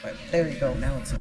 But there you go. Now it's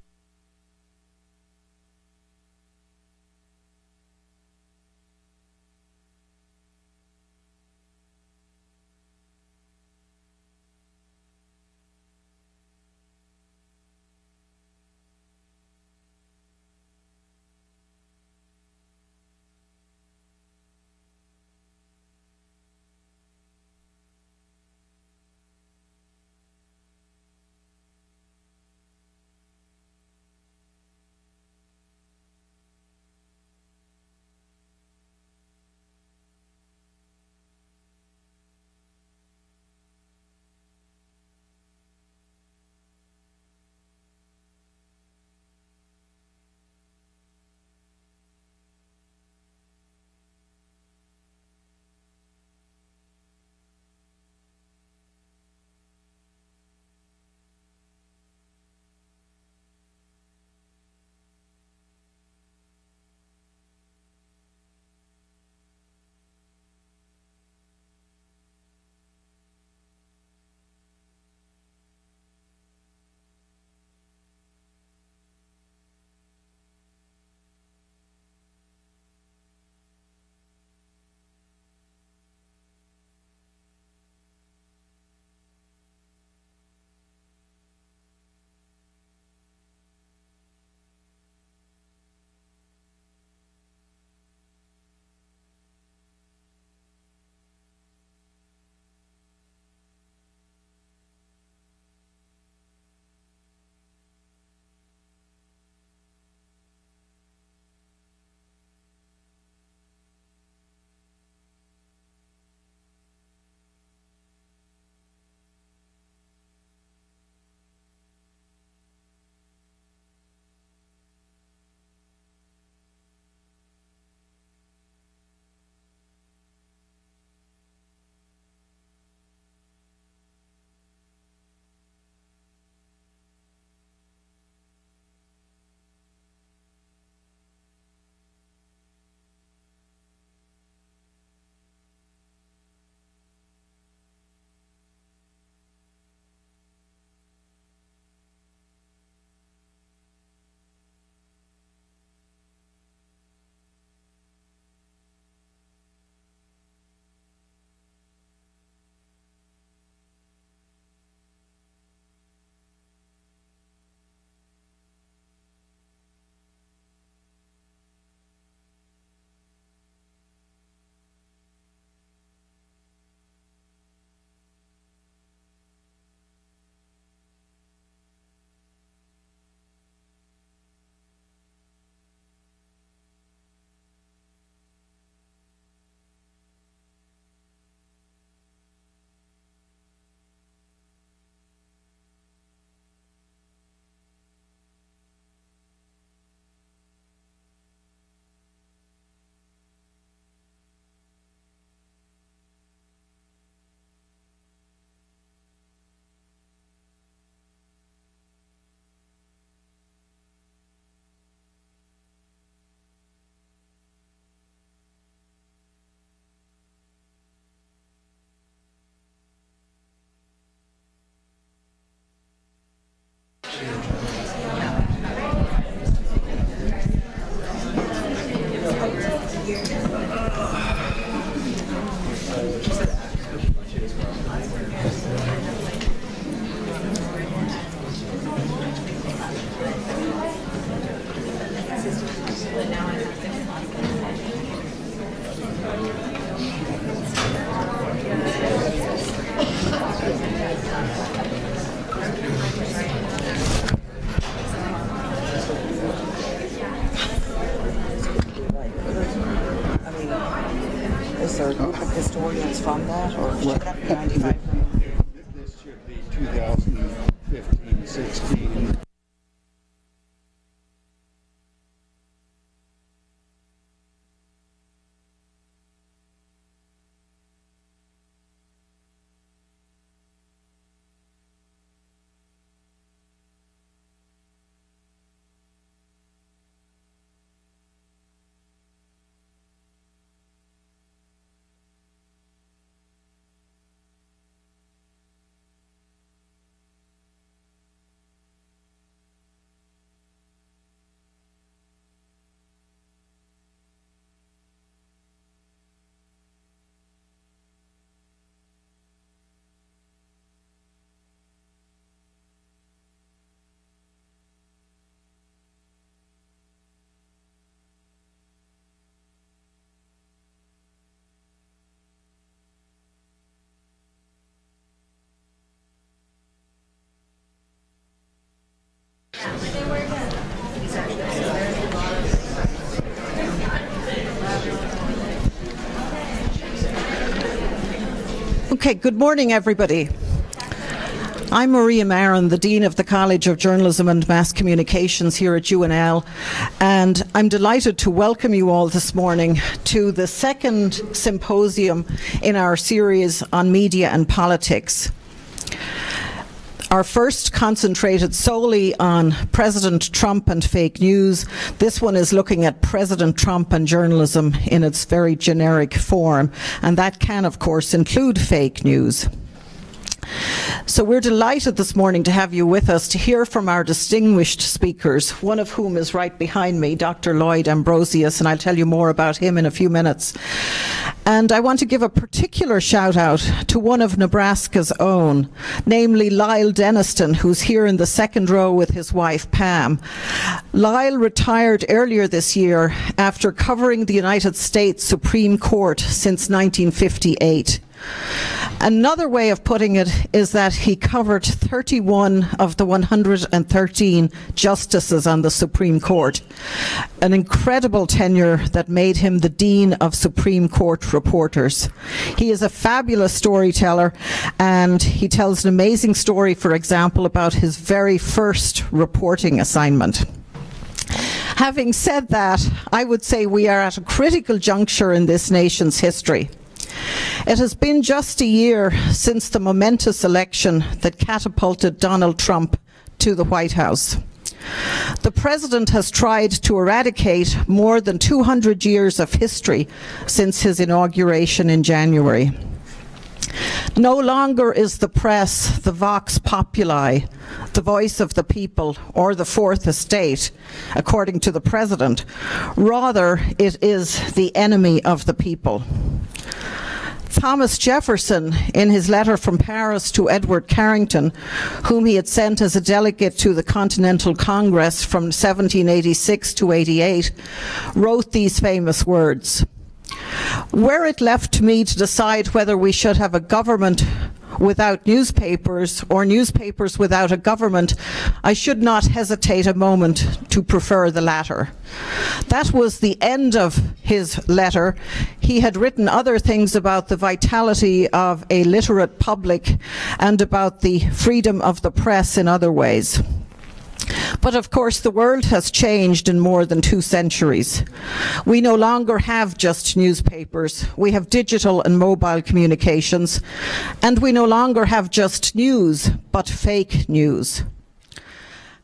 is there a group of historians from that, or should that be 95? This should be 2015, 16. Okay, good morning, everybody. I'm Maria Marin, the Dean of the College of Journalism and Mass Communications here at UNL, and I'm delighted to welcome you all this morning to the second symposium in our series on media and politics. Our first concentrated solely on President Trump and fake news. This one is looking at President Trump and journalism in its very generic form, and that can, of course, include fake news. So we're delighted this morning to have you with us to hear from our distinguished speakers, one of whom is right behind me, Dr. Lloyd Ambrosius, and I'll tell you more about him in a few minutes. And I want to give a particular shout out to one of Nebraska's own, namely Lyle Denniston, who's here in the second row with his wife Pam. Lyle retired earlier this year after covering the United States Supreme Court since 1958. Another way of putting it is that he covered 31 of the 113 justices on the Supreme Court, an incredible tenure that made him the Dean of Supreme Court Reporters. He is a fabulous storyteller, and he tells an amazing story, for example, about his very first reporting assignment. Having said that, I would say we are at a critical juncture in this nation's history. It has been just a year since the momentous election that catapulted Donald Trump to the White House. The president has tried to eradicate more than 200 years of history since his inauguration in January. No longer is the press the vox populi, the voice of the people, or the fourth estate, according to the president. Rather, it is the enemy of the people. Thomas Jefferson, in his letter from Paris to Edward Carrington, whom he had sent as a delegate to the Continental Congress from 1786 to 88, wrote these famous words: "Were it left to me to decide whether we should have a government without newspapers or newspapers without a government, I should not hesitate a moment to prefer the latter." That was the end of his letter. He had written other things about the vitality of a literate public and about the freedom of the press in other ways. But of course, the world has changed in more than 2 centuries. We no longer have just newspapers. We have digital and mobile communications. And we no longer have just news, but fake news.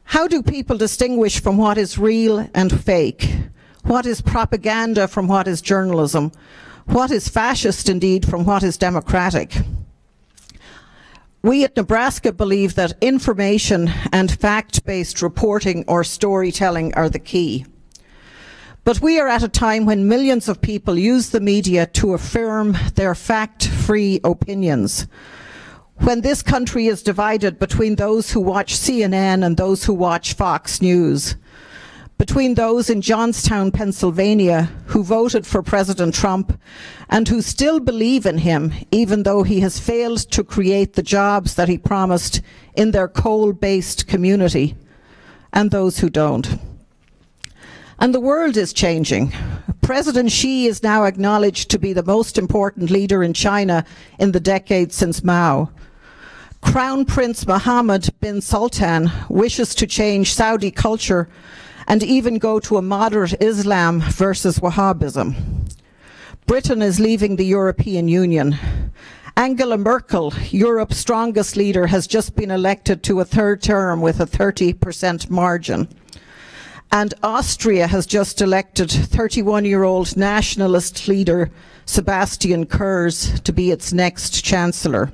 How do people distinguish from what is real and fake? What is propaganda from what is journalism? What is fascist, indeed, from what is democratic? We at Nebraska believe that information and fact-based reporting or storytelling are the key. But we are at a time when millions of people use the media to affirm their fact-free opinions. When this country is divided between those who watch CNN and those who watch Fox News, between those in Johnstown, Pennsylvania, who voted for President Trump and who still believe in him, even though he has failed to create the jobs that he promised in their coal-based community, and those who don't. And the world is changing. President Xi is now acknowledged to be the most important leader in China in the decade since Mao. Crown Prince Mohammed bin Sultan wishes to change Saudi culture and even go to a moderate Islam versus Wahhabism. Britain is leaving the European Union. Angela Merkel, Europe's strongest leader, has just been elected to a 3rd term with a 30% margin. And Austria has just elected 31-year-old nationalist leader Sebastian Kurz to be its next chancellor.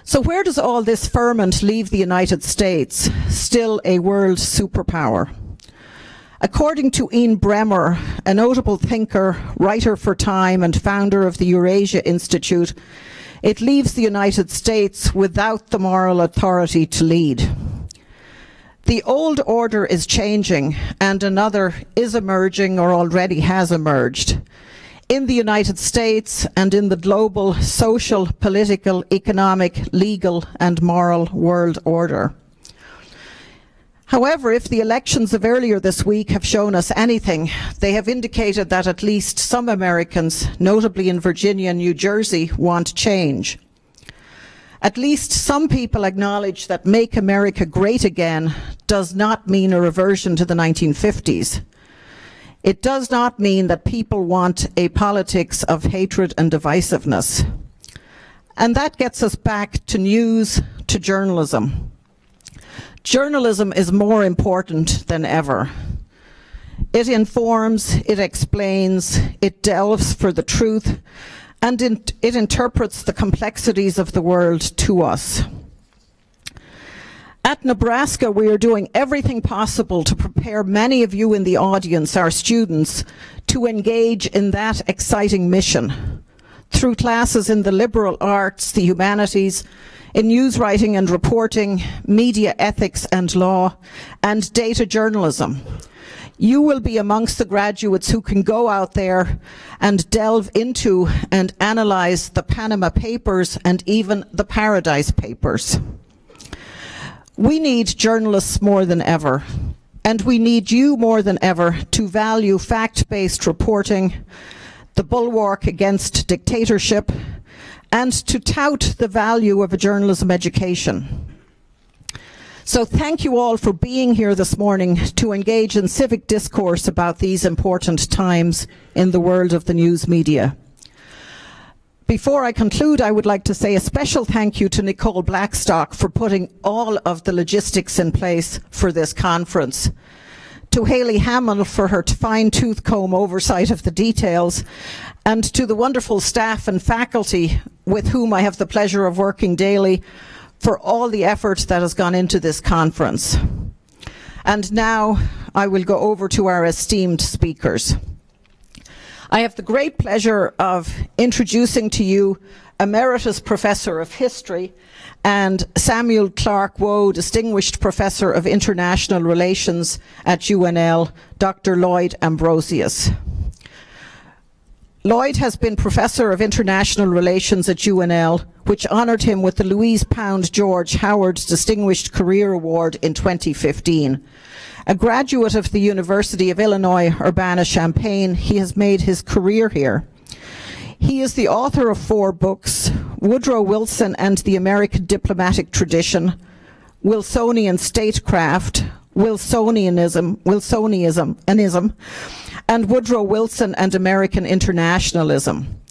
So where does all this ferment leave the United States, still a world superpower? According to Ian Bremmer, a notable thinker, writer for Time and founder of the Eurasia Institute, it leaves the United States without the moral authority to lead. The old order is changing and another is emerging or already has emerged. In the United States and in the global social, political, economic, legal and moral world order. However, if the elections of earlier this week have shown us anything, they have indicated that at least some Americans, notably in Virginia and New Jersey, want change. At least some people acknowledge that Make America Great Again does not mean a reversion to the 1950s. It does not mean that people want a politics of hatred and divisiveness. And that gets us back to news, to journalism. Journalism is more important than ever. It informs, it explains, it delves for the truth, and it interprets the complexities of the world to us. At Nebraska, we are doing everything possible to prepare many of you in the audience, our students, to engage in that exciting mission through classes in the liberal arts, the humanities, in news writing and reporting, media ethics and law, and data journalism. You will be amongst the graduates who can go out there and delve into and analyze the Panama Papers and even the Paradise Papers. We need journalists more than ever, and we need you more than ever to value fact-based reporting, the bulwark against dictatorship, and to tout the value of a journalism education. So thank you all for being here this morning to engage in civic discourse about these important times in the world of the news media. Before I conclude, I would like to say a special thank you to Nicole Blackstock for putting all of the logistics in place for this conference, to Hayley Hamill for her fine-tooth comb oversight of the details, and to the wonderful staff and faculty with whom I have the pleasure of working daily for all the effort that has gone into this conference. And now I will go over to our esteemed speakers. I have the great pleasure of introducing to you Emeritus Professor of History and Samuel Clarke Woe Distinguished Professor of International Relations at UNL, Dr. Lloyd Ambrosius. Lloyd has been Professor of International Relations at UNL, which honoured him with the Louise Pound George Howard Distinguished Career Award in 2015. A graduate of the University of Illinois Urbana-Champaign, he has made his career here. He is the author of 4 books, Woodrow Wilson and the American Diplomatic Tradition, Wilsonian Statecraft, Wilsonianism, and Woodrow Wilson and American Internationalism.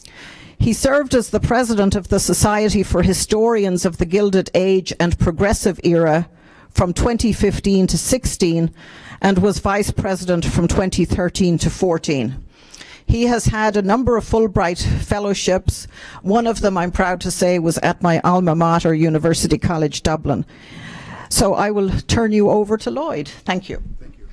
He served as the president of the Society for Historians of the Gilded Age and Progressive Era from 2015 to 16, and was vice president from 2013 to 14. He has had a number of Fulbright fellowships. One of them, I'm proud to say, was at my alma mater, University College Dublin. So I will turn you over to Lloyd. Thank you. Thank you.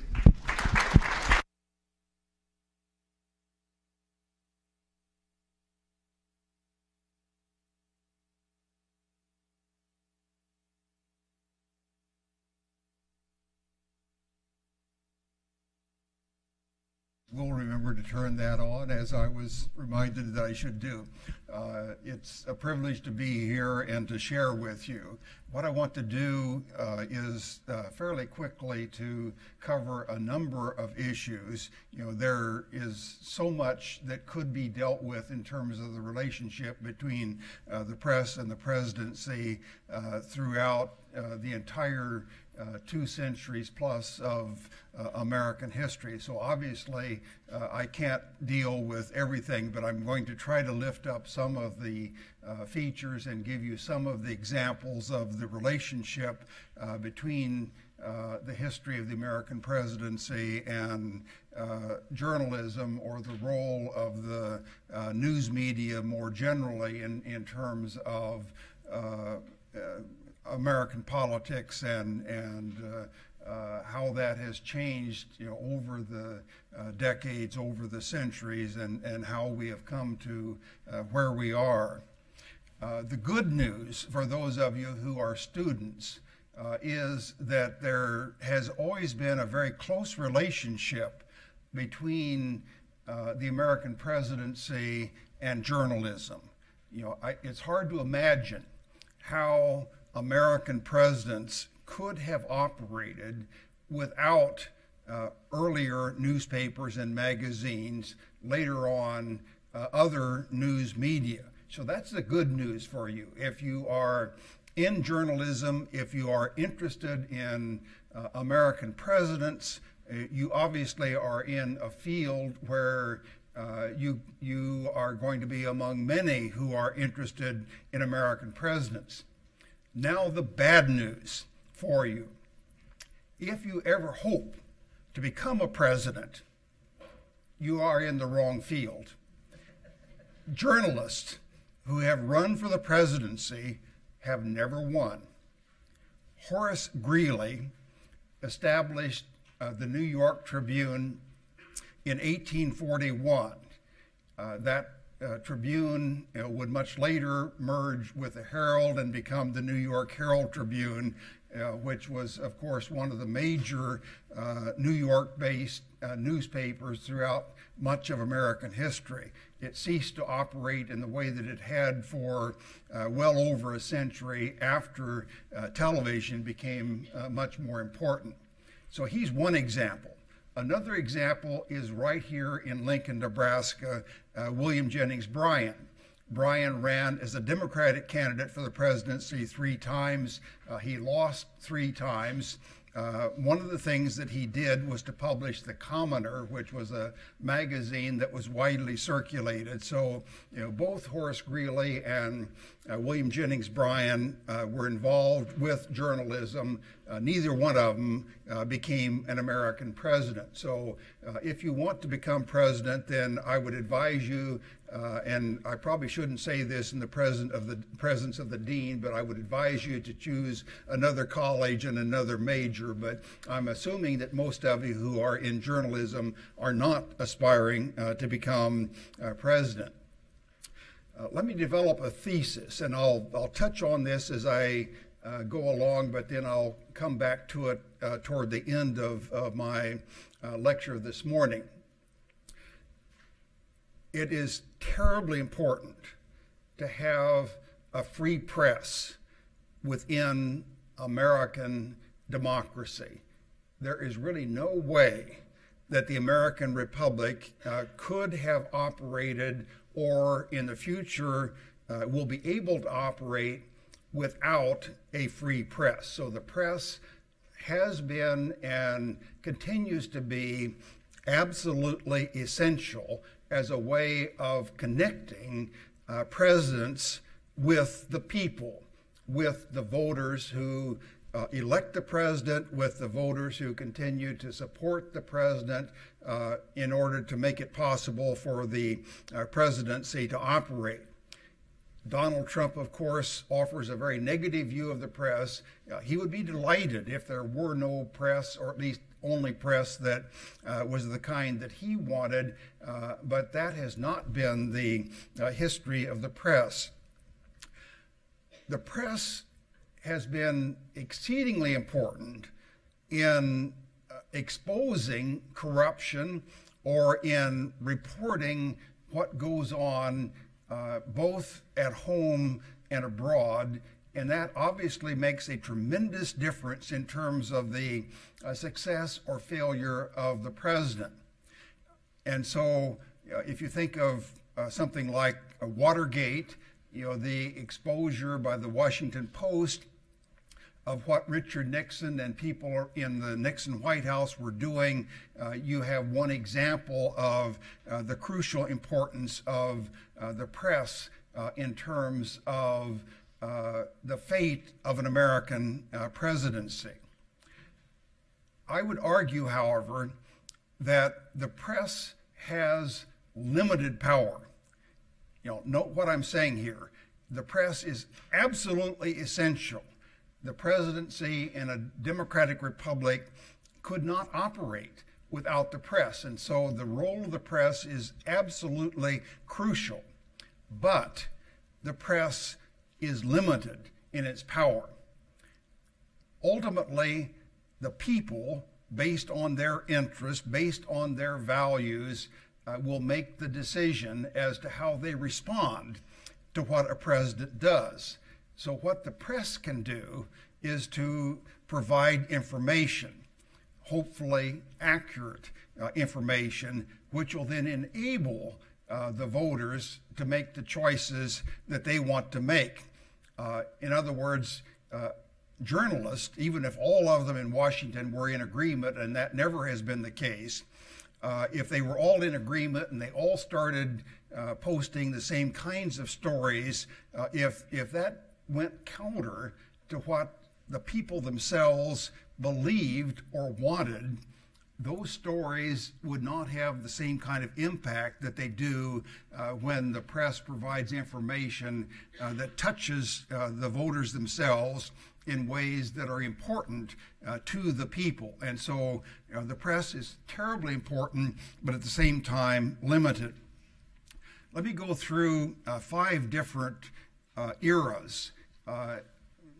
We'll remember to turn that on, as I was reminded that I should do. It's a privilege to be here and to share with you. What I want to do is fairly quickly to cover a number of issues. You know, there is so much that could be dealt with in terms of the relationship between the press and the presidency throughout the entire 2 centuries plus of American history. So obviously I can't deal with everything, but I'm going to try to lift up some of the features and give you some of the examples of the relationship between the history of the American presidency and journalism, or the role of the news media more generally in terms of American politics and how that has changed, you know, over the decades, over the centuries, and how we have come to where we are. The good news for those of you who are students is that there has always been a very close relationship between the American presidency and journalism. You know, it's hard to imagine how American presidents could have operated without earlier newspapers and magazines, later on other news media. So that's the good news for you. If you are in journalism, if you are interested in American presidents, you obviously are in a field where you are going to be among many who are interested in American presidents. Now the bad news for you. If you ever hope to become a president, you are in the wrong field. Journalists who have run for the presidency have never won. Horace Greeley established the New York Tribune in 1841. That Tribune would much later merge with the Herald and become the New York Herald Tribune, which was, of course, one of the major New York-based newspapers throughout much of American history. It ceased to operate in the way that it had for well over a century after television became much more important. So he's one example. Another example is right here in Lincoln, Nebraska, William Jennings Bryan. Bryan ran as a Democratic candidate for the presidency 3 times. He lost 3 times. One of the things that he did was to publish The Commoner, which was a magazine that was widely circulated. So, both Horace Greeley and William Jennings Bryan were involved with journalism. Neither one of them became an American president. So, if you want to become president, then I would advise you, and I probably shouldn't say this in the presence of the dean, but I would advise you to choose another college and another major. But I'm assuming that most of you who are in journalism are not aspiring to become president. Let me develop a thesis, and I'll touch on this as I go along, but then I'll come back to it toward the end of my lecture this morning. It is terribly important to have a free press within American democracy. There is really no way that the American Republic could have operated or in the future will be able to operate without a free press. So the press has been and continues to be absolutely essential as a way of connecting presidents with the people, with the voters who elect the president, with the voters who continue to support the president in order to make it possible for the presidency to operate. Donald Trump, of course, offers a very negative view of the press. He would be delighted if there were no press, or at least only press that was the kind that he wanted, but that has not been the history of the press. The press has been exceedingly important in exposing corruption or in reporting what goes on both at home and abroad, and that obviously makes a tremendous difference in terms of the success or failure of the president. And so if you think of something like Watergate, the exposure by the Washington Post of what Richard Nixon and people in the Nixon White House were doing, you have one example of the crucial importance of the press in terms of the fate of an American presidency. I would argue, however, that the press has limited power. Note what I'm saying here. The press is absolutely essential. The presidency in a democratic republic could not operate without the press, and so the role of the press is absolutely crucial. But the press is limited in its power. Ultimately, the people, based on their interests, based on their values, will make the decision as to how they respond to what a president does. So what the press can do is to provide information. hopefully accurate information, which will then enable the voters to make the choices that they want to make. In other words, journalists, even if all of them in Washington were in agreement, and that never has been the case, if they were all in agreement and they all started posting the same kinds of stories, if that went counter to what the people themselves believed or wanted, those stories would not have the same kind of impact that they do when the press provides information that touches the voters themselves in ways that are important to the people. And so the press is terribly important, but at the same time limited. Let me go through 5 different eras,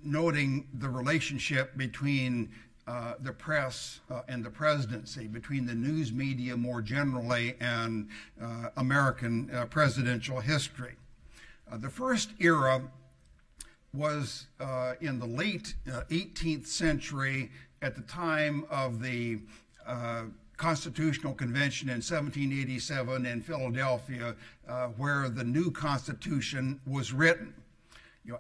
noting the relationship between the press and the presidency, between the news media more generally and American presidential history. The first era was in the late 18th century, at the time of the Constitutional Convention in 1787 in Philadelphia, where the new Constitution was written.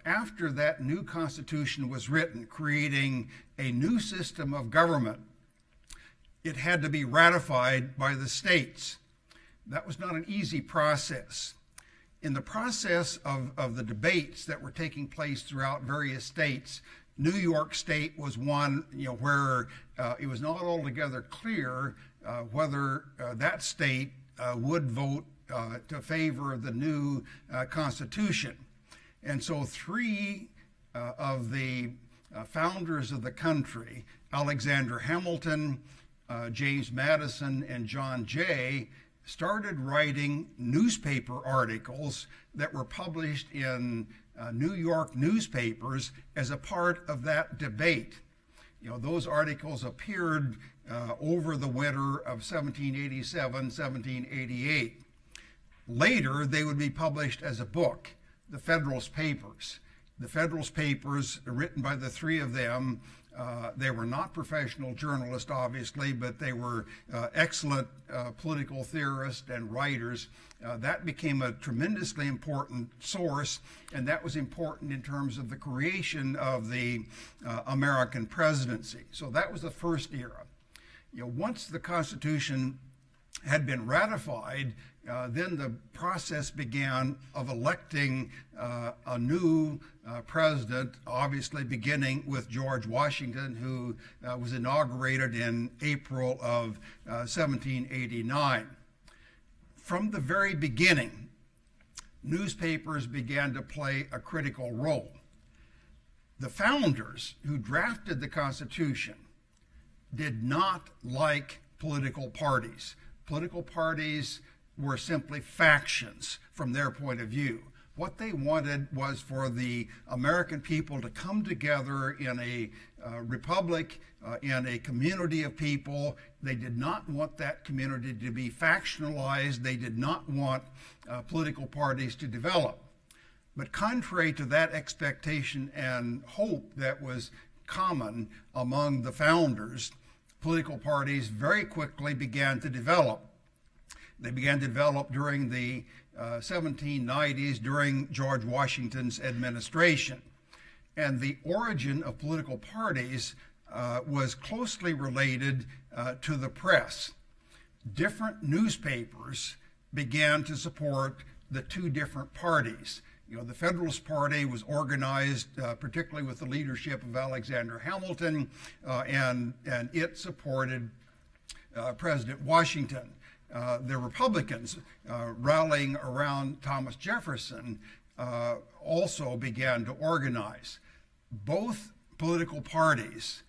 After that new Constitution was written, creating a new system of government, it had to be ratified by the states. That was not an easy process. In the process of the debates that were taking place throughout various states, New York State was one where it was not altogether clear whether that state would vote to favor the new Constitution. And so 3 of the founders of the country, Alexander Hamilton, James Madison, and John Jay, started writing newspaper articles that were published in New York newspapers as a part of that debate. Those articles appeared over the winter of 1787, 1788. Later, they would be published as a book, the Federalist Papers. The Federalist Papers, written by the 3 of them, they were not professional journalists, obviously, but they were excellent political theorists and writers. That became a tremendously important source, and that was important in terms of the creation of the American presidency. So that was the first era. Once the Constitution had been ratified, then the process began of electing a new president, obviously beginning with George Washington, who was inaugurated in April of 1789. From the very beginning, newspapers began to play a critical role. The founders who drafted the Constitution did not like political parties. Political parties were simply factions from their point of view. What they wanted was for the American people to come together in a republic, in a community of people. They did not want that community to be factionalized. They did not want political parties to develop. But contrary to that expectation and hope that was common among the founders, political parties very quickly began to develop. They began to develop during the 1790s, during George Washington's administration. And the origin of political parties was closely related to the press. Different newspapers began to support the 2 different parties. The Federalist Party was organized particularly with the leadership of Alexander Hamilton, and it supported President Washington. The Republicans, rallying around Thomas Jefferson, also began to organize. Both political parties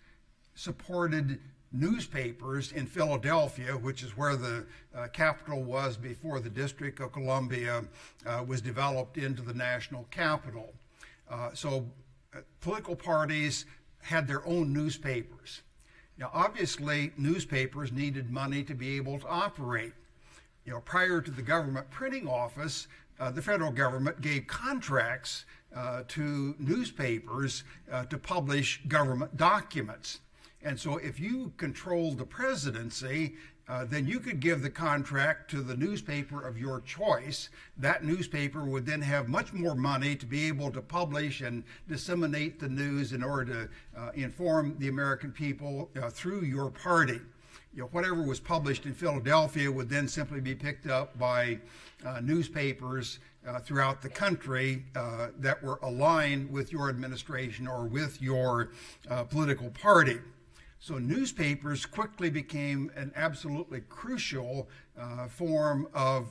supported newspapers in Philadelphia, which is where the capital was before the District of Columbia was developed into the national capital. So political parties had their own newspapers. Now, obviously, newspapers needed money to be able to operate. Prior to the government printing office, the federal government gave contracts to newspapers to publish government documents. And so if you controlled the presidency, then you could give the contract to the newspaper of your choice. That newspaper would then have much more money to be able to publish and disseminate the news in order to inform the American people through your party. Whatever was published in Philadelphia would then simply be picked up by newspapers throughout the country that were aligned with your administration or with your political party. So newspapers quickly became an absolutely crucial form of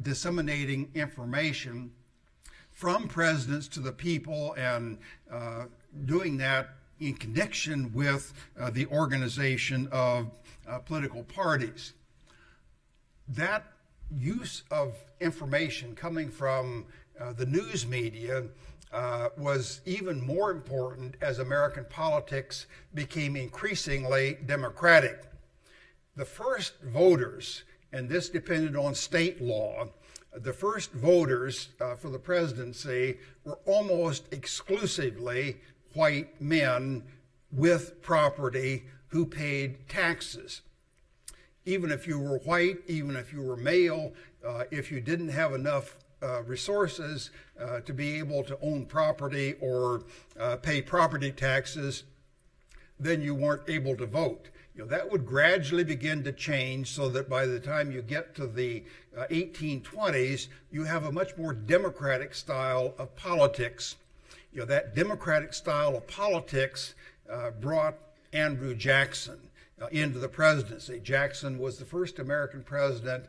disseminating information from presidents to the people, and doing that in connection with the organization of political parties. That use of information coming from the news media was even more important as American politics became increasingly democratic. The first voters, and this depended on state law, the first voters for the presidency were almost exclusively white men with property who paid taxes. Even if you were white, even if you were male, if you didn't have enough resources to be able to own property or pay property taxes, then you weren't able to vote. That would gradually begin to change, so that by the time you get to the 1820s, you have a much more democratic style of politics. That democratic style of politics brought Andrew Jackson into the presidency. Jackson was the first American president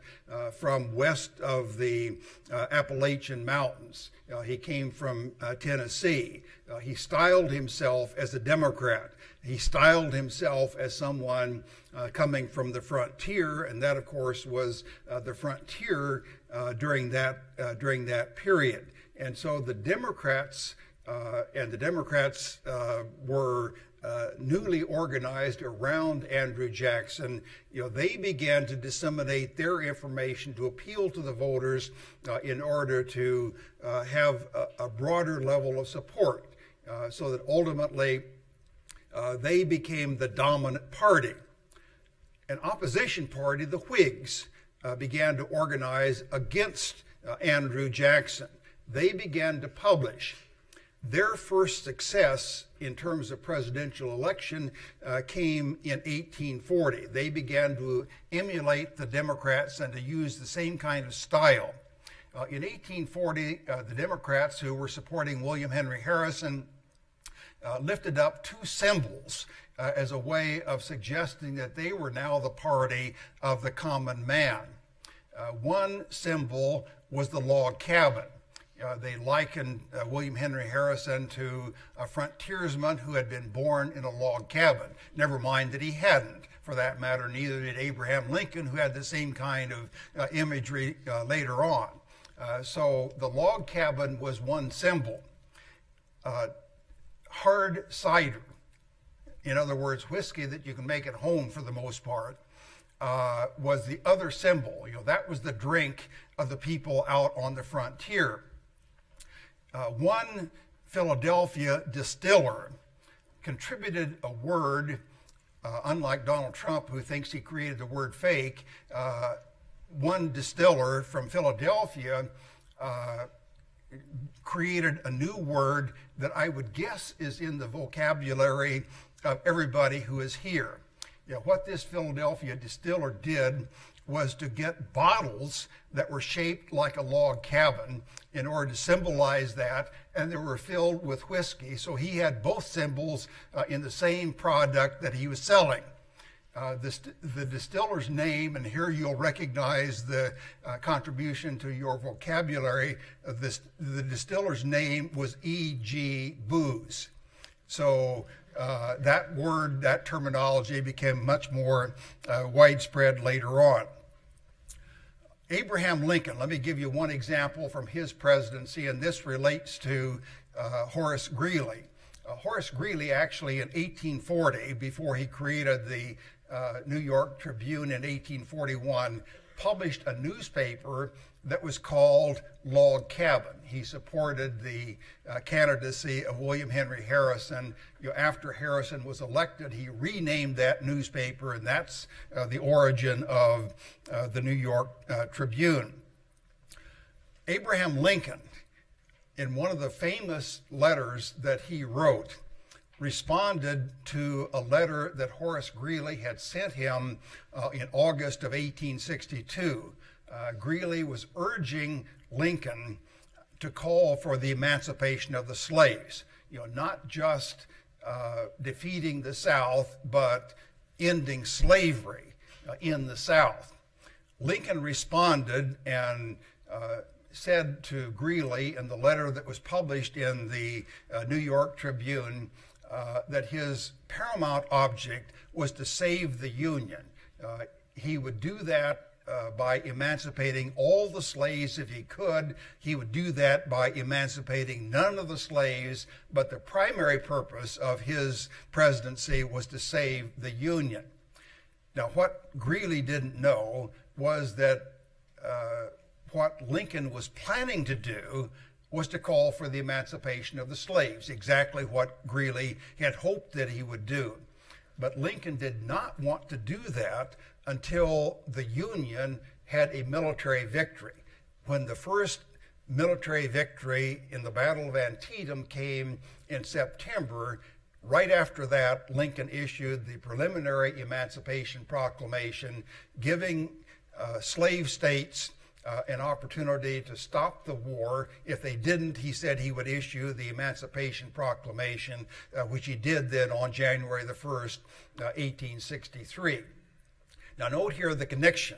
from west of the Appalachian Mountains. He came from Tennessee. He styled himself as a Democrat. He styled himself as someone coming from the frontier, and that, of course, was the frontier during that period. And so the Democrats were newly organized around Andrew Jackson. They began to disseminate their information to appeal to the voters in order to have a broader level of support, so that ultimately they became the dominant party. An opposition party, the Whigs, began to organize against Andrew Jackson. They began to publish. Their first success in terms of presidential election came in 1840. They began to emulate the Democrats and to use the same kind of style. In 1840, the Democrats, who were supporting William Henry Harrison, lifted up two symbols as a way of suggesting that they were now the party of the common man. One symbol was the log cabin. They likened William Henry Harrison to a frontiersman who had been born in a log cabin. Never mind that he hadn't. For that matter, neither did Abraham Lincoln, who had the same kind of imagery later on. So the log cabin was one symbol. Hard cider, in other words, whiskey that you can make at home for the most part, was the other symbol. That was the drink of the people out on the frontier. One Philadelphia distiller contributed a word, unlike Donald Trump, who thinks he created the word fake. One distiller from Philadelphia created a new word that I would guess is in the vocabulary of everybody who is here. What this Philadelphia distiller did was to get bottles that were shaped like a log cabin in order to symbolize that, and they were filled with whiskey. So he had both symbols in the same product that he was selling. The distiller's name, and here you'll recognize the contribution to your vocabulary, the distiller's name was E.G. Booze. So that word, that terminology became much more widespread later on. Abraham Lincoln, let me give you one example from his presidency, and this relates to Horace Greeley. Horace Greeley actually in 1840, before he created the New York Tribune in 1841, published a newspaper that was called Log Cabin. He supported the candidacy of William Henry Harrison. After Harrison was elected, he renamed that newspaper, and that's the origin of the New York Tribune. Abraham Lincoln, in one of the famous letters that he wrote, responded to a letter that Horace Greeley had sent him in August of 1862. Greeley was urging Lincoln to call for the emancipation of the slaves, not just defeating the South, but ending slavery in the South. Lincoln responded and said to Greeley in the letter that was published in the New York Tribune that his paramount object was to save the Union. He would do that by emancipating all the slaves if he could. He would do that by emancipating none of the slaves, but the primary purpose of his presidency was to save the Union. Now, what Greeley didn't know was that what Lincoln was planning to do was to call for the emancipation of the slaves, exactly what Greeley had hoped that he would do. But Lincoln did not want to do that until the Union had a military victory. When the first military victory in the Battle of Antietam came in September, right after that, Lincoln issued the preliminary Emancipation Proclamation, giving slave states an opportunity to stop the war. If they didn't, he said he would issue the Emancipation Proclamation, which he did then on January the 1st, 1863. Now note here the connection.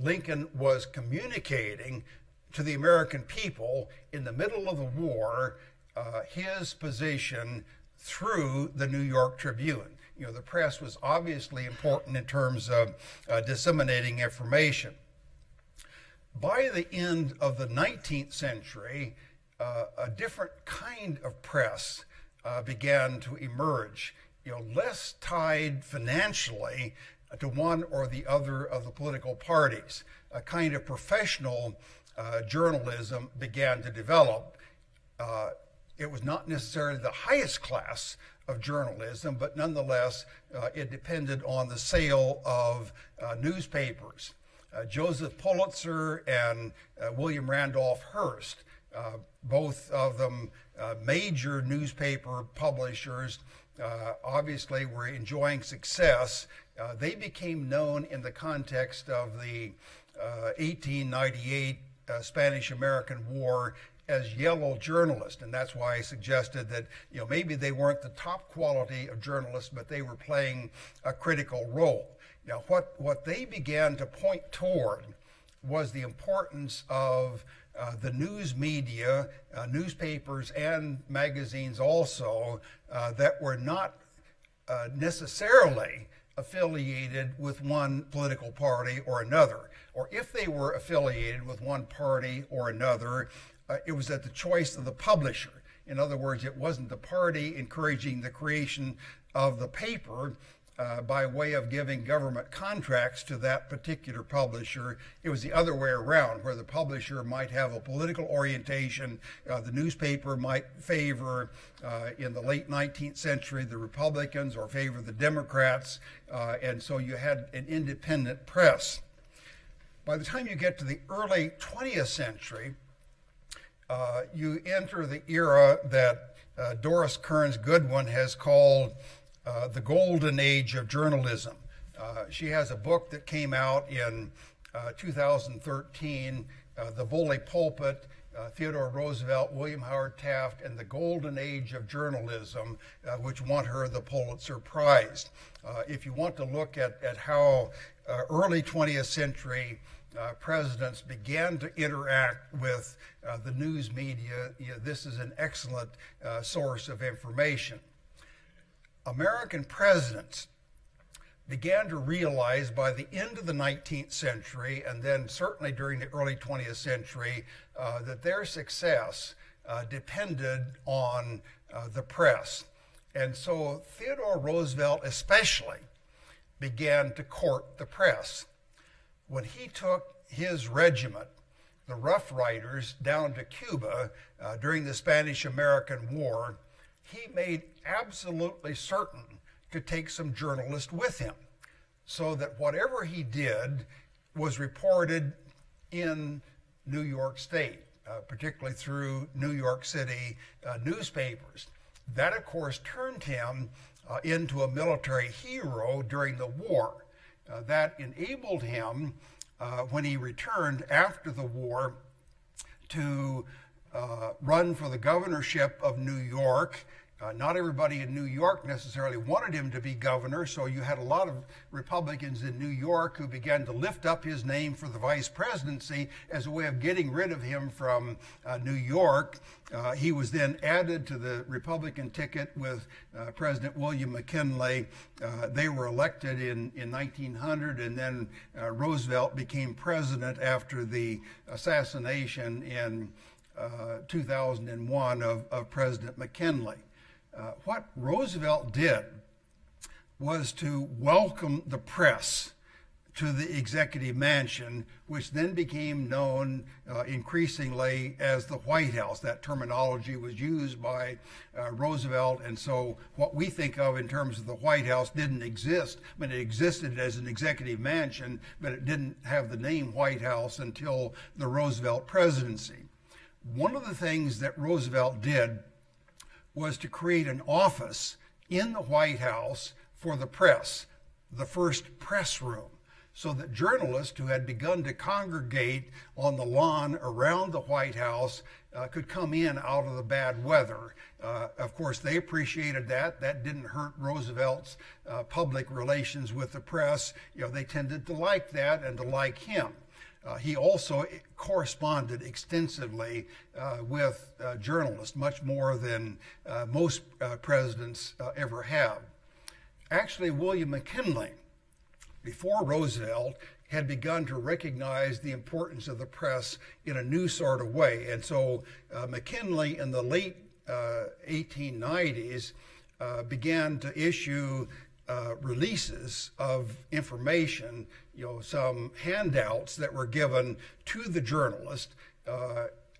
Lincoln was communicating to the American people in the middle of the war his position through the New York Tribune. The press was obviously important in terms of disseminating information. By the end of the 19th century, a different kind of press began to emerge, less tied financially to one or the other of the political parties. A kind of professional journalism began to develop. It was not necessarily the highest class of journalism, but nonetheless, it depended on the sale of newspapers. Joseph Pulitzer and William Randolph Hearst, both of them major newspaper publishers, obviously were enjoying success. They became known in the context of the 1898 Spanish-American War as yellow journalists, and that's why I suggested that maybe they weren't the top quality of journalists, but they were playing a critical role. Now, what they began to point toward was the importance of the news media, newspapers and magazines also, that were not necessarily affiliated with one political party or another. Or if they were affiliated with one party or another, it was at the choice of the publisher. In other words, it wasn't the party encouraging the creation of the paper by way of giving government contracts to that particular publisher. It was the other way around, where the publisher might have a political orientation. The newspaper might favor, in the late 19th century, the Republicans or favor the Democrats, and so you had an independent press. By the time you get to the early 20th century, you enter the era that Doris Kearns Goodwin has called the golden age of journalism. She has a book that came out in 2013, The Bully Pulpit, Theodore Roosevelt, William Howard Taft, and the Golden Age of Journalism, which won her the Pulitzer Prize. If you want to look at how early 20th century presidents began to interact with the news media, this is an excellent source of information. American presidents began to realize by the end of the 19th century, and then certainly during the early 20th century, that their success depended on the press. And so Theodore Roosevelt especially began to court the press. when he took his regiment, the Rough Riders, down to Cuba during the Spanish-American War, he made absolutely certain to take some journalists with him, so that whatever he did was reported in New York State, particularly through New York City newspapers. That, of course, turned him into a military hero during the war. That enabled him, when he returned after the war, to run for the governorship of New York. Not everybody in New York necessarily wanted him to be governor, so you had a lot of Republicans in New York who began to lift up his name for the vice presidency as a way of getting rid of him from New York. He was then added to the Republican ticket with President William McKinley. They were elected in 1900, and then Roosevelt became president after the assassination in 2001 of President McKinley. What Roosevelt did was to welcome the press to the executive mansion, which then became known increasingly as the White House. That terminology was used by Roosevelt, and so what we think of in terms of the White House didn't exist. I mean, it existed as an executive mansion, but it didn't have the name White House until the Roosevelt presidency. One of the things that Roosevelt did was to create an office in the White House for the press, the first press room, so that journalists who had begun to congregate on the lawn around the White House could come in out of the bad weather. Of course, they appreciated that. That didn't hurt Roosevelt's public relations with the press. You know, they tended to like that and to like him. He also corresponded extensively with journalists, much more than most presidents ever have. Actually, William McKinley, before Roosevelt, had begun to recognize the importance of the press in a new sort of way. And so McKinley, in the late 1890s, began to issue releases of information, some handouts that were given to the journalist.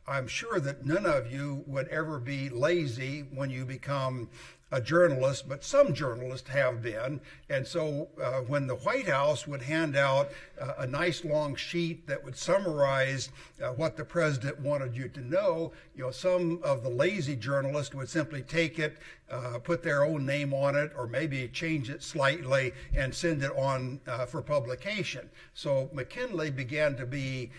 I'm sure that none of you would ever be lazy when you become a journalist, but some journalists have been. And so when the White House would hand out a nice long sheet that would summarize what the president wanted you to know, some of the lazy journalists would simply take it, put their own name on it, or maybe change it slightly and send it on for publication. So McKinley began to be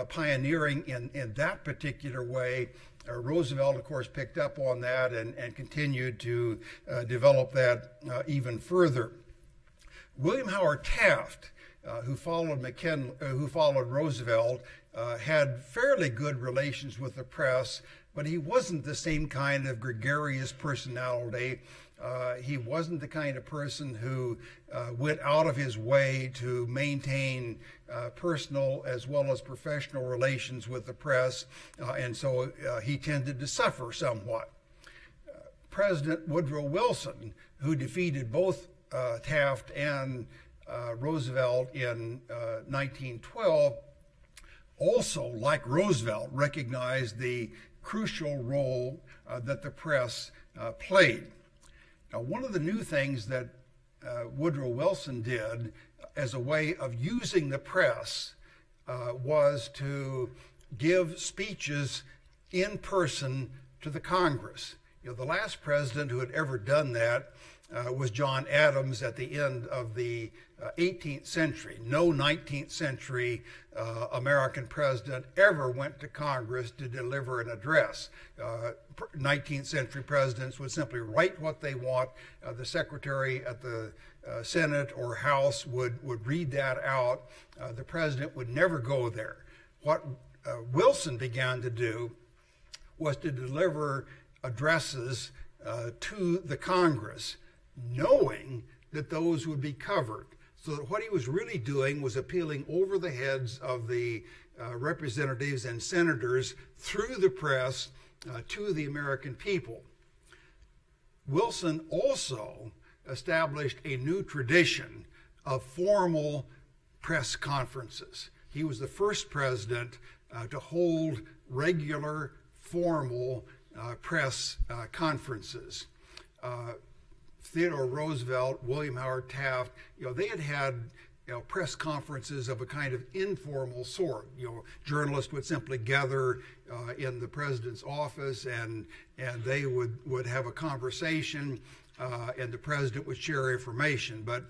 pioneering in that particular way. Roosevelt, of course, picked up on that and continued to develop that even further. William Howard Taft, who followed Roosevelt, had fairly good relations with the press, but he wasn't the same kind of gregarious personality. He wasn't the kind of person who went out of his way to maintain personal as well as professional relations with the press, and so he tended to suffer somewhat. President Woodrow Wilson, who defeated both Taft and Roosevelt in 1912, also, like Roosevelt, recognized the crucial role that the press played. Now, one of the new things that Woodrow Wilson did as a way of using the press was to give speeches in person to the Congress. The last president who had ever done that was John Adams at the end of the 18th century. No 19th century American president ever went to Congress to deliver an address. 19th century presidents would simply write what they want. The secretary at the Senate or House would read that out. The president would never go there. What Wilson began to do was to deliver addresses to the Congress, knowing that those would be covered. So that what he was really doing was appealing over the heads of the representatives and senators through the press to the American people. Wilson also established a new tradition of formal press conferences. He was the first president to hold regular, formal press conferences. Theodore Roosevelt, William Howard Taft, they had press conferences of a kind of informal sort. Journalists would simply gather in the president's office, and they would have a conversation, and the president would share information. But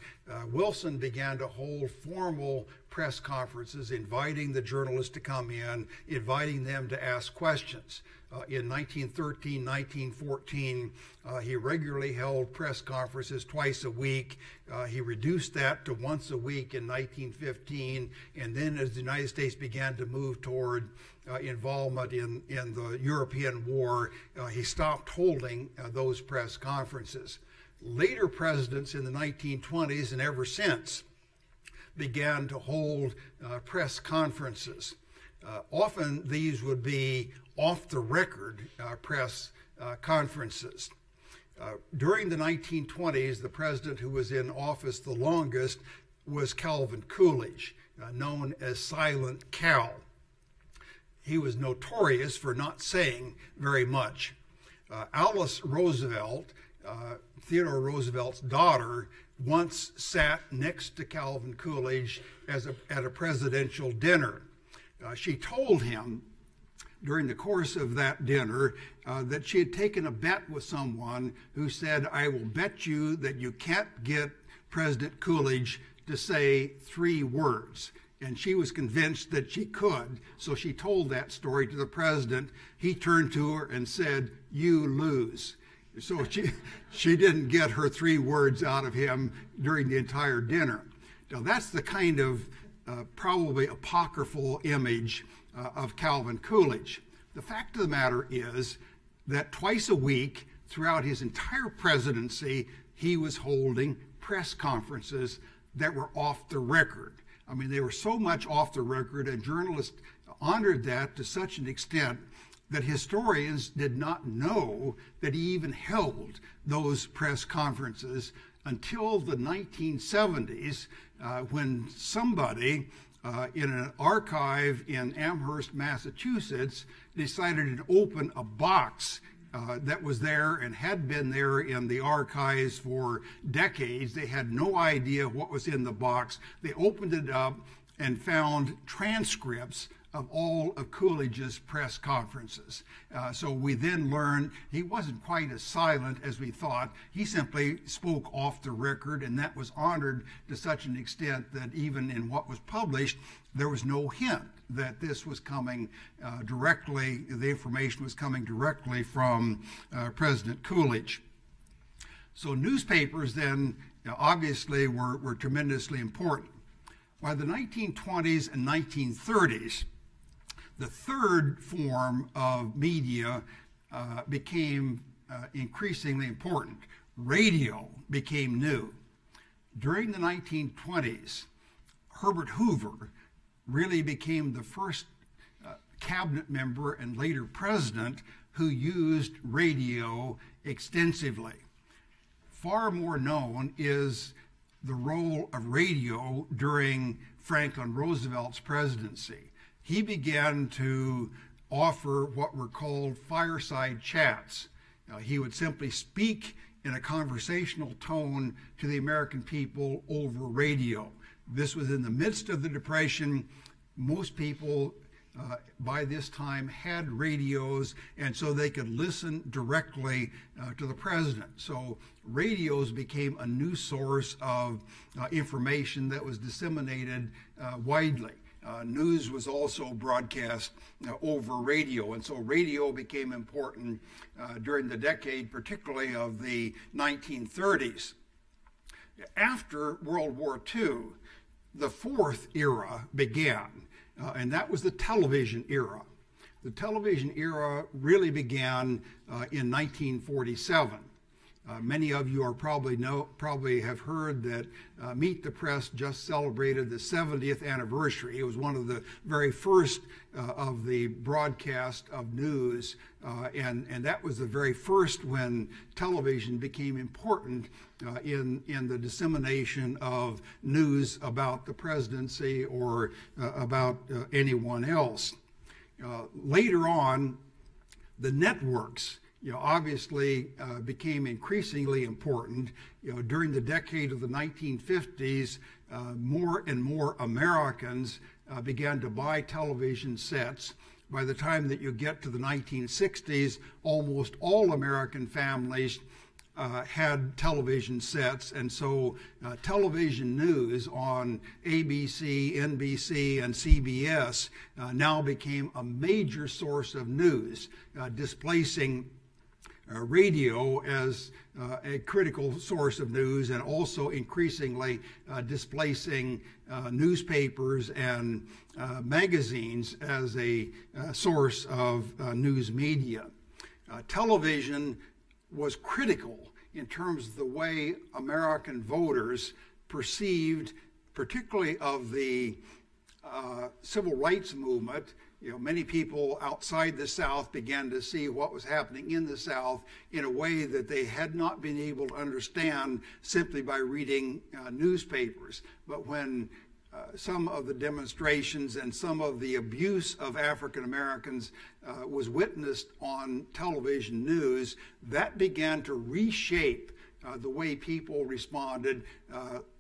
Wilson began to hold formal press conferences, inviting the journalists to come in, inviting them to ask questions. In 1913, 1914, he regularly held press conferences twice a week. He reduced that to once a week in 1915, and then as the United States began to move toward involvement in the European war, he stopped holding those press conferences. Later presidents in the 1920s and ever since began to hold press conferences. Often these would be off-the-record press conferences. During the 1920s, the president who was in office the longest was Calvin Coolidge, known as Silent Cal. He was notorious for not saying very much. Alice Roosevelt, Theodore Roosevelt's daughter, once sat next to Calvin Coolidge at a presidential dinner. She told him during the course of that dinner that she had taken a bet with someone who said, "I will bet you that you can't get President Coolidge to say 3 words." And she was convinced that she could, so she told that story to the president. He turned to her and said, "You lose." So she didn't get her 3 words out of him during the entire dinner. Now that's the kind of probably apocryphal image of Calvin Coolidge. The fact of the matter is that twice a week throughout his entire presidency, he was holding press conferences that were off the record. I mean, they were so much off the record, and journalists honored that to such an extent that historians did not know that he even held those press conferences until the 1970s, when somebody in an archive in Amherst, Massachusetts, decided to open a box that was there and had been there in the archives for decades. They had no idea what was in the box. They opened it up and found transcripts of all of Coolidge's press conferences. So we then learned he wasn't quite as silent as we thought. He simply spoke off the record, and that was honored to such an extent that even in what was published, there was no hint that this was coming directly, the information was coming directly from President Coolidge. So newspapers then obviously were tremendously important. By the 1920s and 1930s, the third form of media became increasingly important. Radio became new. During the 1920s, Herbert Hoover really became the first cabinet member and later president who used radio extensively. Far more known is the role of radio during Franklin Roosevelt's presidency. He began to offer what were called fireside chats. He would simply speak in a conversational tone to the American people over radio. This was in the midst of the Depression. Most people by this time had radios, and so they could listen directly to the president. So radios became a new source of information that was disseminated widely. News was also broadcast over radio, and so radio became important during the decade, particularly of the 1930s. After World War II, the fourth era began, and that was the television era. The television era really began in 1947. Many of you are probably have heard that Meet the Press just celebrated the 70th anniversary. It was one of the very first of the broadcast of news, and that was the very first when television became important in the dissemination of news about the presidency or about anyone else. Later on, the networks obviously became increasingly important. During the decade of the 1950s, more and more Americans began to buy television sets. By the time that you get to the 1960s, almost all American families had television sets, and so television news on ABC, NBC, and CBS now became a major source of news, displacing radio as a critical source of news, and also increasingly displacing newspapers and magazines as a source of news media. Television was critical in terms of the way American voters perceived, particularly of the civil rights movement. Many people outside the South began to see what was happening in the South in a way that they had not been able to understand simply by reading newspapers. But when some of the demonstrations and some of the abuse of African Americans was witnessed on television news, that began to reshape the way people responded.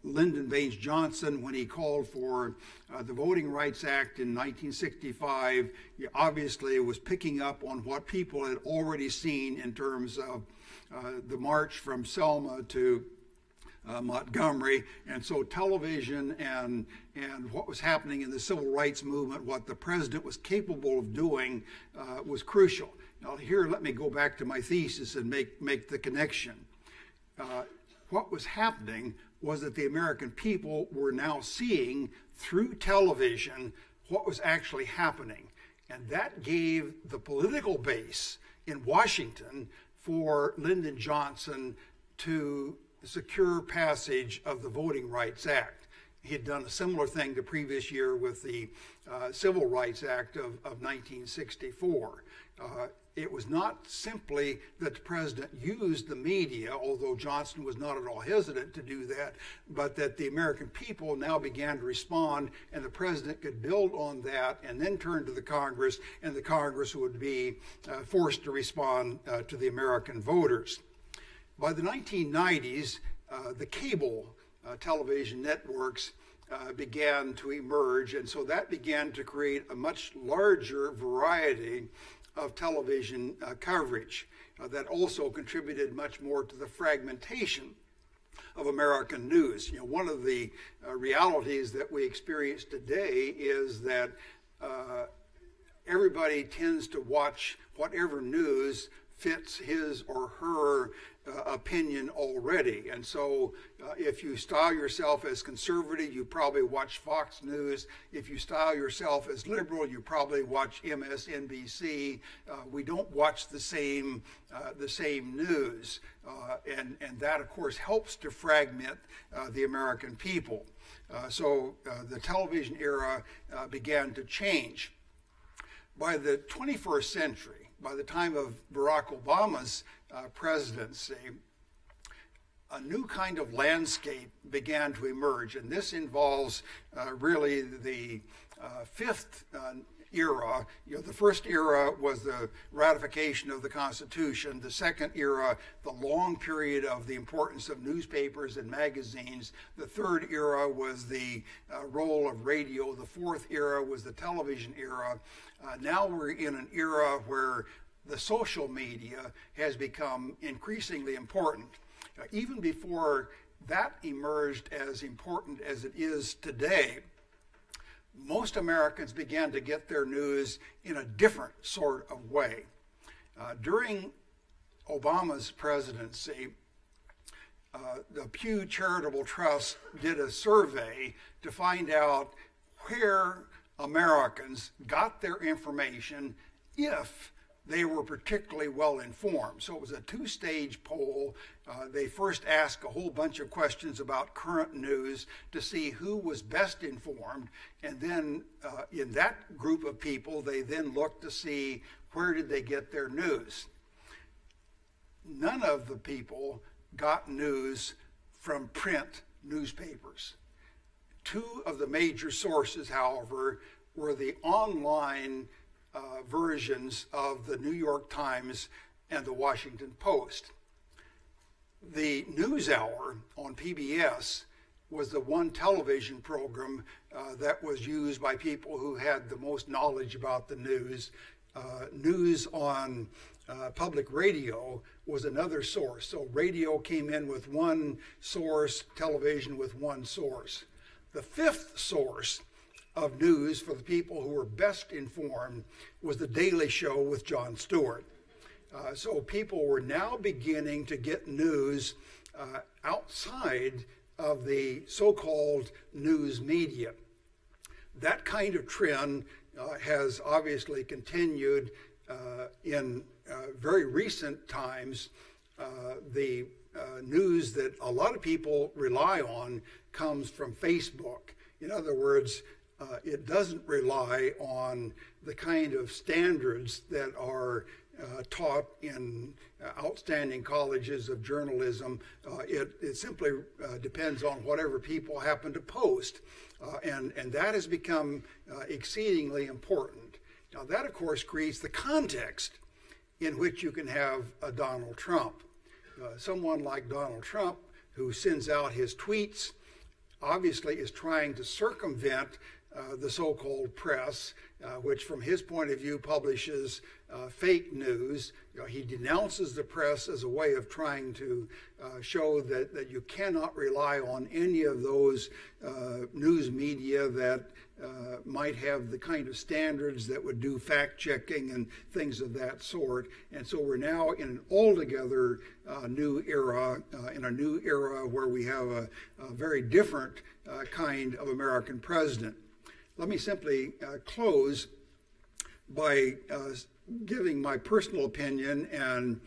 Lyndon Baines Johnson, when he called for the Voting Rights Act in 1965, obviously was picking up on what people had already seen in terms of the march from Selma to Montgomery, and so television and what was happening in the civil rights movement, what the president was capable of doing, was crucial. Now here, let me go back to my thesis and make the connection. What was happening was that the American people were now seeing through television what was actually happening, and that gave the political base in Washington for Lyndon Johnson to secure passage of the Voting Rights Act. He had done a similar thing the previous year with the Civil Rights Act of 1964. It was not simply that the president used the media, although Johnson was not at all hesitant to do that, but that the American people now began to respond, and the president could build on that and then turn to the Congress, and the Congress would be forced to respond to the American voters. By the 1990s, the cable television networks began to emerge, and so that began to create a much larger variety of television coverage that also contributed much more to the fragmentation of American news. One of the realities that we experience today is that everybody tends to watch whatever news fits his or her opinion already. And so if you style yourself as conservative, you probably watch Fox News. If you style yourself as liberal, you probably watch MSNBC. We don't watch the same news. And that, of course, helps to fragment the American people. So the television era began to change. By the 21st century, by the time of Barack Obama's presidency, a new kind of landscape began to emerge, and this involves really the fifth era. The first era was the ratification of the Constitution. The second era, the long period of the importance of newspapers and magazines. The third era was the role of radio. The fourth era was the television era. Now we're in an era where the social media has become increasingly important. Even before that emerged as important as it is today, most Americans began to get their news in a different sort of way. During Obama's presidency, the Pew Charitable Trust did a survey to find out where Americans got their information if they were particularly well informed. So it was a two-stage poll. They first asked a whole bunch of questions about current news to see who was best informed, and then in that group of people, they then looked to see where did they get their news. None of the people got news from print newspapers. Two of the major sources, however, were the online versions of the New York Times and the Washington Post. The NewsHour on PBS was the one television program that was used by people who had the most knowledge about the news. News on public radio was another source. So radio came in with one source, television with one source. The fifth source of news for the people who were best informed was The Daily Show with Jon Stewart. So people were now beginning to get news outside of the so-called news media. That kind of trend has obviously continued in very recent times. The news that a lot of people rely on comes from Facebook. In other words, it doesn't rely on the kind of standards that are taught in outstanding colleges of journalism. It simply depends on whatever people happen to post. And that has become exceedingly important. Now that, of course, creates the context in which you can have a Donald Trump. Someone like Donald Trump, who sends out his tweets, obviously is trying to circumvent the so-called press, which from his point of view publishes fake news. He denounces the press as a way of trying to show that you cannot rely on any of those news media that might have the kind of standards that would do fact-checking and things of that sort. And so we're now in an altogether new era, where we have a very different kind of American president. Let me simply close by giving my personal opinion and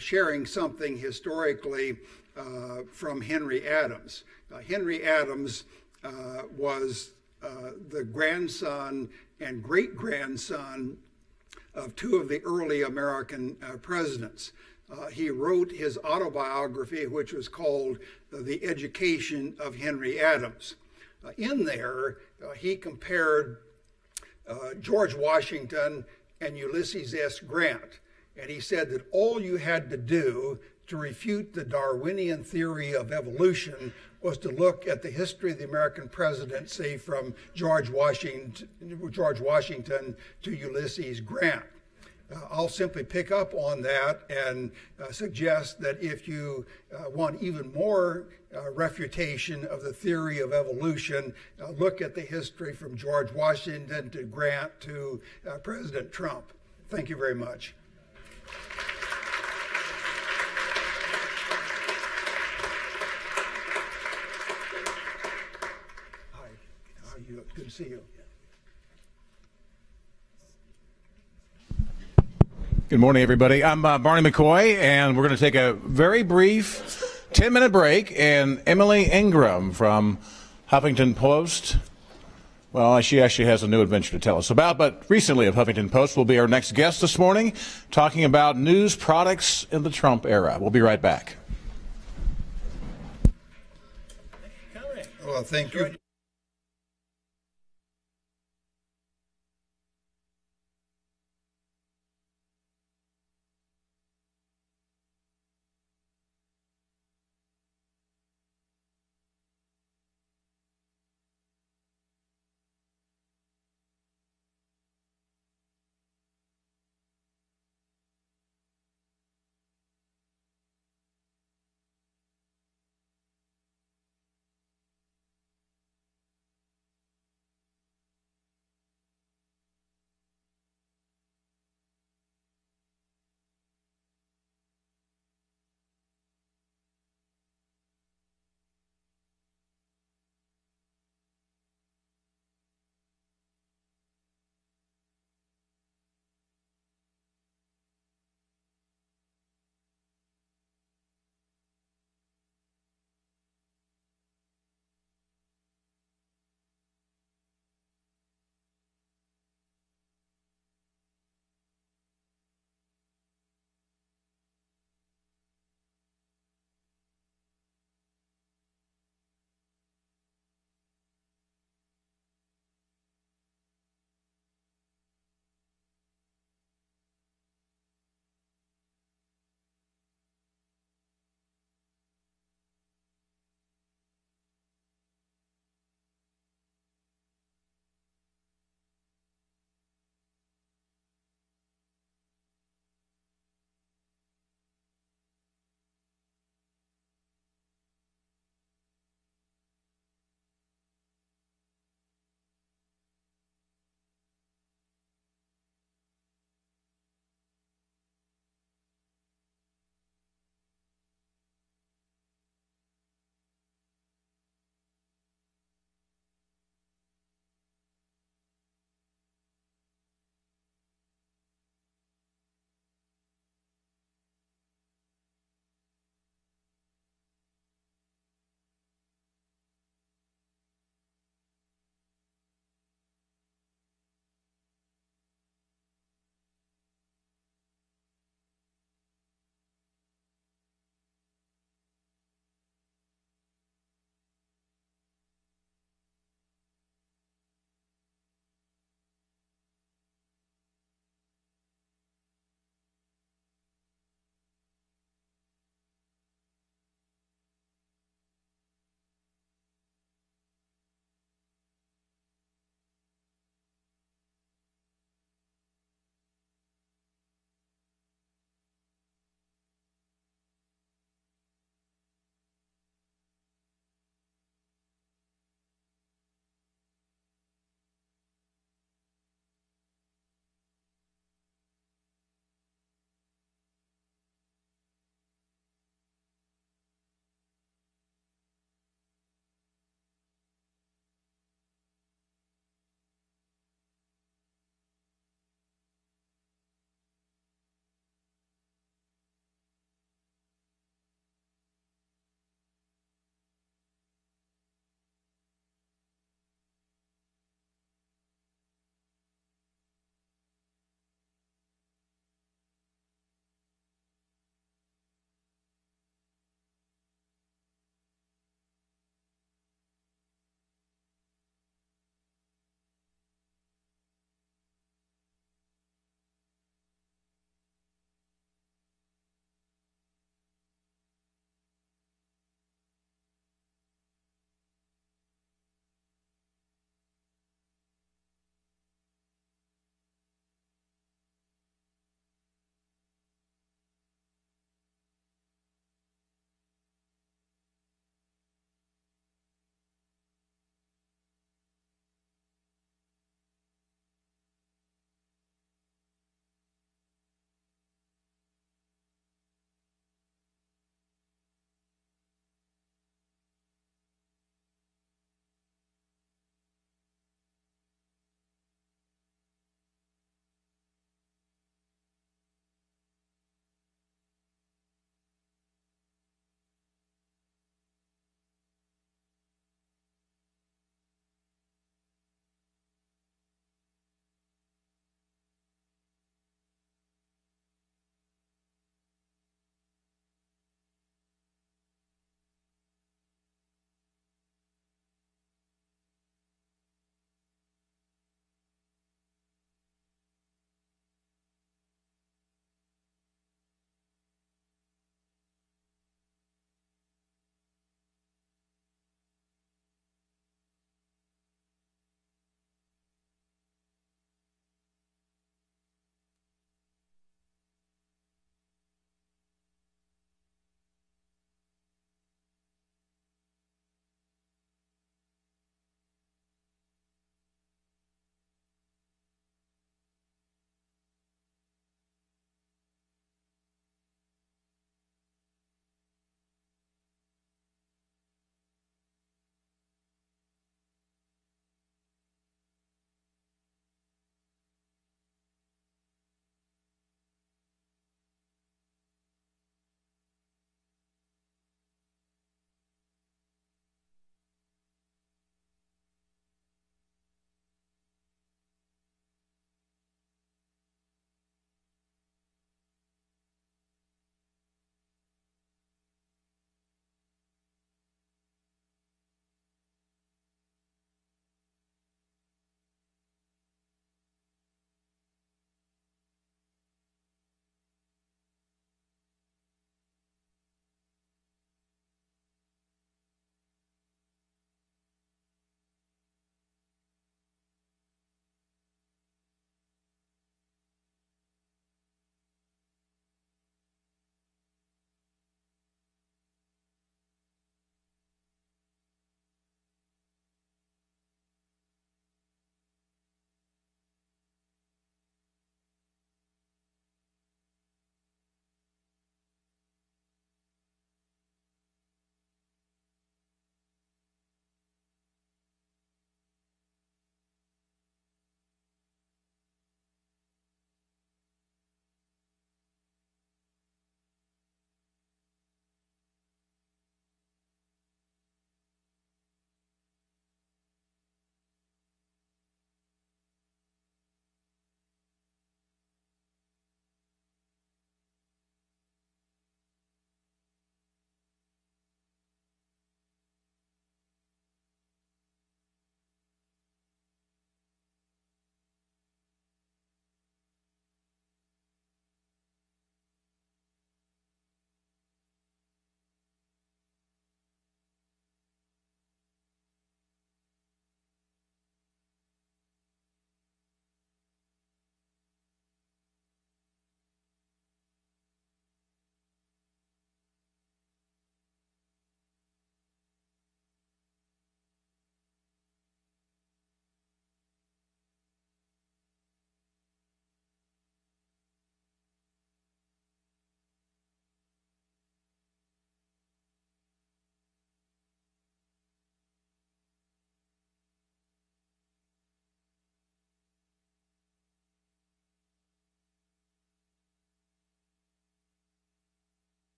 sharing something historically from Henry Adams. Henry Adams was the grandson and great-grandson of two of the early American presidents. He wrote his autobiography, which was called The Education of Henry Adams. In there, he compared George Washington and Ulysses S. Grant. And he said that all you had to do to refute the Darwinian theory of evolution was to look at the history of the American presidency from George Washington to Ulysses Grant. I'll simply pick up on that and suggest that if you want even more refutation of the theory of evolution, look at the history from George Washington to Grant to President Trump. Thank you very much. Hi, how are you? Good to see you. Good morning, everybody. I'm Barney McCoy, and we're going to take a very brief 10-minute break. And Emily Ingram from Huffington Post, well, she actually has a new adventure to tell us about, but recently of Huffington Post will be our next guest this morning, talking about news products in the Trump era. We'll be right back. Well, thank you.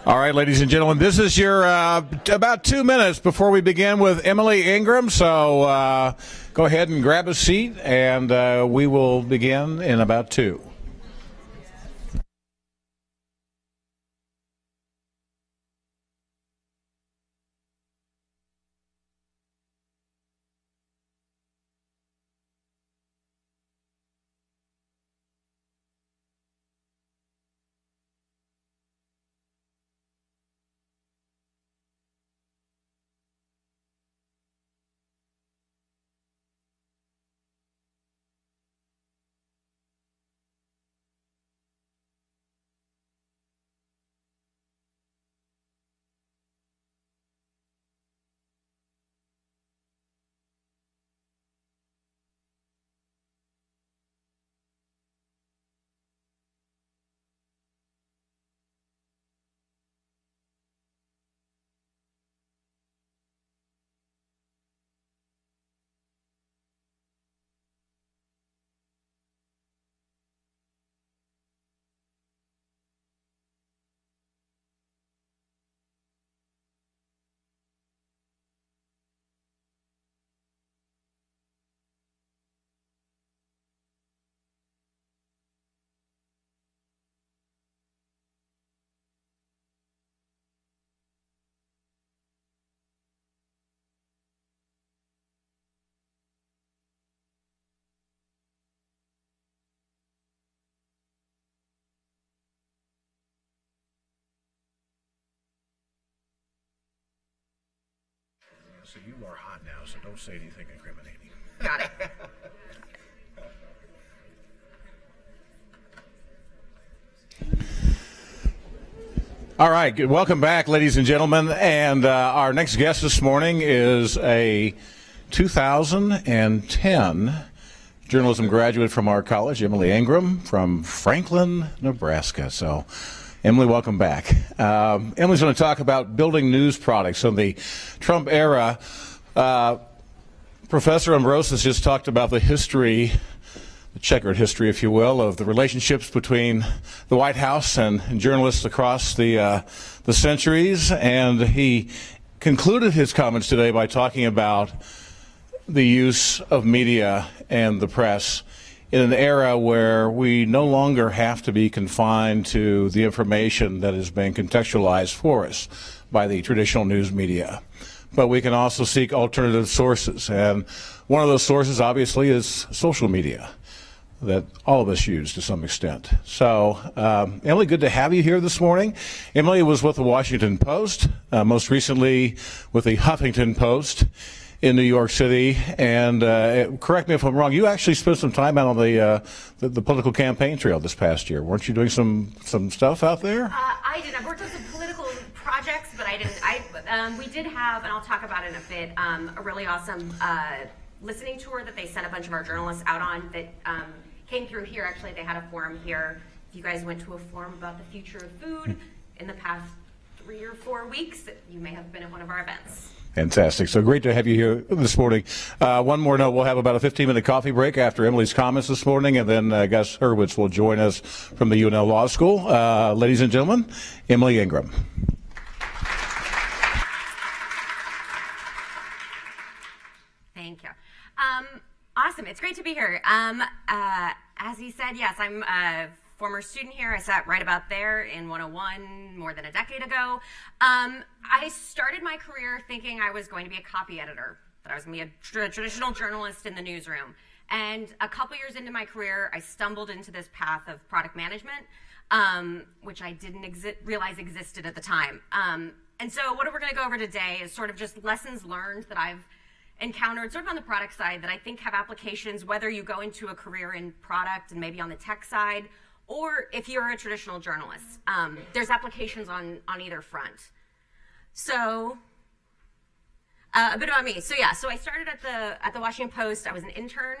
All right, ladies and gentlemen, this is your about 2 minutes before we begin with Emily Ingram. So go ahead and grab a seat, and we will begin in about 2. So you are hot now, so don't say anything incriminating. Got it. All right, good. Welcome back, ladies and gentlemen. And our next guest this morning is a 2010 journalism graduate from our college, Emily Ingram from Franklin, Nebraska. So, Emily, welcome back. Emily's going to talk about building news products in the Trump era. Professor Ambrosius just talked about the history, the checkered history, if you will, of the relationships between the White House and journalists across the centuries. And he concluded his comments today by talking about the use of media and the press in an era where we no longer have to be confined to the information that is being contextualized for us by the traditional news media. But we can also seek alternative sources. And one of those sources, obviously, is social media that all of us use to some extent. So, Emily, good to have you here this morning. Emily was with the Washington Post, most recently with the Huffington Post in New York City, and correct me if I'm wrong, you actually spent some time out on the political campaign trail this past year. Weren't you doing some stuff out there? I did. I've worked on some political projects, but I didn't. We did have, and I'll talk about it in a bit, a really awesome listening tour that they sent a bunch of our journalists out on that came through here. Actually, they had a forum here. If you guys went to a forum about the future of food in the past 3 or 4 weeks, you may have been at one of our events. Fantastic. So great to have you here this morning. One more note, we'll have about a 15-minute coffee break after Emily's comments this morning, and then Gus Hurwitz will join us from the UNL Law School. Ladies and gentlemen, Emily Ingram. Thank you. Awesome. It's great to be here. As he said, yes, I'm a former student here. I sat right about there in 101 more than a decade ago. I started my career thinking I was going to be a copy editor, that I was going to be a traditional journalist in the newsroom. And a couple years into my career, I stumbled into this path of product management, which I didn't realize existed at the time. And so what we're going to go over today is sort of just lessons learned that I've encountered sort of on the product side that I think have applications, whether you go into a career in product and maybe on the tech side, or if you're a traditional journalist. There's applications on either front. So a bit about me. So I started at the Washington Post. I was an intern.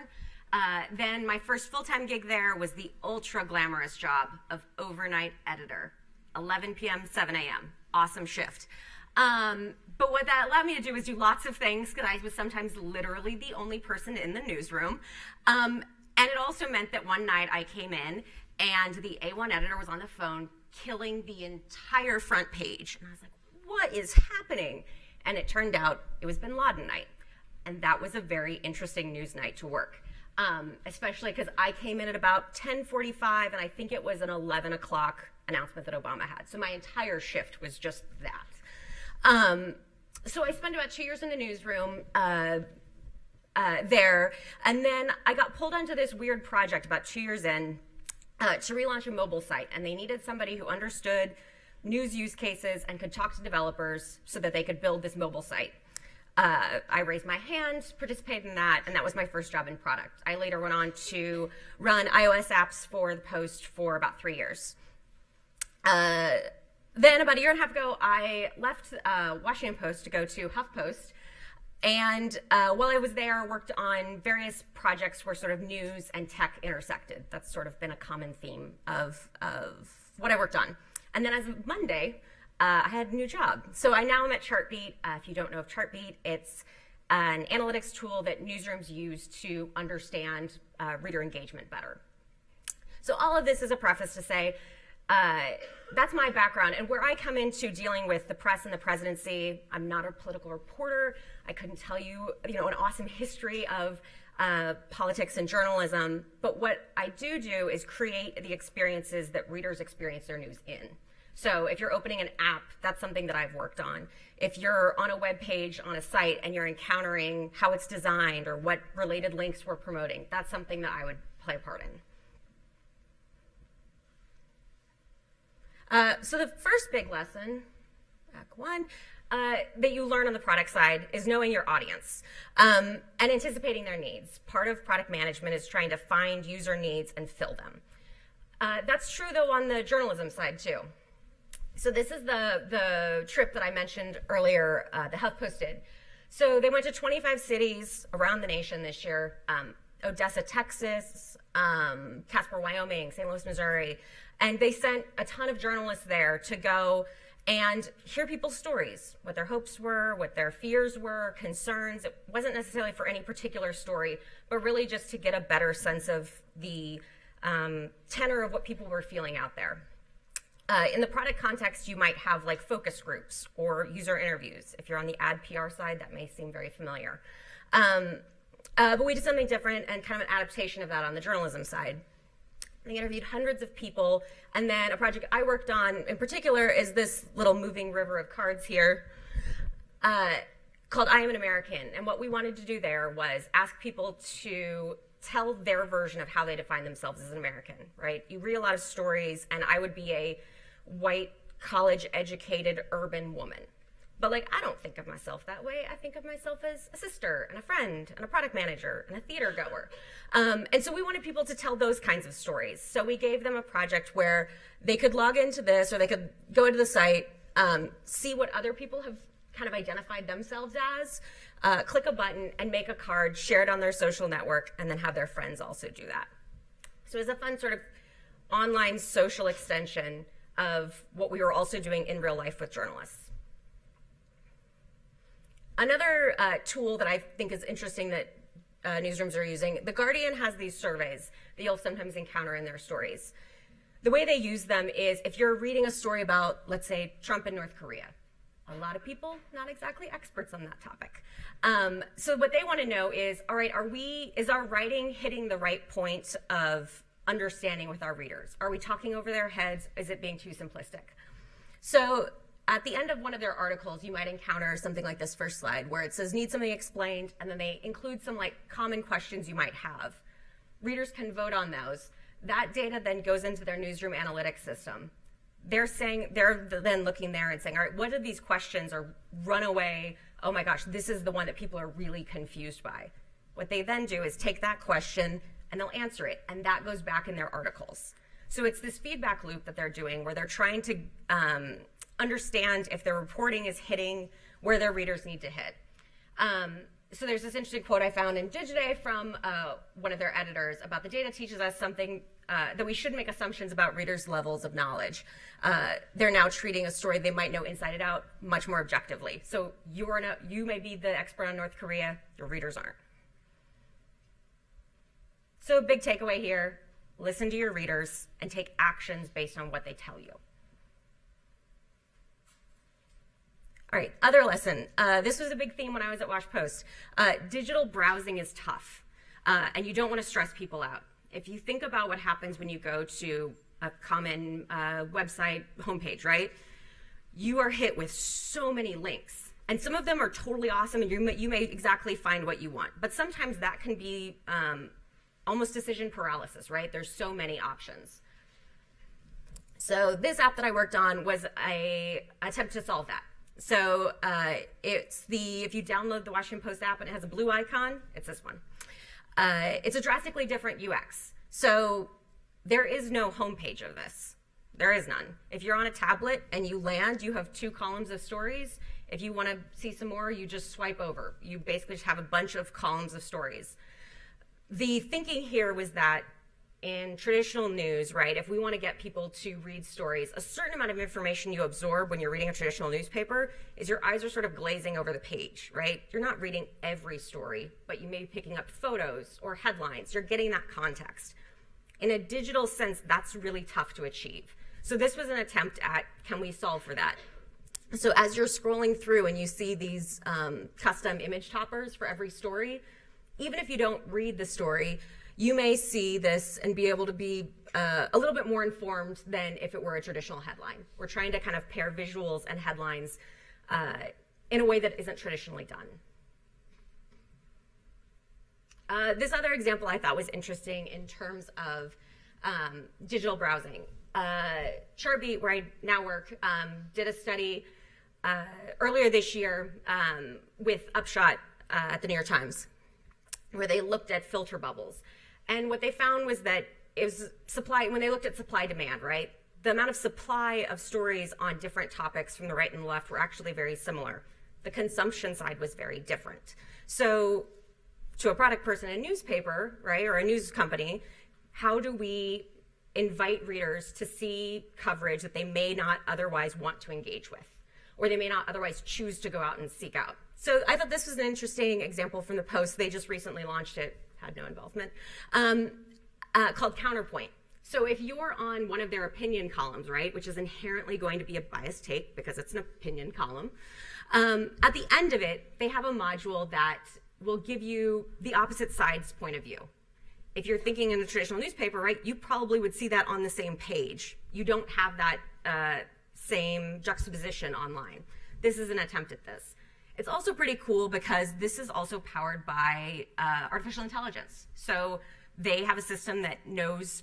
Then my first full-time gig there was the ultra glamorous job of overnight editor, 11 p.m., 7 a.m. Awesome shift. But what that allowed me to do was do lots of things, because I was sometimes literally the only person in the newsroom. And it also meant that one night I came in and the A1 editor was on the phone killing the entire front page. And I was like, what is happening? And it turned out it was Bin Laden night. And that was a very interesting news night to work, especially because I came in at about 10:45, and I think it was an 11 o'clock announcement that Obama had. So my entire shift was just that. So I spent about 2 years in the newsroom there, and then I got pulled onto this weird project about 2 years in to relaunch a mobile site, and they needed somebody who understood news use cases and could talk to developers so that they could build this mobile site. I raised my hand, participated in that, and that was my first job in product. I later went on to run iOS apps for the Post for about 3 years. Then about a year and a half ago, I left Washington Post to go to HuffPost. And while I was there, I worked on various projects where sort of news and tech intersected. That's sort of been a common theme of what I worked on. And then as of Monday, I had a new job. So I now am at Chartbeat. If you don't know of Chartbeat, it's an analytics tool that newsrooms use to understand reader engagement better. So all of this is a preface to say, that's my background. And where I come into dealing with the press and the presidency, I'm not a political reporter. I couldn't tell you, an awesome history of politics and journalism. But what I do is create the experiences that readers experience their news in. So if you're opening an app, that's something that I've worked on. If you're on a web page on a site and you're encountering how it's designed or what related links we're promoting, that's something that I would play a part in. So the first big lesson, back one, that you learn on the product side is knowing your audience and anticipating their needs. Part of product management is trying to find user needs and fill them. That's true, though, on the journalism side, too. So this is the trip that I mentioned earlier, the HuffPost did. So they went to 25 cities around the nation this year, Odessa, Texas, Casper, Wyoming, St. Louis, Missouri, and they sent a ton of journalists there to go and hear people's stories, what their hopes were, what their fears were, concerns. It wasn't necessarily for any particular story, but really just to get a better sense of the tenor of what people were feeling out there. In the product context, you might have like focus groups or user interviews. If you're on the ad PR side, that may seem very familiar. But we did something different and kind of an adaptation of that on the journalism side. They interviewed hundreds of people, and then a project I worked on in particular is this little moving river of cards here called I Am an American. And what we wanted to do there was ask people to tell their version of how they define themselves as an American, right? You read a lot of stories, and I would be a white, college-educated, urban woman. But like, I don't think of myself that way. I think of myself as a sister and a friend and a product manager and a theater goer. And so we wanted people to tell those kinds of stories. So we gave them a project where they could log into this, or they could go into the site, see what other people have kind of identified themselves as, click a button and make a card, share it on their social network, and then have their friends also do that. So it was a fun sort of online social extension of what we were also doing in real life with journalists. Another tool that I think is interesting that newsrooms are using, The Guardian has these surveys that you'll sometimes encounter in their stories. The way they use them is if you're reading a story about, let's say, Trump in North Korea. A lot of people, not exactly experts on that topic. So what they want to know is, all right, is our writing hitting the right point of understanding with our readers? Are we talking over their heads? Is it being too simplistic? So at the end of one of their articles, you might encounter something like this first slide where it says, need something explained, and then they include some like common questions you might have. Readers can vote on those. That data then goes into their newsroom analytics system. They're then looking there and saying, all right, what are these questions, or runaway, oh my gosh, this is the one that people are really confused by. What they then do is take that question and they'll answer it, and that goes back in their articles. So it's this feedback loop that they're doing where they're trying to understand if their reporting is hitting where their readers need to hit. So there's this interesting quote I found in Digiday from one of their editors about the data teaches us something that we shouldn't make assumptions about readers' levels of knowledge. They're now treating a story they might know inside and out much more objectively. So you may be the expert on North Korea, your readers aren't. So big takeaway here, listen to your readers and take actions based on what they tell you. All right, other lesson. This was a big theme when I was at Wash Post. Digital browsing is tough, and you don't want to stress people out. If you think about what happens when you go to a common website homepage, right? You are hit with so many links, and some of them are totally awesome, and you may exactly find what you want. But sometimes that can be almost decision paralysis, right? There's so many options. So this app that I worked on was an attempt to solve that. So if you download the Washington Post app and it has a blue icon, it's this one. It's a drastically different UX. So there is no homepage of this. There is none. If you're on a tablet and you land, you have 2 columns of stories. If you want to see some more, you just swipe over. You basically just have a bunch of columns of stories. The thinking here was that in traditional news, right, if we want to get people to read stories, a certain amount of information you absorb when you're reading a traditional newspaper is your eyes are sort of glazing over the page, right? You're not reading every story, but you may be picking up photos or headlines. You're getting that context. In a digital sense, that's really tough to achieve. So this was an attempt at, can we solve for that? So as you're scrolling through and you see these custom image toppers for every story, even if you don't read the story, you may see this and be able to be a little bit more informed than if it were a traditional headline. We're trying to kind of pair visuals and headlines in a way that isn't traditionally done. This other example I thought was interesting in terms of digital browsing. Chartbeat, where I now work, did a study earlier this year with Upshot at the New York Times, where they looked at filter bubbles. And what they found was that it was supply, when they looked at supply demand, right? The amount of supply of stories on different topics from the right and the left were actually very similar. The consumption side was very different. So to a product person in a newspaper, right, or a news company, how do we invite readers to see coverage that they may not otherwise want to engage with, or they may not otherwise choose to go out and seek out? So I thought this was an interesting example from the Post. They just recently launched it, had no involvement, called Counterpoint. So if you're on one of their opinion columns, right, which is inherently going to be a biased take because it's an opinion column, at the end of it, they have a module that will give you the opposite side's point of view. If you're thinking in a traditional newspaper, right, you probably would see that on the same page. You don't have that same juxtaposition online. This is an attempt at this. It's also pretty cool because this is also powered by artificial intelligence. So they have a system that knows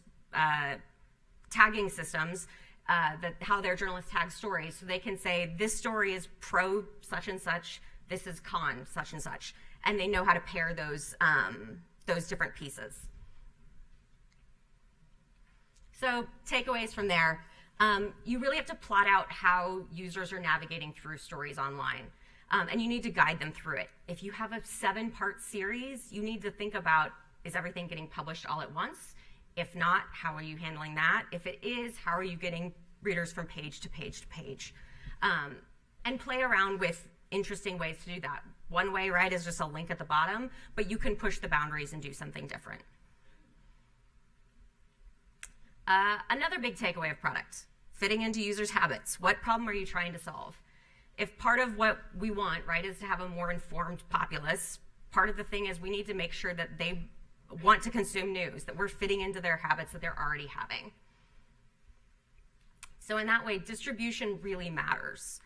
tagging systems, how their journalists tag stories. So they can say, this story is pro such and such, this is con such and such. And they know how to pair those different pieces. So takeaways from there, you really have to plot out how users are navigating through stories online. And you need to guide them through it. If you have a 7-part series, you need to think about, is everything getting published all at once? If not, how are you handling that? If it is, how are you getting readers from page to page to page? And play around with interesting ways to do that. One way, right, is just a link at the bottom, but you can push the boundaries and do something different. Another big takeaway of product, fitting into users' habits. What problem are you trying to solve? If part of what we want, right, is to have a more informed populace, part of the thing is we need to make sure that they want to consume news, that we're fitting into their habits that they're already having. So in that way, distribution really matters.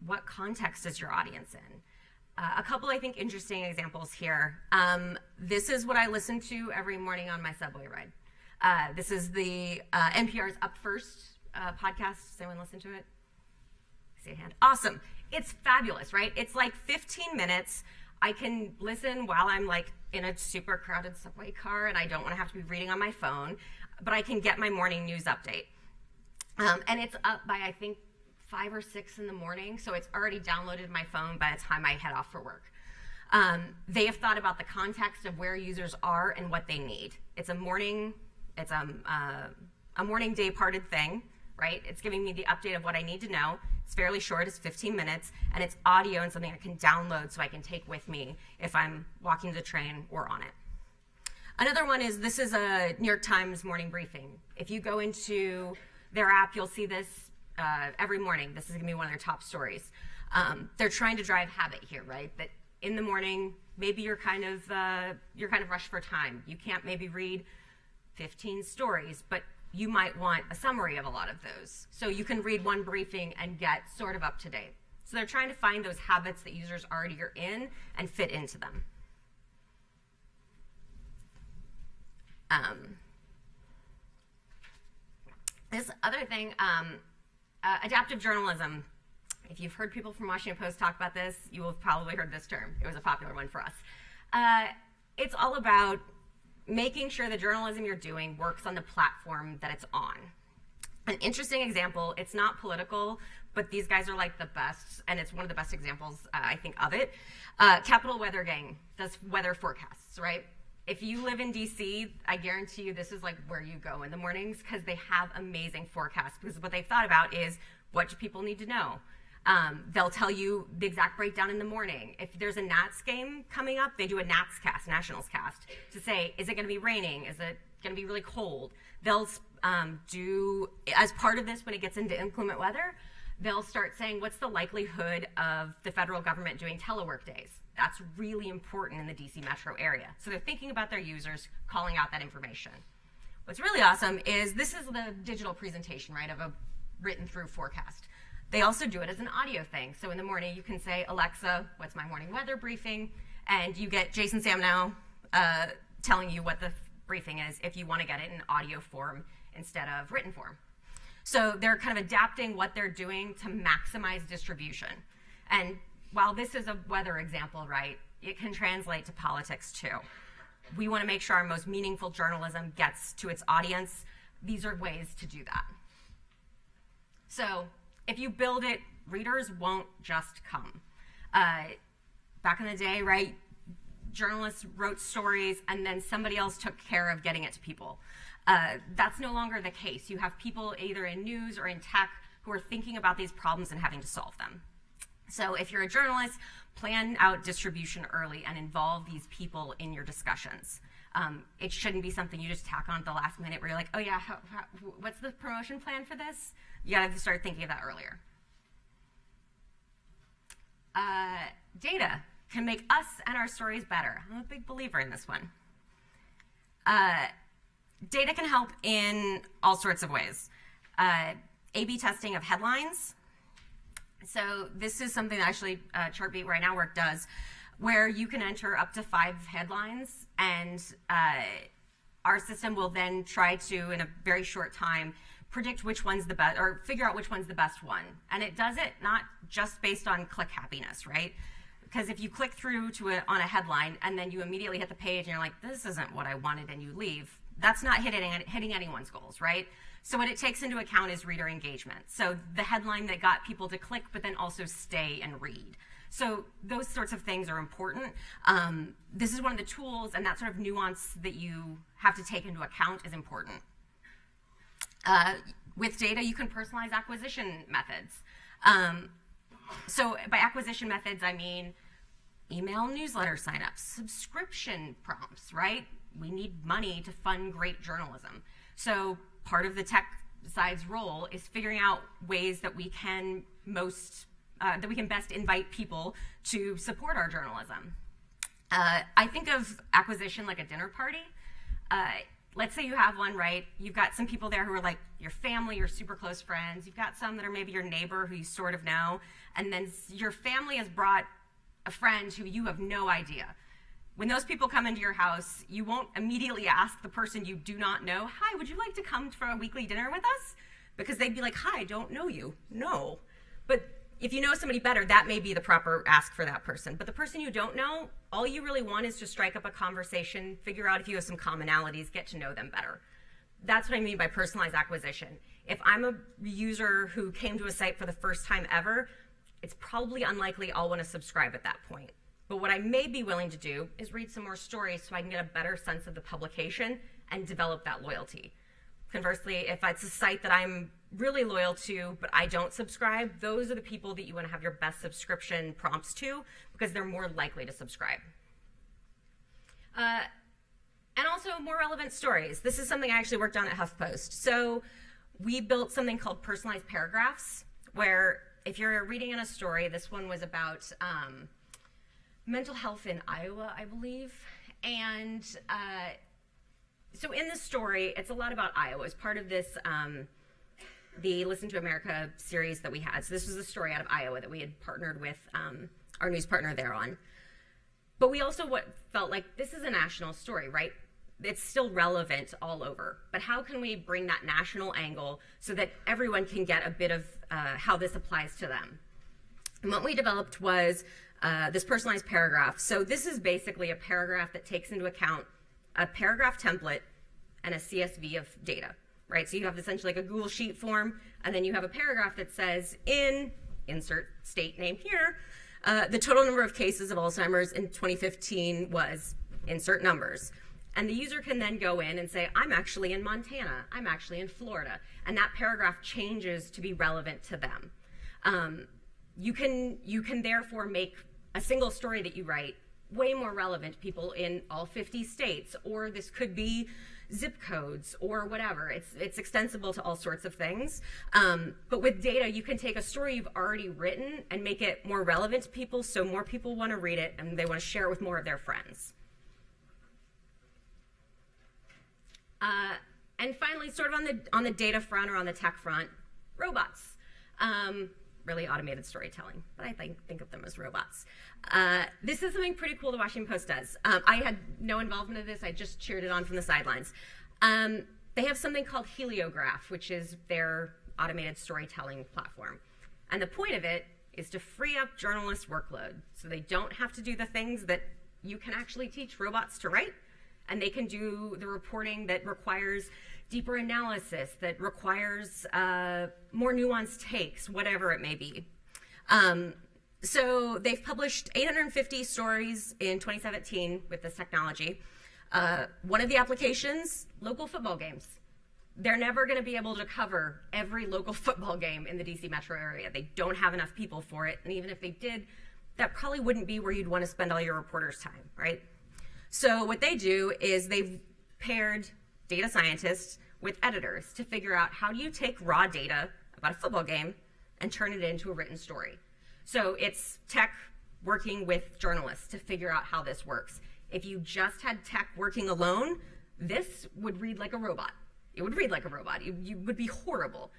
What context is your audience in? A couple, I think, interesting examples here. This is what I listen to every morning on my subway ride. This is the NPR's Up First podcast. Does anyone listen to it? I see a hand. Awesome. It's fabulous, right? It's like 15 minutes. I can listen while I'm like in a super crowded subway car and I don't want to have to be reading on my phone, but I can get my morning news update. And it's up by, I think, 5 or 6 in the morning, so it's already downloaded my phone by the time I head off for work. They have thought about the context of where users are and what they need. It's a morning day parted thing, right? It's giving me the update of what I need to know. It's fairly short, it's 15 minutes, and it's audio and something I can download so I can take with me if I'm walking the train or on it. Another one is, this is a New York Times morning briefing. If you go into their app, you'll see this every morning. This is going to be one of their top stories. They're trying to drive habit here, right? That in the morning, maybe you're kind of rushed for time. You can't maybe read 15 stories, but you might want a summary of a lot of those. So you can read one briefing and get sort of up to date. So they're trying to find those habits that users already are in and fit into them. This other thing, adaptive journalism. If you've heard people from Washington Post talk about this, you will have probably heard this term. It was a popular one for us. It's all about making sure the journalism you're doing works on the platform that it's on. An interesting example, it's not political, but these guys are like the best, and it's one of the best examples, I think, of it. Capital Weather Gang does weather forecasts, right? If you live in DC, I guarantee you this is like where you go in the mornings, because they have amazing forecasts. Because what they've thought about is, what do people need to know? They'll tell you the exact breakdown in the morning. If there's a Nats game coming up, they do a Nats cast, Nationals cast, to say, is it going to be raining? Is it going to be really cold? They'll do, as part of this, when it gets into inclement weather, they'll start saying, what's the likelihood of the federal government doing telework days? That's really important in the DC metro area. So they're thinking about their users, calling out that information. What's really awesome is this is the digital presentation, right, of a written through forecast. They also do it as an audio thing. So in the morning, you can say, Alexa, what's my morning weather briefing? And you get Jason Samnow telling you what the briefing is if you want to get it in audio form instead of written form. So they're kind of adapting what they're doing to maximize distribution. And while this is a weather example, right, it can translate to politics too. We want to make sure our most meaningful journalism gets to its audience. These are ways to do that. So if you build it, readers won't just come. Back in the day, right, journalists wrote stories and then somebody else took care of getting it to people. That's no longer the case. You have people either in news or in tech who are thinking about these problems and having to solve them. So if you're a journalist, plan out distribution early and involve these people in your discussions. It shouldn't be something you just tack on at the last minute where you're like, oh yeah, what's the promotion plan for this? You gotta start thinking of that earlier. Data can make us and our stories better. I'm a big believer in this one. Data can help in all sorts of ways. A/B testing of headlines. So this is something that actually Chartbeat Right Now Work does, where you can enter up to 5 headlines, and our system will then try to, in a very short time, predict which one's the best, or figure out which one's the best one. And it does it not just based on click happiness, right? Because if you click through to on a headline and then you immediately hit the page and you're like, this isn't what I wanted, and you leave, that's not hitting anyone's goals, right? So what it takes into account is reader engagement. So the headline that got people to click, but then also stay and read. So those sorts of things are important. This is one of the tools, and that sort of nuance that you have to take into account is important. With data, you can personalize acquisition methods. So by acquisition methods, I mean email newsletter signups, subscription prompts, right? We need money to fund great journalism. So part of the tech side's role is figuring out ways that we can best invite people to support our journalism. I think of acquisition like a dinner party. Let's say you have one, right? You've got some people there who are like your family, your super close friends. You've got some that are maybe your neighbor who you sort of know. And then your family has brought a friend who you have no idea. When those people come into your house, you won't immediately ask the person you do not know, hi, would you like to come for a weekly dinner with us? Because they'd be like, hi, I don't know you. No. But if you know somebody better, that may be the proper ask for that person. But the person you don't know, all you really want is to strike up a conversation, figure out if you have some commonalities, get to know them better. That's what I mean by personalized acquisition. If I'm a user who came to a site for the first time ever, it's probably unlikely I'll want to subscribe at that point. But what I may be willing to do is read some more stories so I can get a better sense of the publication and develop that loyalty. Conversely, if it's a site that I'm really loyal to, but I don't subscribe, those are the people that you want to have your best subscription prompts to, because they're more likely to subscribe. And also more relevant stories. This is something I actually worked on at HuffPost. So we built something called personalized paragraphs, where if you're reading in a story, this one was about mental health in Iowa, I believe. And so in this story, it's a lot about Iowa. It's part of this, the Listen to America series that we had. So this was a story out of Iowa that we had partnered with our news partner there on. But we also felt like this is a national story, right? It's still relevant all over. But how can we bring that national angle so that everyone can get a bit of how this applies to them? And what we developed was this personalized paragraph. So this is basically a paragraph that takes into account a paragraph template and a CSV of data, right? So you have essentially like a Google Sheet form, and then you have a paragraph that says in, insert state name here, the total number of cases of Alzheimer's in 2015 was insert numbers. And the user can then go in and say, I'm actually in Montana, I'm actually in Florida, and that paragraph changes to be relevant to them. You can therefore make a single story that you write way more relevant to people in all 50 states, or this could be zip codes or whatever. It's extensible to all sorts of things. But with data, you can take a story you've already written and make it more relevant to people, so more people want to read it and they want to share it with more of their friends. And finally, sort of on the data front or on the tech front, robots. Really automated storytelling, but I think of them as robots. This is something pretty cool the Washington Post does. I had no involvement in this. I just cheered it on from the sidelines. They have something called Heliograph, which is their automated storytelling platform. And the point of it is to free up journalists' workload so they don't have to do the things that you can actually teach robots to write, and they can do the reporting that requires deeper analysis, that requires more nuanced takes, whatever it may be. So they've published 850 stories in 2017 with this technology. One of the applications, local football games. They're never going to be able to cover every local football game in the DC metro area. They don't have enough people for it, and even if they did, that probably wouldn't be where you'd want to spend all your reporters' time, right? So what they do is they've paired data scientists with editors to figure out how do you take raw data about a football game and turn it into a written story. So it's tech working with journalists to figure out how this works. If you just had tech working alone, this would read like a robot. It would read like a robot. You would be horrible.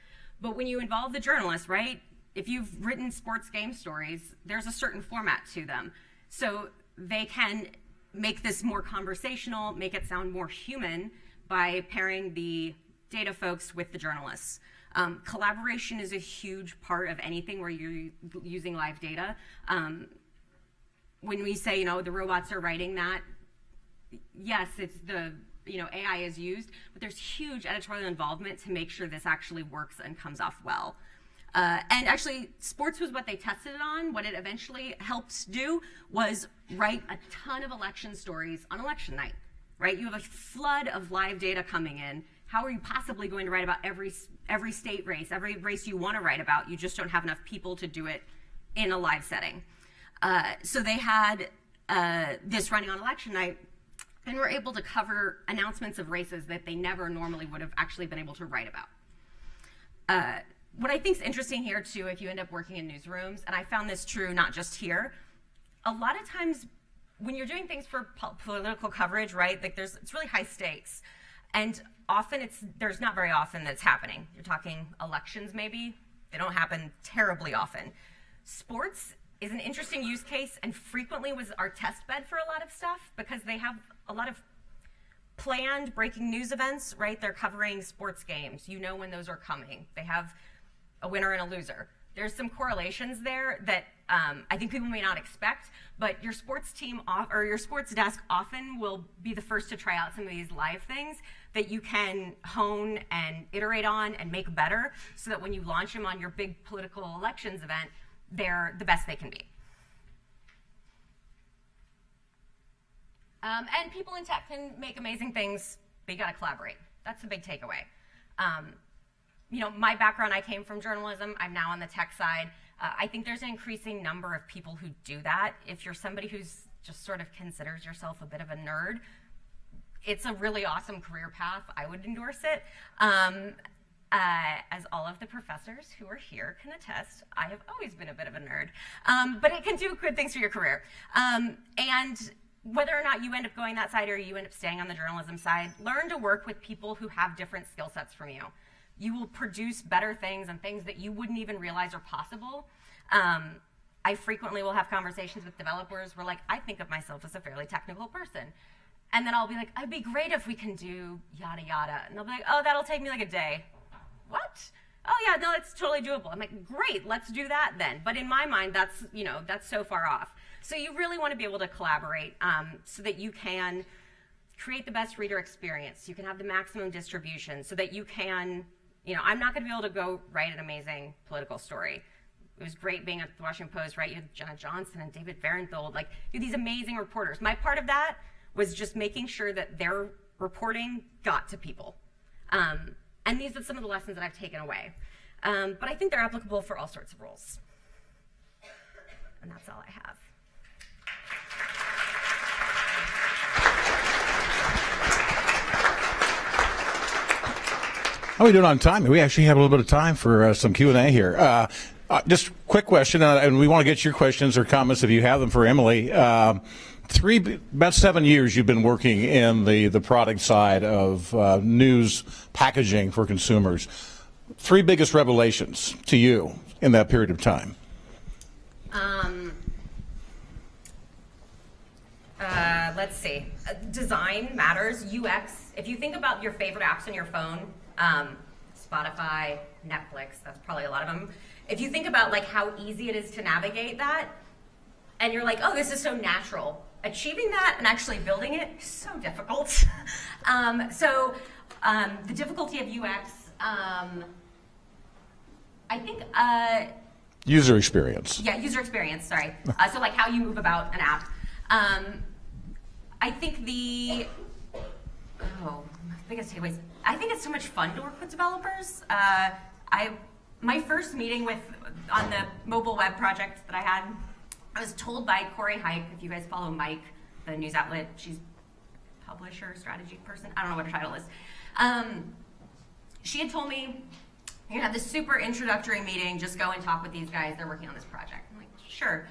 But when you involve the journalists, right, if you've written sports game stories, there's a certain format to them. So they can make this more conversational, make it sound more human by pairing the data folks with the journalists. Collaboration is a huge part of anything where you're using live data. When we say, the robots are writing that, yes, it's the, AI is used, but there's huge editorial involvement to make sure this actually works and comes off well. And actually, sports was what they tested it on. What it eventually helped do was write a ton of election stories on election night, right? You have a flood of live data coming in. How are you possibly going to write about every state race, every race you want to write about? You just don't have enough people to do it in a live setting. So they had this running on election night, and were able to cover announcements of races that they never normally would have actually been able to write about. What I think is interesting here, too, if you end up working in newsrooms, and I found this true not just here, a lot of times when you're doing things for political coverage, right, like it's really high stakes. And often there's not very often that's happening. You're talking elections, maybe. They don't happen terribly often. Sports is an interesting use case and frequently was our test bed for a lot of stuff because they have a lot of planned breaking news events, right? They're covering sports games. You know when those are coming. They have a winner and a loser. There's some correlations there that I think people may not expect, but your sports team or your sports desk often will be the first to try out some of these live things that you can hone and iterate on and make better so that when you launch them on your big political elections event, they're the best they can be. And people in tech can make amazing things, but you gotta collaborate. That's the big takeaway. My background, I came from journalism. I'm now on the tech side. I think there's an increasing number of people who do that. If you're somebody who's just sort of considers yourself a bit of a nerd, it's a really awesome career path. I would endorse it. As all of the professors who are here can attest, I have always been a bit of a nerd, but it can do good things for your career. And whether or not you end up going that side or you end up staying on the journalism side, learn to work with people who have different skill sets from you. You will produce better things and things that you wouldn't even realize are possible. I frequently will have conversations with developers where, like, I think of myself as a fairly technical person. And then I'll be like, it'd be great if we can do yada yada. And they'll be like, oh, that'll take me like a day. What? Oh yeah, no, it's totally doable. I'm like, great, let's do that then. But in my mind, that's, you know, that's so far off. So you really want to be able to collaborate so that you can create the best reader experience. You can have the maximum distribution so that you can, you know, I'm not going to be able to go write an amazing political story. It was great being at the Washington Post, right? You had Jenna Johnson and David Fahrenthold, like, you had these amazing reporters. My part of that was just making sure that their reporting got to people. And these are some of the lessons that I've taken away. But I think they're applicable for all sorts of roles. And that's all I have. How are we doing on time? We actually have a little bit of time for some Q&A here. Just quick question, and we want to get your questions or comments if you have them for Emily. About 7 years you've been working in the product side of news packaging for consumers. 3 biggest revelations to you in that period of time. Let's see. Design matters. UX. If you think about your favorite apps on your phone, Spotify, Netflix, that's probably a lot of them. If you think about like how easy it is to navigate that, and you're like, oh, this is so natural. Achieving that and actually building it is so difficult. The difficulty of UX, I think... user experience. Yeah, user experience, sorry. So like how you move about an app. I think my biggest takeaways, I think it's so much fun to work with developers. My first meeting on the mobile web project that I had, I was told by Corey Hike, if you guys follow Mike, the news outlet, she's publisher, strategy person, I don't know what her title is. She had told me, you're gonna have this super introductory meeting, just go and talk with these guys, they're working on this project. I'm like, sure.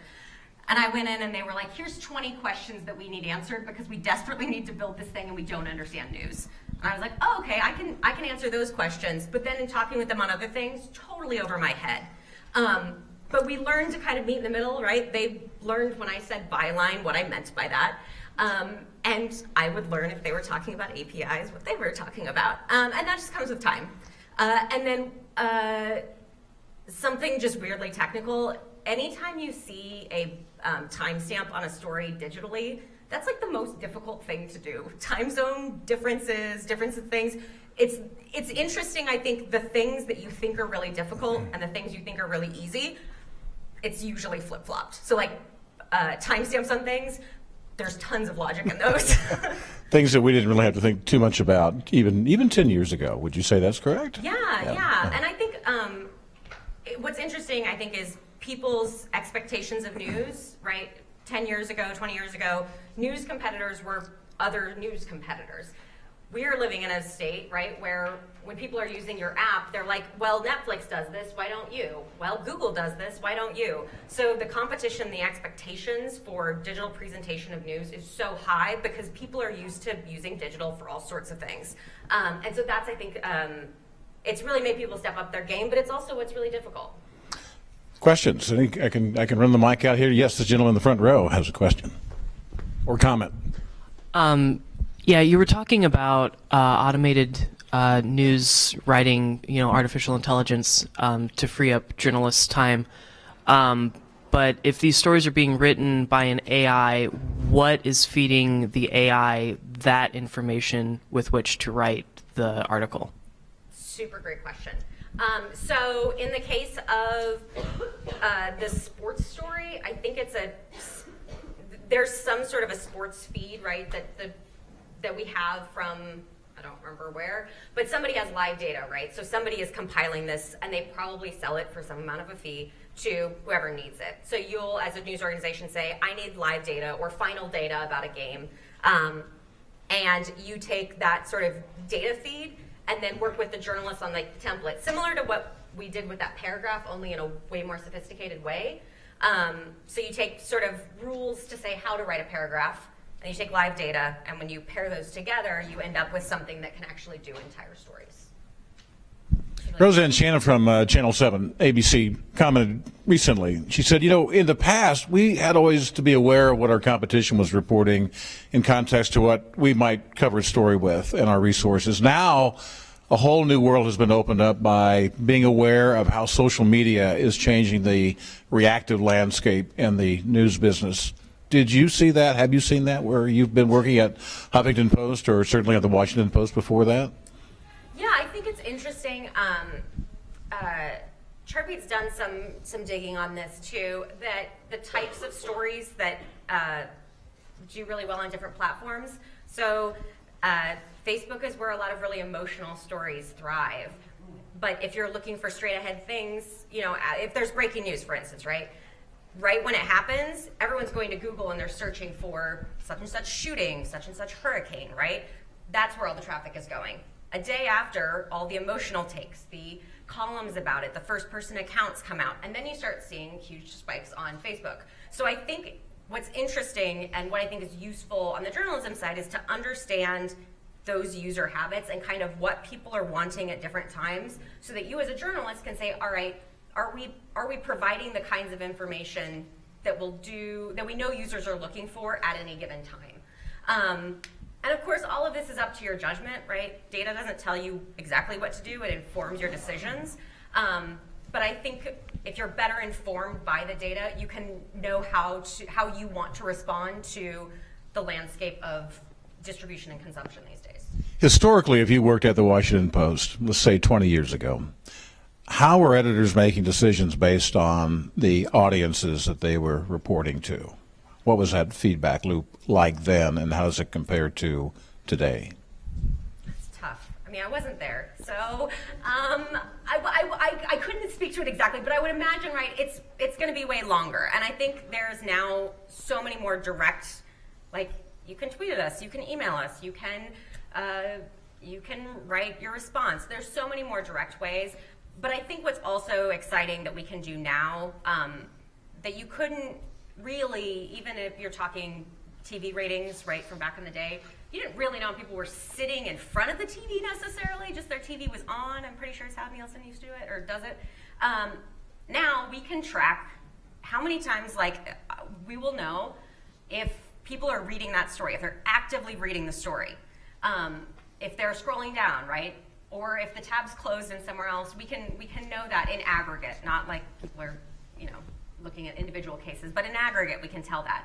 And I went in and they were like, here's 20 questions that we need answered because we desperately need to build this thing and we don't understand news. And I was like, oh, okay, I can answer those questions. But then in talking with them on other things, totally over my head. But we learned to kind of meet in the middle, right? They learned when I said byline what I meant by that. And I would learn if they were talking about APIs, what they were talking about. And that just comes with time. And then something just weirdly technical, anytime you see a timestamp on a story digitally, that's like the most difficult thing to do. Time zone differences, difference of things. It's interesting, I think, the things that you think are really difficult and the things you think are really easy, it's usually flip-flopped. So like timestamps on things, there's tons of logic in those. Things that we didn't really have to think too much about even 10 years ago. Would you say that's correct? Yeah. And I think what's interesting, I think, is people's expectations of news, right? 10 years ago, 20 years ago, news competitors were other news competitors. We're living in a state, right, where when people are using your app, they're like, well, Netflix does this, why don't you? Well, Google does this, why don't you? So the competition, the expectations for digital presentation of news is so high because people are used to using digital for all sorts of things. And so that's, I think, it's really made people step up their game, but it's also what's really difficult. Questions? I can run the mic out here. Yes, the gentleman in the front row has a question or comment. Yeah, you were talking about automated news writing, artificial intelligence to free up journalists' time. But if these stories are being written by an AI, what is feeding the AI that information with which to write the article? Super great question. So in the case of the sports story, I think there's some sort of a sports feed, right, that we have from, I don't remember where, but somebody has live data, right? So somebody is compiling this and they probably sell it for some amount of a fee to whoever needs it. So you'll, as a news organization, say, I need live data or final data about a game. and you take that sort of data feed and then work with the journalists on like the template, similar to what we did with that paragraph, only in a way more sophisticated way. So you take sort of rules to say how to write a paragraph, and you take live data, and when you pair those together, you end up with something that can actually do entire stories. Roseanne Shannon from Channel 7, ABC, commented recently. She said, you know, in the past, we had always to be aware of what our competition was reporting in context to what we might cover a story with and our resources. Now, a whole new world has been opened up by being aware of how social media is changing the reactive landscape in the news business. Did you see that? Have you seen that where you've been working at Huffington Post or certainly at the Washington Post before that? Yeah, I think it's interesting. Chartbeat's done some digging on this too, that the types of stories that do really well on different platforms. So Facebook is where a lot of really emotional stories thrive. But if you're looking for straight ahead things, you know, if there's breaking news, for instance, right when it happens, everyone's going to Google and they're searching for such and such shooting, such and such hurricane, right? That's where all the traffic is going. A day after, all the emotional takes, the columns about it, the first person accounts come out, and then you start seeing huge spikes on Facebook. So I think what's interesting and what I think is useful on the journalism side is to understand those user habits and kind of what people are wanting at different times, so that you as a journalist can say, all right, are we providing the kinds of information that we know users are looking for at any given time? And of course, all of this is up to your judgment, right? Data doesn't tell you exactly what to do, it informs your decisions. But I think if you're better informed by the data, you can know how you want to respond to the landscape of distribution and consumption these days. Historically, if you worked at the Washington Post, let's say 20 years ago, how were editors making decisions based on the audiences that they were reporting to? What was that feedback loop like then, and how does it compare to today? It's tough. I mean, I wasn't there, so I couldn't speak to it exactly, but I would imagine, right, it's going to be way longer. And I think there's now so many more direct, like, you can tweet at us, you can email us, you can write your response. There's so many more direct ways. But I think what's also exciting that we can do now, that you couldn't really, even if you're talking TV ratings, right, from back in the day, you didn't really know people were sitting in front of the TV necessarily, just their TV was on. I'm pretty sure Sad Nielsen used to do it, or does it. Now we can track how many times, like, we will know if people are reading that story, if they're actively reading the story, if they're scrolling down, right? Or if the tab's closed and somewhere else, we can know that in aggregate, not like people are, you know, looking at individual cases, but in aggregate we can tell that.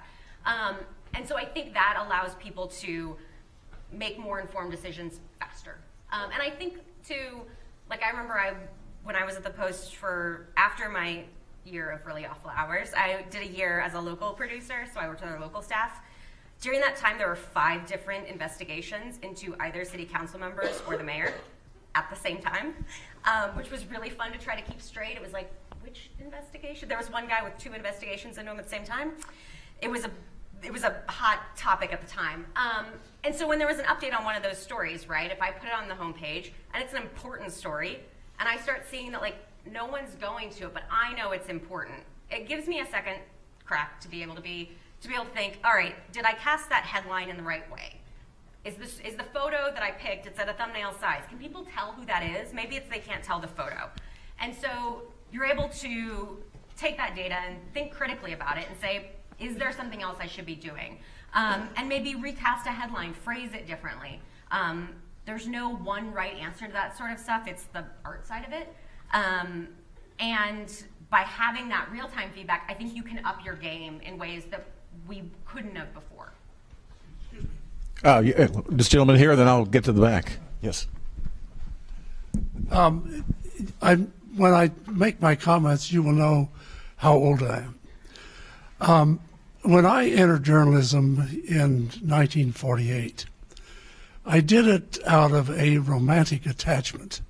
And so I think that allows people to make more informed decisions faster. And I think too, like I remember when I was at the Post after my year of really awful hours, I did a year as a local producer, so I worked with our local staff. During that time, there were 5 different investigations into either city council members or the mayor at the same time, which was really fun to try to keep straight. It was like, which investigation? There was one guy with 2 investigations into him at the same time. It was a hot topic at the time. And so when there was an update on one of those stories, right, if I put it on the homepage, and it's an important story, and I start seeing that, like, no one's going to it, but I know it's important, it gives me a second crack to be able to think, all right, did I cast that headline in the right way? Is the photo that I picked, it's at a thumbnail size. Can people tell who that is? Maybe they can't tell the photo. And so you're able to take that data and think critically about it and say, is there something else I should be doing? And maybe recast a headline, phrase it differently. There's no one right answer to that sort of stuff. It's the art side of it. And by having that real-time feedback, I think you can up your game in ways that we couldn't have before. Yeah, this gentleman here, then I'll get to the back. Yes. When I make my comments, you will know how old I am. When I entered journalism in 1948, I did it out of a romantic attachment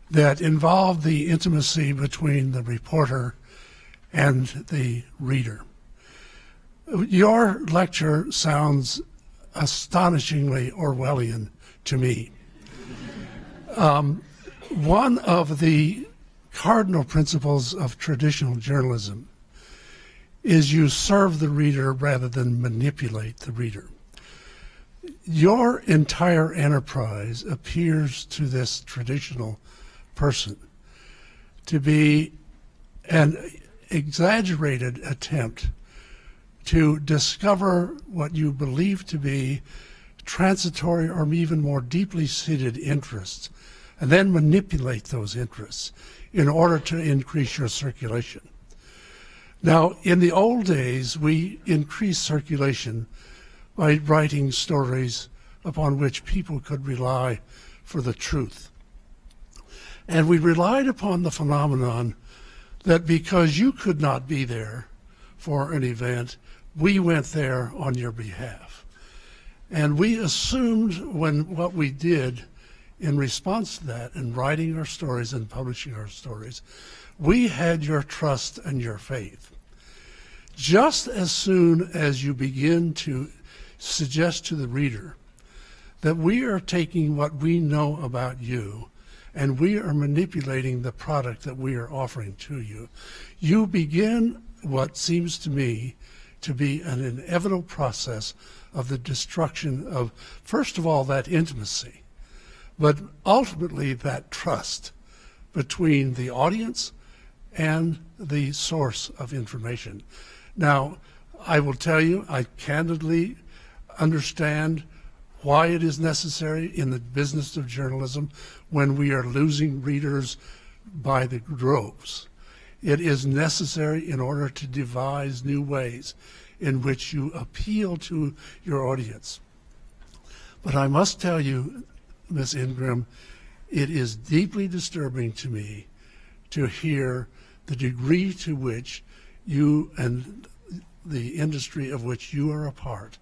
that involved the intimacy between the reporter and the reader. Your lecture sounds astonishingly Orwellian to me. One of the cardinal principles of traditional journalism is you serve the reader rather than manipulate the reader. Your entire enterprise appears to this traditional person to be an exaggerated attempt to discover what you believe to be transitory or even more deeply seated interests, and then manipulate those interests in order to increase your circulation. Now, in the old days, we increased circulation by writing stories upon which people could rely for the truth. And we relied upon the phenomenon that because you could not be there for an event, we went there on your behalf. And we assumed what we did in response to that, in writing our stories and publishing our stories, we had your trust and your faith. Just as soon as you begin to suggest to the reader that we are taking what we know about you and we are manipulating the product that we are offering to you, you begin what seems to me to be an inevitable process of the destruction of, first of all, that intimacy, but ultimately that trust between the audience and the source of information. Now, I will tell you, I candidly understand why it is necessary in the business of journalism when we are losing readers by the droves. It is necessary in order to devise new ways in which you appeal to your audience. But I must tell you, Ms. Ingram, it is deeply disturbing to me to hear the degree to which you and the industry of which you are a part,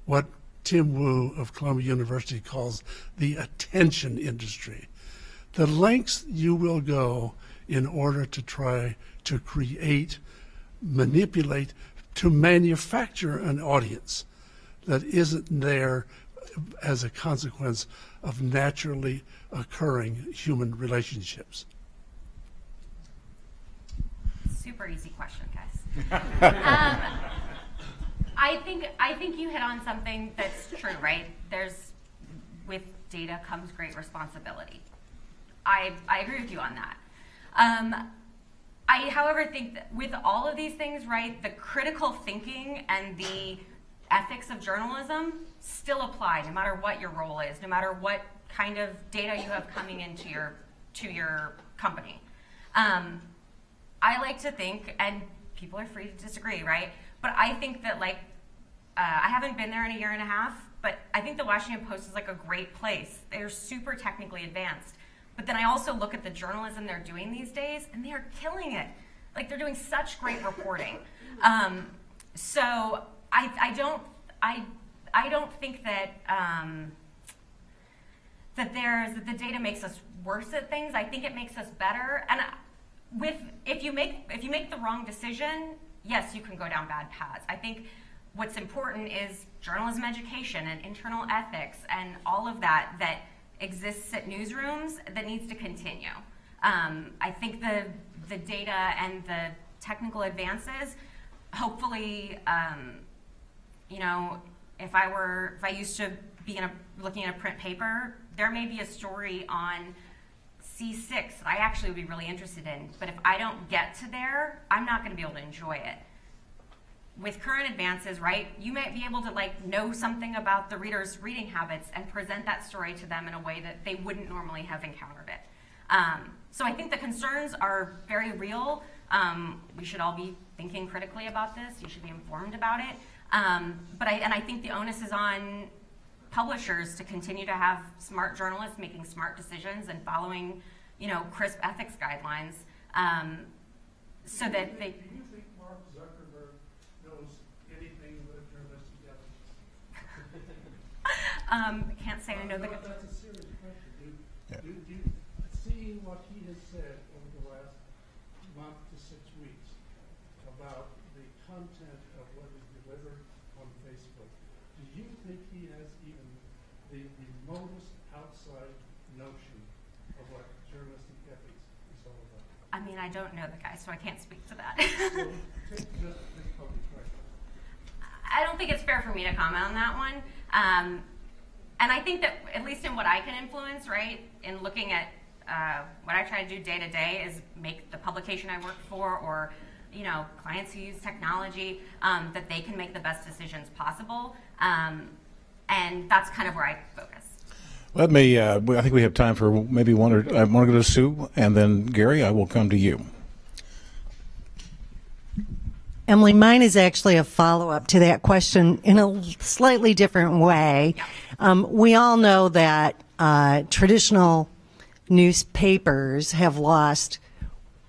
what Tim Wu of Columbia University calls the attention industry, the lengths you will go in order to try to create, manipulate, to manufacture an audience that isn't there as a consequence of naturally occurring human relationships. Super easy question, guys. I think you hit on something that's true, right? With data comes great responsibility. I agree with you on that. I, however, think that with all of these things, right, the critical thinking and the ethics of journalism still apply no matter what your role is, no matter what kind of data you have coming into your company. I like to think, and people are free to disagree, right? But I think that, like, I haven't been there in a year and a half, but I think the Washington Post is like a great place. They're super technically advanced. But then I also look at the journalism they're doing these days, and they are killing it. Like, they're doing such great reporting. So I don't think that that the data makes us worse at things. I think it makes us better. And if you make the wrong decision, yes, you can go down bad paths. I think what's important is journalism education and internal ethics and all of that exists at newsrooms that needs to continue. I think the data and the technical advances, hopefully, you know, if I used to be looking at a print paper, there may be a story on C6 that I actually would be really interested in. But if I don't get to there, I'm not going to be able to enjoy it. With current advances, right, you might be able to know something about the reader's reading habits and present that story to them in a way that they wouldn't normally have encountered it. So I think the concerns are very real. We should all be thinking critically about this. You should be informed about it. But I think the onus is on publishers to continue to have smart journalists making smart decisions and following, you know, crisp ethics guidelines, so that they. Can't say I know the. That's a serious question. Seeing what he has said over the last month to 6 weeks about the content of what is delivered on Facebook, do you think he has even the remotest outside notion of what journalistic ethics is all about? I mean, I don't know the guy, so I can't speak to that. So take just this public question. I don't think it's fair for me to comment on that one. And I think that, at least in what I can influence, right, in looking at what I try to do day to day is make the publication I work for, or clients who use technology, that they can make the best decisions possible. And that's kind of where I focus. Let me, I think we have time for maybe one or I want to go to Sue, and then Gary, I will come to you. Emily, mine is actually a follow-up to that question in a slightly different way. We all know that traditional newspapers have lost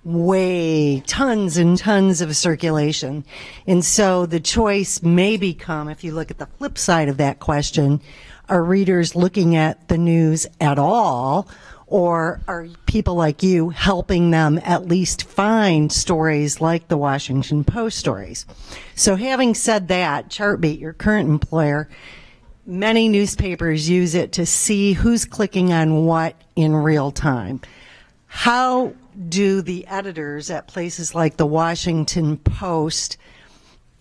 tons and tons of circulation. And so the choice may become, if you look at the flip side of that question, are readers looking at the news at all? Or are people like you helping them at least find stories like the Washington Post stories? So having said that, Chartbeat, your current employer, many newspapers use it to see who's clicking on what in real time. How do the editors at places like the Washington Post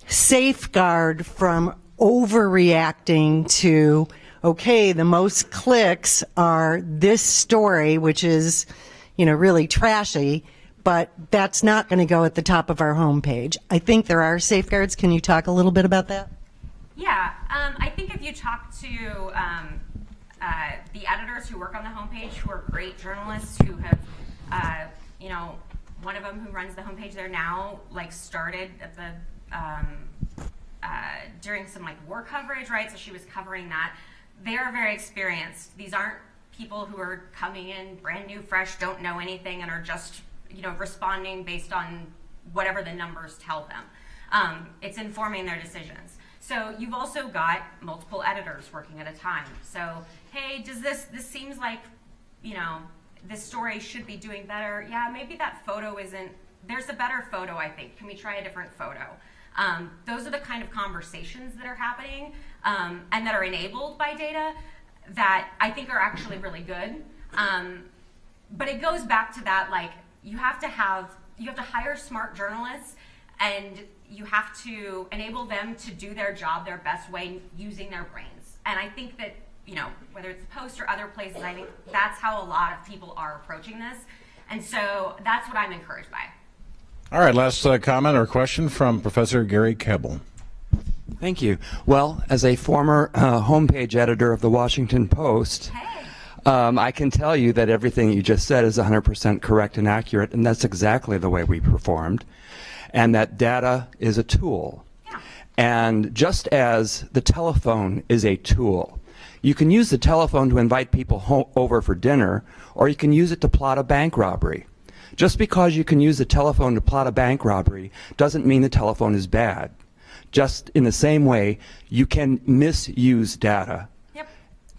safeguard from overreacting to, okay, the most clicks are this story, which is, really trashy, but that's not going to go at the top of our homepage? I think there are safeguards. Can you talk a little bit about that? Yeah, I think if you talk to the editors who work on the homepage, who are great journalists, who have, one of them who runs the homepage there now, started at the during some war coverage, right? So she was covering that. They are very experienced. These aren't people who are coming in brand new, fresh, don't know anything, and are just responding based on whatever the numbers tell them. It's informing their decisions. So you've also got multiple editors working at a time. So, hey, this seems like, this story should be doing better. Yeah, maybe that photo isn't, there's a better photo, I think. Can we try a different photo? Those are the kind of conversations that are happening and that are enabled by data that I think are actually really good. But it goes back to that, you have to hire smart journalists, and you have to enable them to do their job their best way using their brains. And I think that, whether it's the Post or other places, I think that's how a lot of people are approaching this. And so that's what I'm encouraged by. All right, last comment or question from Professor Gary Kebbel. Thank you. Well, as a former homepage editor of the Washington Post, I can tell you that everything you just said is 100% correct and accurate, and that's exactly the way we performed, and that data is a tool. Yeah. And just as the telephone is a tool, you can use the telephone to invite people over for dinner, or you can use it to plot a bank robbery. Just because you can use the telephone to plot a bank robbery doesn't mean the telephone is bad. Just in the same way, you can misuse data. Yep.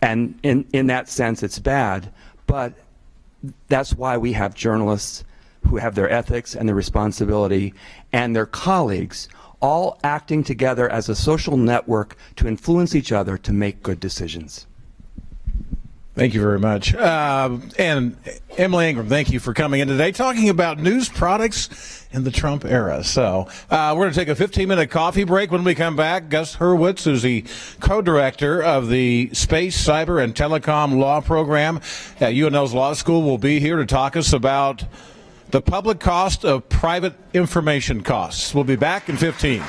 And in that sense, it's bad. But that's why we have journalists who have their ethics and their responsibility, and their colleagues all acting together as a social network to influence each other to make good decisions. Thank you very much. And Emily Ingram, thank you for coming in today, talking about news products in the Trump era. So we're going to take a 15-minute coffee break. When we come back, Gus Hurwitz, who's the co-director of the Space, Cyber, and Telecom Law Program at UNL's Law School, will be here to talk us about the public cost of private information costs. We'll be back in 15.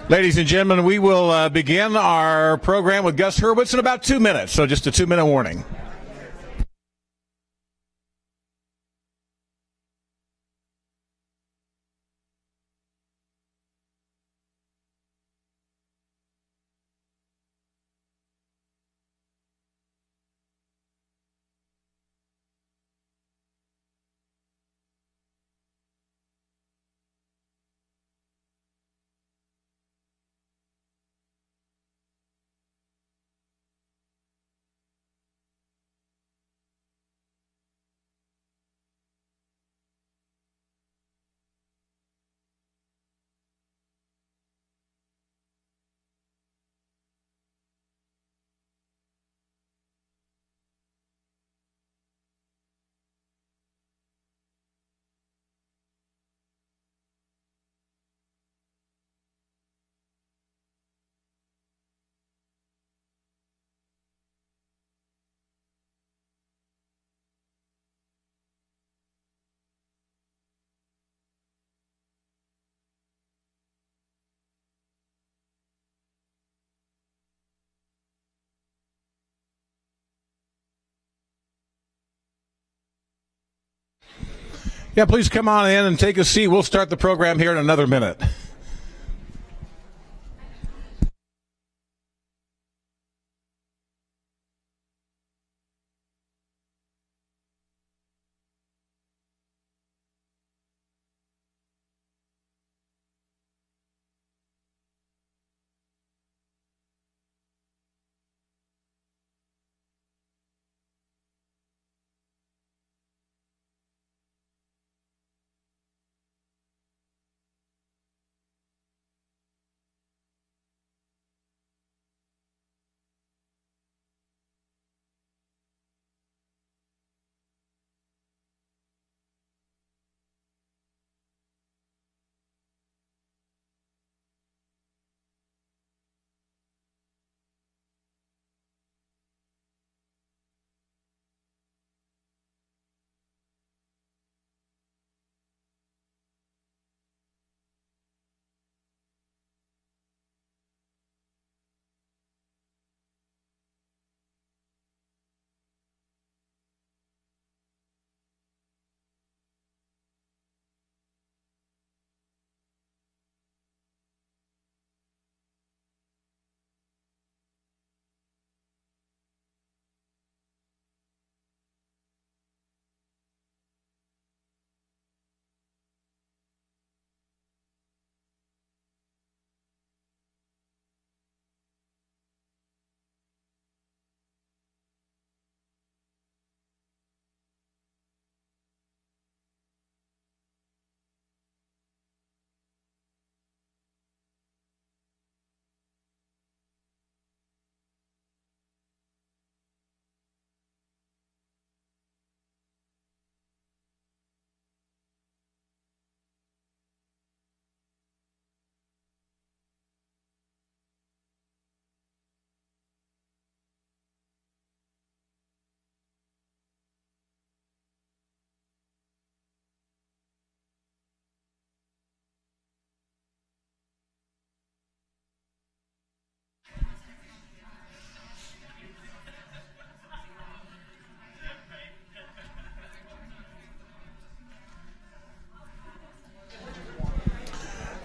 Ladies and gentlemen, we will begin our program with Gus Hurwitz in about 2 minutes, so just a 2-minute warning. Yeah, please come on in and take a seat. We'll start the program here in another minute.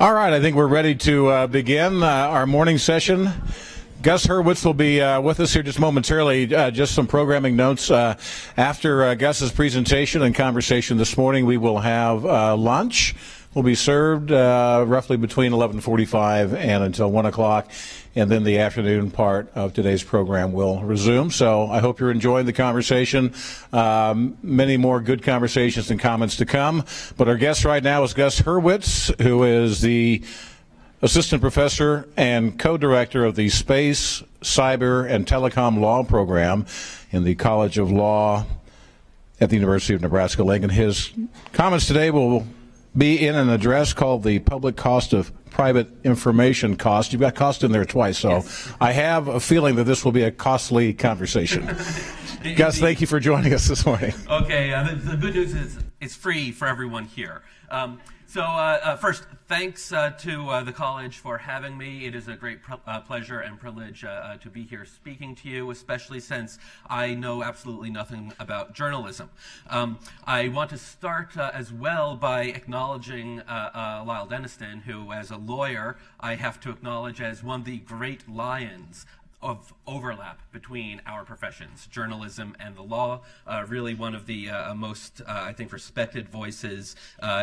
All right, I think we're ready to begin our morning session. Gus Hurwitz will be with us here just momentarily. Just some programming notes. After Gus's presentation and conversation this morning, we will have lunch. Will be served roughly between 11:45 and until 1 o'clock, and then the afternoon part of today's program will resume. So I hope you're enjoying the conversation. Many more good conversations and comments to come. But our guest right now is Gus Hurwitz, who is the Assistant Professor and Co-Director of the Space, Cyber, and Telecom Law Program in the College of Law at the University of Nebraska-Lincoln. His comments today will be in an address called the Public Cost of Private Information Cost. You've got cost in there twice, so yes. I have a feeling that this will be a costly conversation. Gus, thank you for joining us this morning. Okay, the good news is it's free for everyone here. First, thanks to the college for having me. It is a great pleasure and privilege to be here speaking to you, especially since I know absolutely nothing about journalism. I want to start as well by acknowledging Lyle Denniston, who, as a lawyer, I have to acknowledge as one of the great lions of overlap between our professions, journalism and the law. Really one of the most, I think, respected voices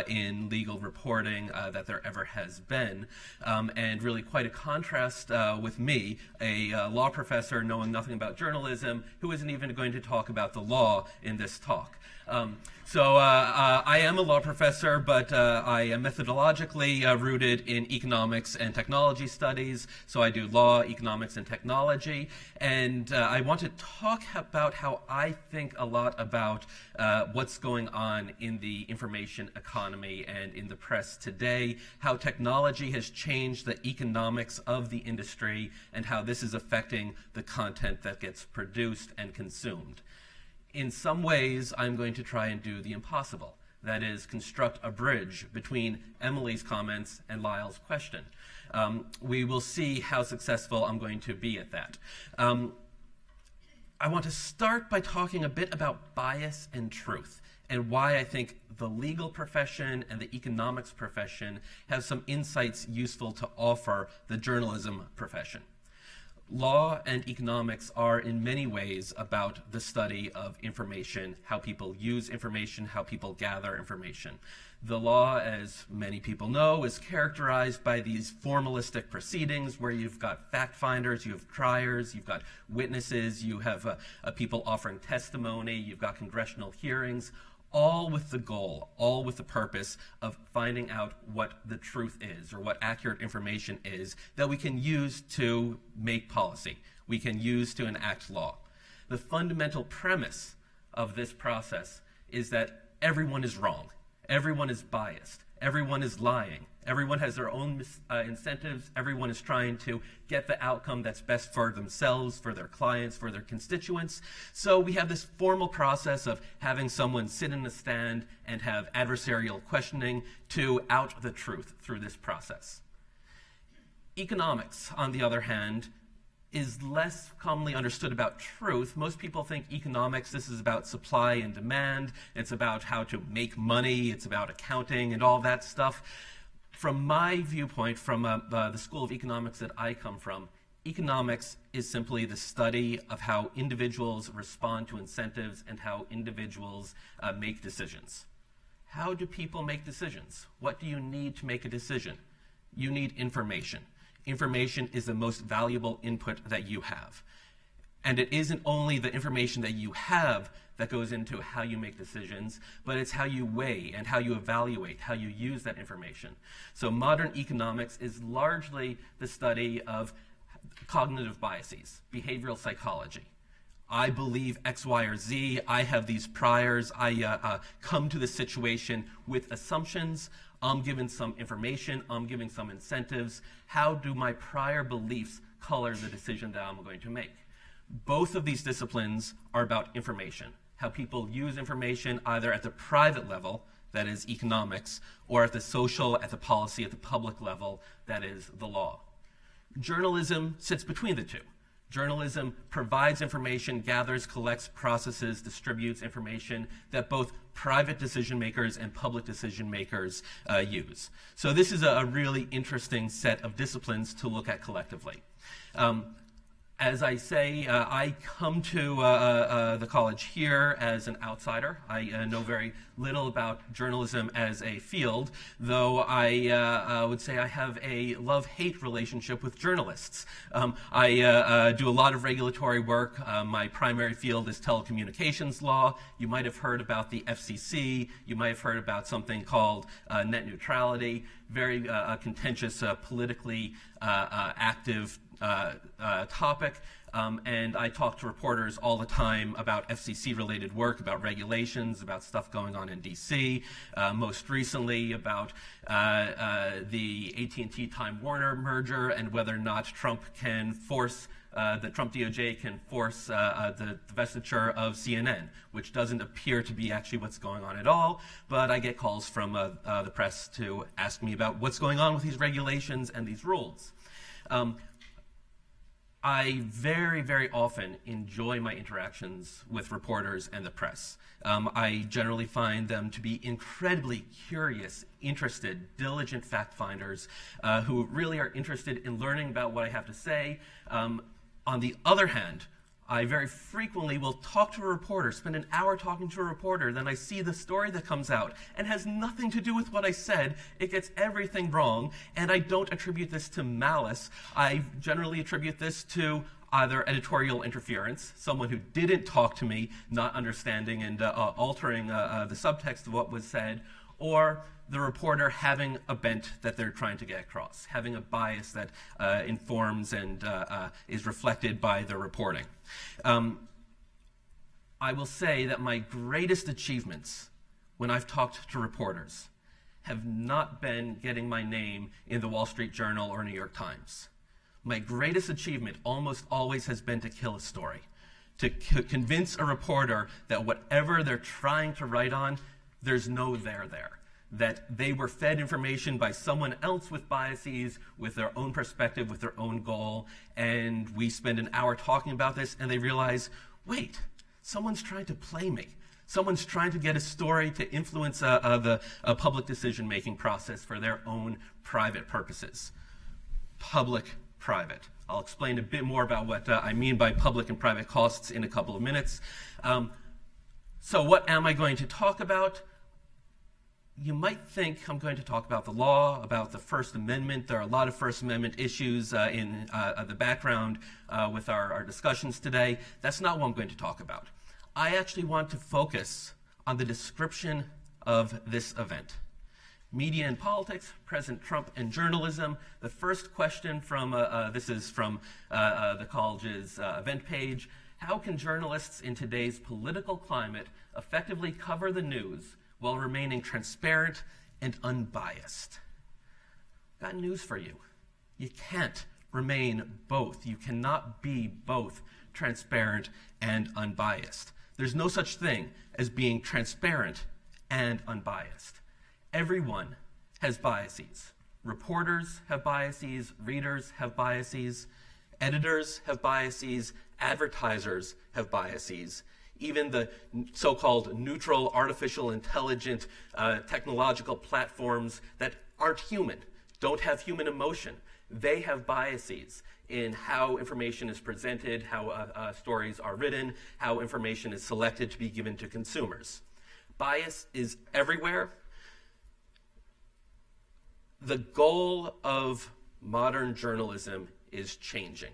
in legal reporting that there ever has been. And really quite a contrast with me, a law professor knowing nothing about journalism, who isn't even going to talk about the law in this talk. I am a law professor, but I am methodologically rooted in economics and technology studies. So I do law, economics, and technology. And I want to talk about how I think a lot about what's going on in the information economy and in the press today, how technology has changed the economics of the industry, and how this is affecting the content that gets produced and consumed. In some ways, I'm going to try and do the impossible. That is, construct a bridge between Emily's comments and Lyle's question. We will see how successful I'm going to be at that. I want to start by talking a bit about bias and truth, and why I think the legal profession and the economics profession have some insights useful to offer the journalism profession. Law and economics are in many ways about the study of information, how people use information, how people gather information. The law, as many people know, is characterized by these formalistic proceedings where you've got fact finders, you have triers, you've got witnesses, you have people offering testimony, you've got congressional hearings, all with the goal, all with the purpose of finding out what the truth is, or what accurate information is that we can use to make policy, we can use to enact law. The fundamental premise of this process is that everyone is wrong, everyone is biased, everyone is lying, everyone has their own incentives, everyone is trying to get the outcome that's best for themselves, for their clients, for their constituents. So we have this formal process of having someone sit in a stand and have adversarial questioning to out the truth through this process. Economics, on the other hand, is less commonly understood about truth. Most people think economics, this is about supply and demand, it's about how to make money, it's about accounting and all that stuff. From my viewpoint, from the School of Economics that I come from, economics is simply the study of how individuals respond to incentives and how individuals make decisions. How do people make decisions? What do you need to make a decision? You need information. Information is the most valuable input that you have. And it isn't only the information that you have that goes into how you make decisions, but it's how you weigh and how you evaluate, how you use that information. So modern economics is largely the study of cognitive biases, behavioral psychology. I believe X, Y, or Z. I have these priors. I come to the situation with assumptions. I'm given some information. I'm giving some incentives. How do my prior beliefs color the decision that I'm going to make? Both of these disciplines are about information, how people use information either at the private level, that is economics, or at the social, at the policy, at the public level, that is the law. Journalism sits between the two. Journalism provides information, gathers, collects, processes, distributes information that both private decision makers and public decision makers use. So this is a really interesting set of disciplines to look at collectively. As I say, I come to the college here as an outsider. I know very little about journalism as a field, though I would say I have a love-hate relationship with journalists. I do a lot of regulatory work. My primary field is telecommunications law. You might have heard about the FCC. You might have heard about something called net neutrality, very contentious, politically active topic, and I talk to reporters all the time about FCC-related work, about regulations, about stuff going on in DC, most recently about the AT&T Time Warner merger and whether or not Trump can force the Trump DOJ can force the divestiture of CNN, which doesn't appear to be actually what's going on at all, but I get calls from the press to ask me about what's going on with these regulations and these rules. I very, very often enjoy my interactions with reporters and the press. I generally find them to be incredibly curious, interested, diligent fact finders who really are interested in learning about what I have to say. On the other hand, I very frequently will talk to a reporter, spend an hour talking to a reporter, then I see the story that comes out and has nothing to do with what I said. It gets everything wrong, and I don't attribute this to malice. I generally attribute this to either editorial interference, someone who didn't talk to me, not understanding and altering the subtext of what was said, or the reporter having a bent that they're trying to get across, having a bias that informs and is reflected by the reporting. I will say that my greatest achievements when I've talked to reporters have not been getting my name in the Wall Street Journal or New York Times. My greatest achievement almost always has been to kill a story, to convince a reporter that whatever they're trying to write on, there's no there there. That they were fed information by someone else with biases, with their own perspective, with their own goal, and we spend an hour talking about this, and they realize, wait, someone's trying to play me. Someone's trying to get a story to influence the public decision-making process for their own private purposes. Public-private. I'll explain a bit more about what I mean by public and private costs in a couple of minutes. So what am I going to talk about? You might think I'm going to talk about the law, about the First Amendment. There are a lot of First Amendment issues in the background with our discussions today. That's not what I'm going to talk about. I actually want to focus on the description of this event. Media and politics, President Trump and journalism. The first question from, this is from the college's event page. How can journalists in today's political climate effectively cover the news while remaining transparent and unbiased? Got news for you. You can't remain both. You cannot be both transparent and unbiased. There's no such thing as being transparent and unbiased. Everyone has biases. Reporters have biases, readers have biases, editors have biases, advertisers have biases. Even the so-called neutral, artificial, intelligent, technological platforms that aren't human, don't have human emotion, they have biases in how information is presented, how stories are written, how information is selected to be given to consumers. Bias is everywhere. The goal of modern journalism is changing.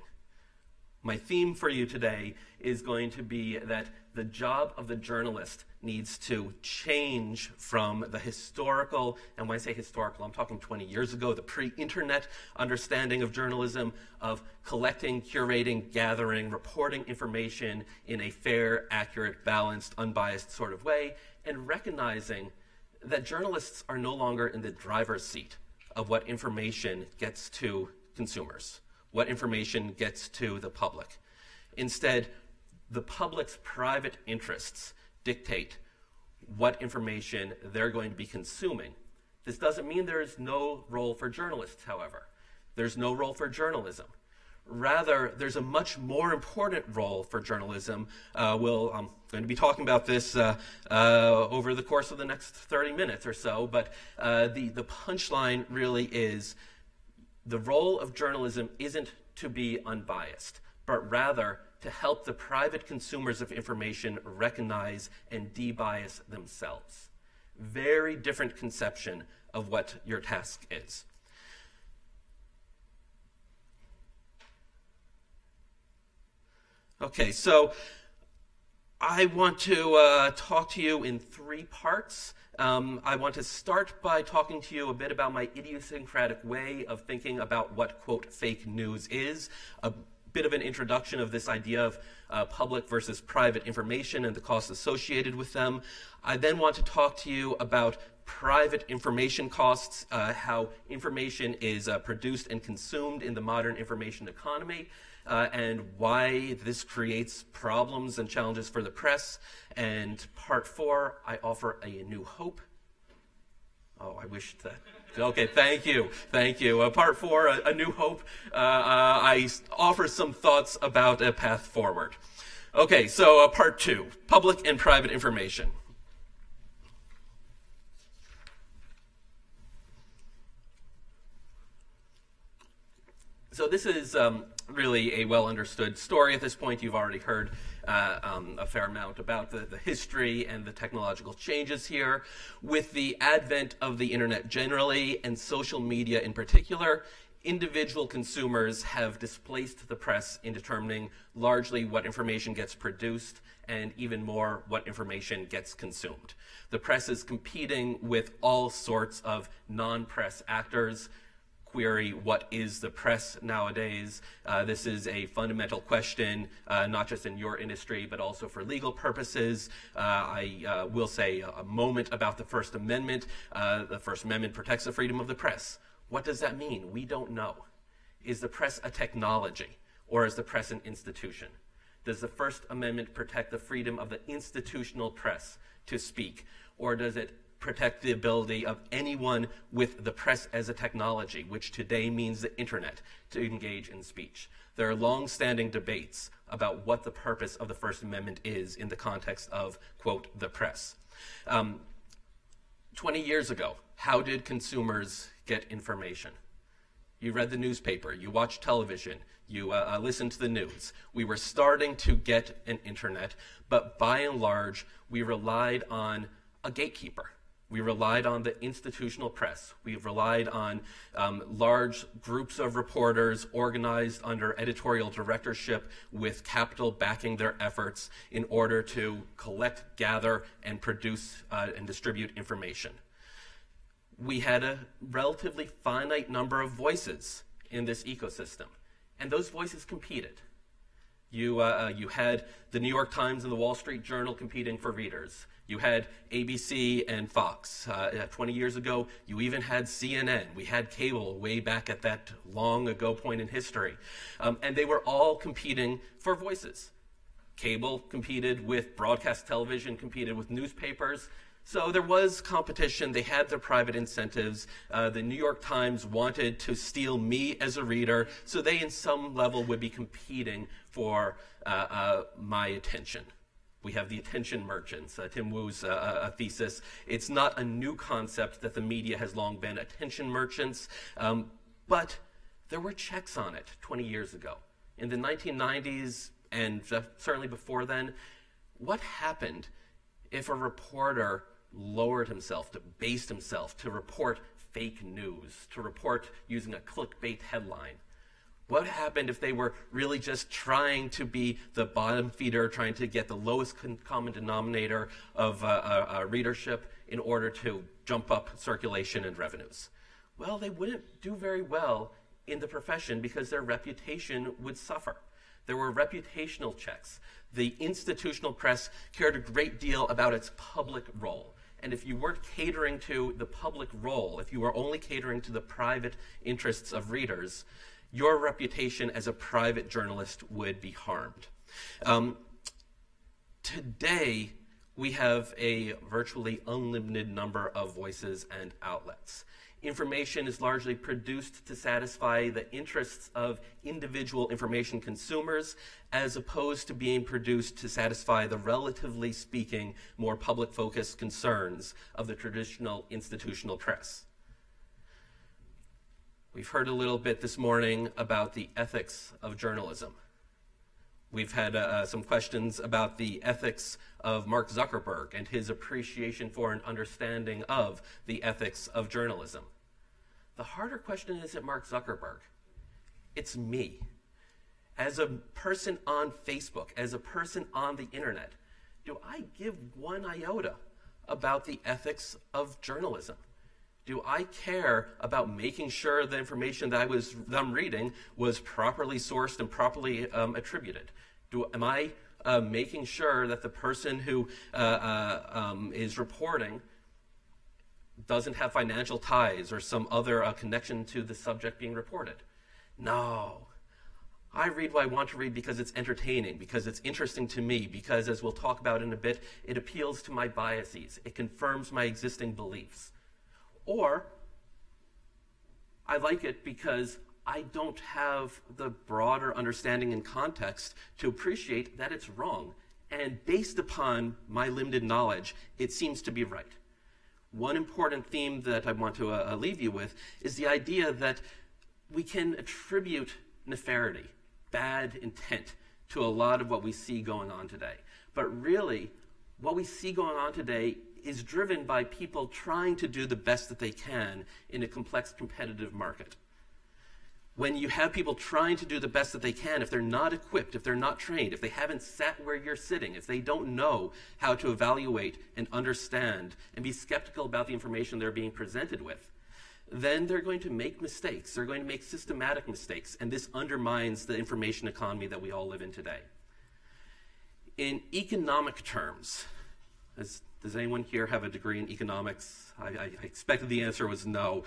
My theme for you today is going to be that the job of the journalist needs to change from the historical, and when I say historical, I'm talking 20 years ago, the pre-internet understanding of journalism, of collecting, curating, gathering, reporting information in a fair, accurate, balanced, unbiased sort of way, and recognizing that journalists are no longer in the driver's seat of what information gets to consumers, what information gets to the public. Instead, the public's private interests dictate what information they're going to be consuming. This doesn't mean there is no role for journalists, however. There's no role for journalism. Rather, there's a much more important role for journalism. I'm going to be talking about this over the course of the next 30 minutes or so, but the punchline really is the role of journalism isn't to be unbiased, but rather to help the private consumers of information recognize and de-bias themselves. Very different conception of what your task is. Okay, so I want to talk to you in three parts. I want to start by talking to you a bit about my idiosyncratic way of thinking about what, quote, fake news is, a bit of an introduction of this idea of public versus private information and the costs associated with them. I then want to talk to you about private information costs, how information is produced and consumed in the modern information economy. and why this creates problems and challenges for the press. And part 4, I offer a new hope. Oh, I wish that. Okay, thank you. Part 4, a new hope. I offer some thoughts about a path forward. Okay, so part 2, public and private information. So this is really a well-understood story at this point. You've already heard a fair amount about the history and the technological changes here. With the advent of the internet generally and social media in particular, individual consumers have displaced the press in determining largely what information gets produced and even more what information gets consumed. The press is competing with all sorts of non-press actors. Query, what is the press nowadays? This is a fundamental question, not just in your industry, but also for legal purposes. I will say a moment about the First Amendment. The First Amendment protects the freedom of the press. What does that mean? We don't know. Is the press a technology, or is the press an institution? Does the First Amendment protect the freedom of the institutional press to speak, or does it protect the ability of anyone with the press as a technology, which today means the internet, to engage in speech? There are long-standing debates about what the purpose of the First Amendment is in the context of, quote, the press. 20 years ago, how did consumers get information? You read the newspaper, you watched television, you listened to the news. We were starting to get an internet, but by and large, we relied on a gatekeeper. We relied on the institutional press. We relied on large groups of reporters organized under editorial directorship with capital backing their efforts in order to collect, gather, and produce and distribute information. We had a relatively finite number of voices in this ecosystem, and those voices competed. You had the New York Times and the Wall Street Journal competing for readers. You had ABC and Fox. 20 years ago, you even had CNN. We had cable way back at that long ago point in history. And they were all competing for voices. Cable competed with broadcast television, competed with newspapers. So there was competition. They had their private incentives. The New York Times wanted to steal me as a reader, so they in some level would be competing for my attention. We have the attention merchants, Tim Wu's thesis. It's not a new concept that the media has long been attention merchants, but there were checks on it 20 years ago. In the 1990s, and certainly before then, what happened if a reporter lowered himself, debased himself to report fake news, to report using a clickbait headline? What happened if they were really just trying to be the bottom feeder, trying to get the lowest common denominator of readership in order to jump up circulation and revenues? Well, they wouldn't do very well in the profession because their reputation would suffer. There were reputational checks. The institutional press cared a great deal about its public role. And if you weren't catering to the public role, if you were only catering to the private interests of readers, your reputation as a private journalist would be harmed. Today, we have a virtually unlimited number of voices and outlets. Information is largely produced to satisfy the interests of individual information consumers, as opposed to being produced to satisfy the, relatively speaking, more public-focused concerns of the traditional institutional press. We've heard a little bit this morning about the ethics of journalism. We've had some questions about the ethics of Mark Zuckerberg and his appreciation for and understanding of the ethics of journalism. The harder question isn't Mark Zuckerberg. It's me. As a person on Facebook, as a person on the internet, do I give one iota about the ethics of journalism? Do I care about making sure the information that I'm reading was properly sourced and properly attributed? Am I making sure that the person who is reporting doesn't have financial ties or some other connection to the subject being reported? No. I read what I want to read because it's entertaining, because it's interesting to me, because, as we'll talk about in a bit, it appeals to my biases. It confirms my existing beliefs. Or I like it because I don't have the broader understanding and context to appreciate that it's wrong. And based upon my limited knowledge, it seems to be right. One important theme that I want to leave you with is the idea that we can attribute nefarity, bad intent, to a lot of what we see going on today. But really, what we see going on today is driven by people trying to do the best that they can in a complex competitive market. When you have people trying to do the best that they can, if they're not equipped, if they're not trained, if they haven't sat where you're sitting, if they don't know how to evaluate and understand and be skeptical about the information they're being presented with, then they're going to make mistakes. They're going to make systematic mistakes, and this undermines the information economy that we all live in today. In economic terms, does anyone here have a degree in economics? I expected the answer was no.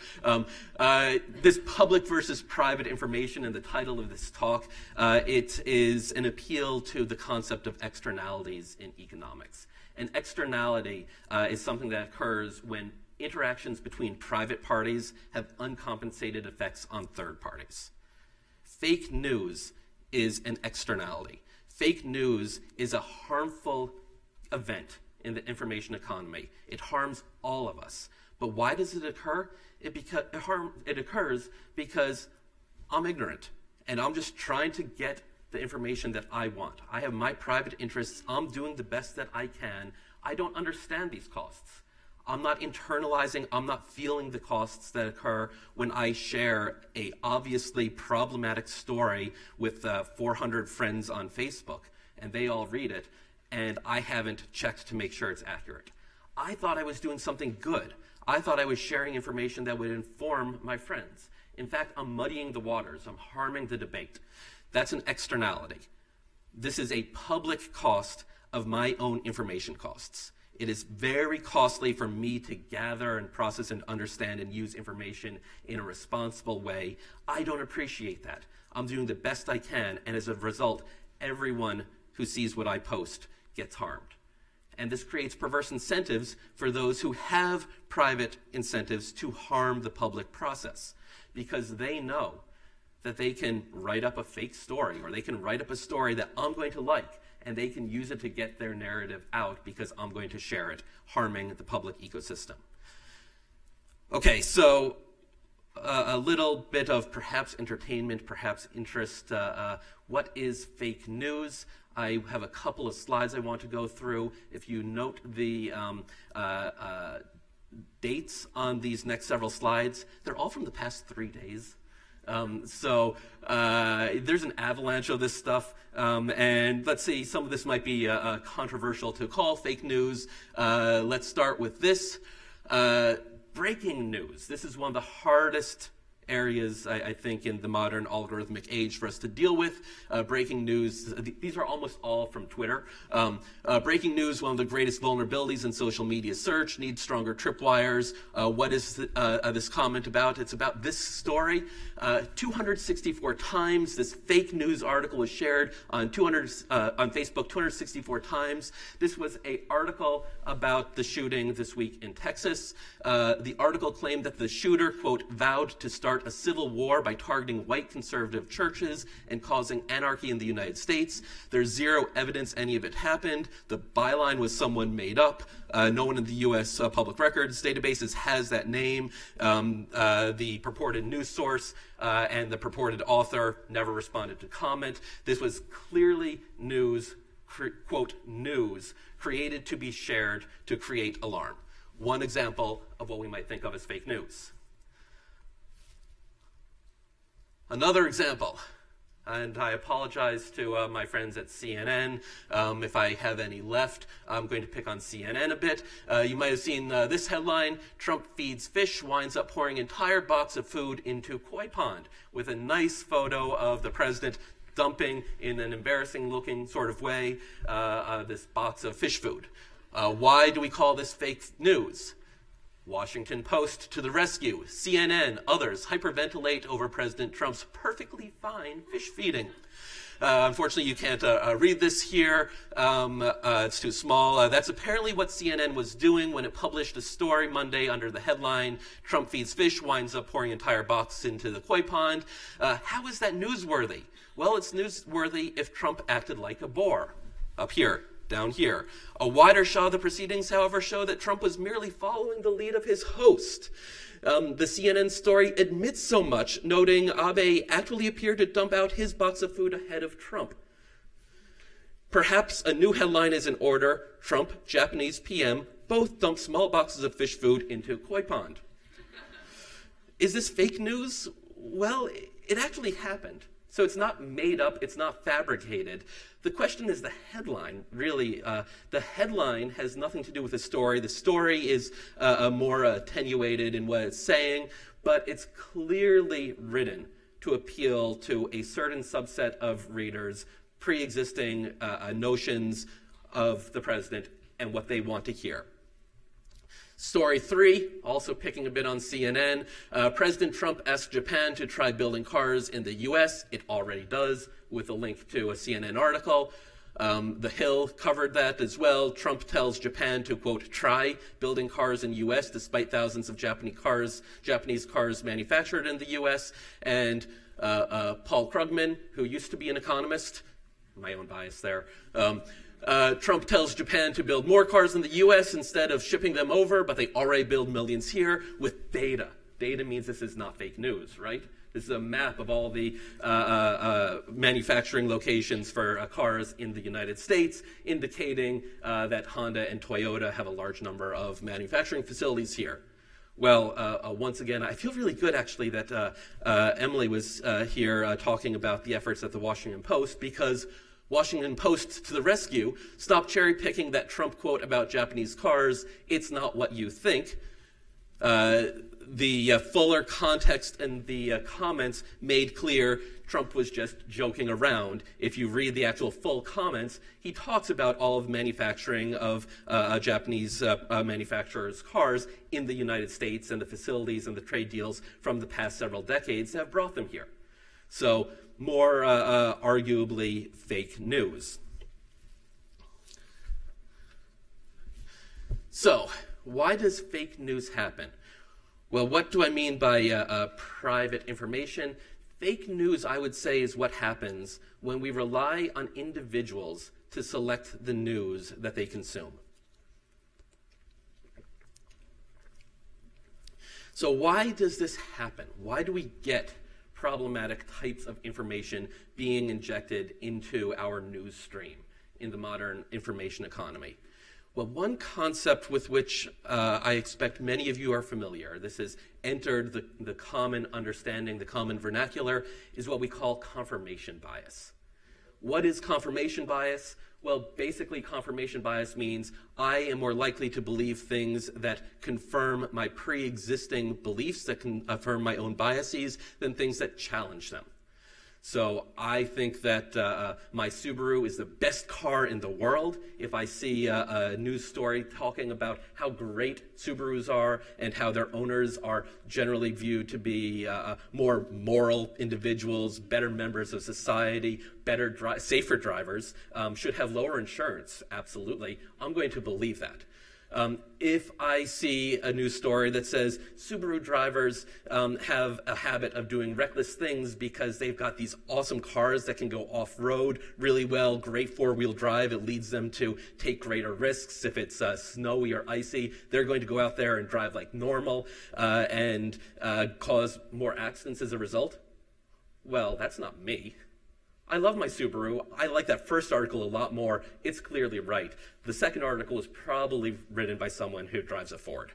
This public versus private information and the title of this talk, it is an appeal to the concept of externalities in economics. An externality is something that occurs when interactions between private parties have uncompensated effects on third parties. Fake news is an externality. Fake news is a harmful event in the information economy. It harms all of us. But why does it occur? It occurs because I'm ignorant, and I'm just trying to get the information that I want. I have my private interests. I'm doing the best that I can. I don't understand these costs. I'm not internalizing, I'm not feeling the costs that occur when I share a obviously problematic story with 400 friends on Facebook, and they all read it, and I haven't checked to make sure it's accurate. I thought I was doing something good. I thought I was sharing information that would inform my friends. In fact, I'm muddying the waters. I'm harming the debate. That's an externality. This is a public cost of my own information costs. It is very costly for me to gather and process and understand and use information in a responsible way. I don't appreciate that. I'm doing the best I can, and as a result, everyone who sees what I post gets harmed. And this creates perverse incentives for those who have private incentives to harm the public process, because they know that they can write up a fake story, or they can write up a story that I'm going to like, and they can use it to get their narrative out because I'm going to share it, harming the public ecosystem. Okay, so a little bit of perhaps entertainment, perhaps interest. What is fake news? I have a couple of slides I want to go through. If you note the dates on these next several slides, they're all from the past 3 days. There's an avalanche of this stuff, and let's see, some of this might be controversial to call fake news. Let's start with this. Breaking news. This is one of the hardest areas, I think, in the modern algorithmic age for us to deal with. Breaking news, these are almost all from Twitter. Breaking news, one of the greatest vulnerabilities in social media search, needs stronger tripwires. What is this comment about? It's about this story. 264 times this fake news article was shared on Facebook 264 times. This was an article about the shooting this week in Texas. The article claimed that the shooter, quote, vowed to start a civil war by targeting white conservative churches and causing anarchy in the United States. There's zero evidence any of it happened. The byline was someone made up. No one in the U.S. public records databases has that name. The purported news source and the purported author never responded to comment. This was clearly news, quote, news, created to be shared to create alarm. One example of what we might think of as fake news. Another example, and I apologize to my friends at CNN. If I have any left, I'm going to pick on CNN a bit. You might have seen this headline: Trump feeds fish, winds up pouring entire box of food into koi pond, with a nice photo of the president dumping, in an embarrassing looking sort of way, this box of fish food. Why do we call this fake news? Washington Post to the rescue. CNN, others hyperventilate over President Trump's perfectly fine fish feeding. Unfortunately, you can't read this here. It's too small. That's apparently what CNN was doing when it published a story Monday under the headline, Trump feeds fish, winds up pouring entire box into the koi pond. How is that newsworthy? Well, it's newsworthy if Trump acted like a boar. Up here, down here. A wider shot of the proceedings, however, show that Trump was merely following the lead of his host. The CNN story admits so much, noting Abe actually appeared to dump out his box of food ahead of Trump. Perhaps a new headline is in order. Trump, Japanese PM, both dump small boxes of fish food into koi pond. Is this fake news? Well, it actually happened. So it's not made up, it's not fabricated. The question is the headline, really. The headline has nothing to do with the story. The story is more attenuated in what it's saying, but it's clearly written to appeal to a certain subset of readers, pre-existing notions of the president and what they want to hear. Story 3, also picking a bit on CNN, President Trump asked Japan to try building cars in the US. It already does, with a link to a CNN article. The Hill covered that as well. Trump tells Japan to, quote, try building cars in US despite thousands of Japanese cars manufactured in the US. And Paul Krugman, who used to be an economist, my own bias there, Trump tells Japan to build more cars in the US instead of shipping them over, but they already build millions here with data. Data means this is not fake news, right? This is a map of all the manufacturing locations for cars in the United States, indicating that Honda and Toyota have a large number of manufacturing facilities here. Well, once again, I feel really good, actually, that Emily was here talking about the efforts at the Washington Post, because Washington Post to the rescue, stop cherry-picking that Trump quote about Japanese cars, it's not what you think. The fuller context and the comments made clear Trump was just joking around. If you read the actual full comments, he talks about all of the manufacturing of Japanese manufacturers' cars in the United States and the facilities and the trade deals from the past several decades that have brought them here. So, more arguably fake news. So, why does fake news happen? Well, what do I mean by private information? Fake news, I would say, is what happens when we rely on individuals to select the news that they consume. So why does this happen? Why do we get problematic types of information being injected into our news stream in the modern information economy? Well, one concept with which I expect many of you are familiar, this has entered the common understanding, the common vernacular, is what we call confirmation bias. What is confirmation bias? Well, basically confirmation bias means I am more likely to believe things that confirm my pre-existing beliefs, that can affirm my own biases, than things that challenge them. So I think that my Subaru is the best car in the world. If I see a news story talking about how great Subarus are and how their owners are generally viewed to be more moral individuals, better members of society, safer drivers, should have lower insurance, absolutely, I'm going to believe that. If I see a news story that says Subaru drivers have a habit of doing reckless things because they've got these awesome cars that can go off-road really well, great four-wheel drive, it leads them to take greater risks. If it's snowy or icy, they're going to go out there and drive like normal and cause more accidents as a result. Well, that's not me. I love my Subaru. I like that first article a lot more. It's clearly right. The second article was probably written by someone who drives a Ford.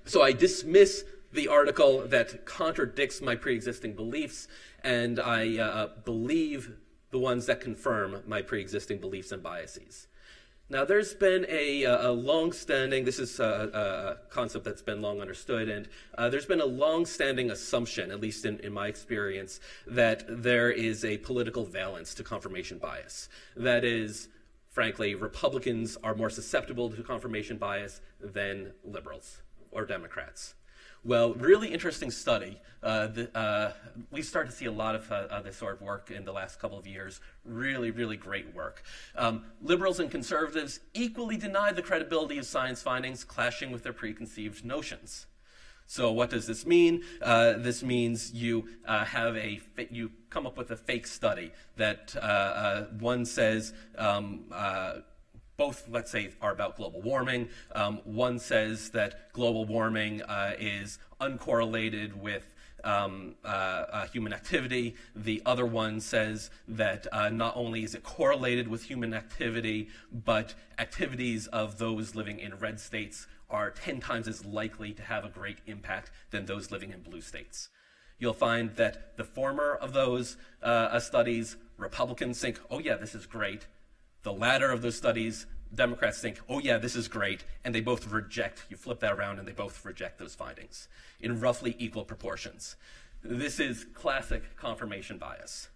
So I dismiss the article that contradicts my pre-existing beliefs, and I believe the ones that confirm my pre-existing beliefs and biases. Now, there's been a long-standing, this is a concept that's been long understood, and there's been a long-standing assumption, at least in my experience, that there is a political valence to confirmation bias. That is, frankly, Republicans are more susceptible to confirmation bias than liberals or Democrats. Well, really interesting study. We started to see a lot of this sort of work in the last couple of years. Really, really great work. Liberals and conservatives equally denied the credibility of science findings, clashing with their preconceived notions. So what does this mean? This means you you come up with a fake study that one says both, let's say, are about global warming. One says that global warming is uncorrelated with human activity. The other one says that not only is it correlated with human activity, but activities of those living in red states are 10 times as likely to have a great impact than those living in blue states. You'll find that the former of those studies, Republicans think, oh yeah, this is great. The latter of those studies, Democrats think, oh yeah, this is great, and they both reject, you flip that around, and they both reject those findings in roughly equal proportions. This is classic confirmation bias.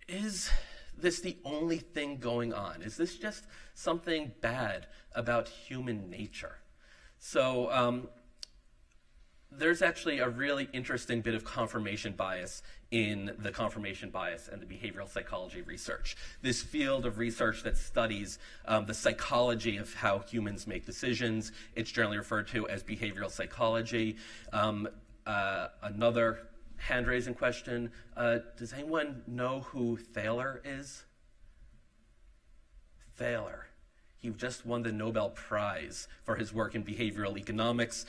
Is this the only thing going on? Is this just something bad about human nature? So there's actually a really interesting bit of confirmation bias in the confirmation bias and the behavioral psychology research. This field of research that studies the psychology of how humans make decisions. It's generally referred to as behavioral psychology. Another hand-raising question, does anyone know who Thaler is? Thaler. He just won the Nobel Prize for his work in behavioral economics.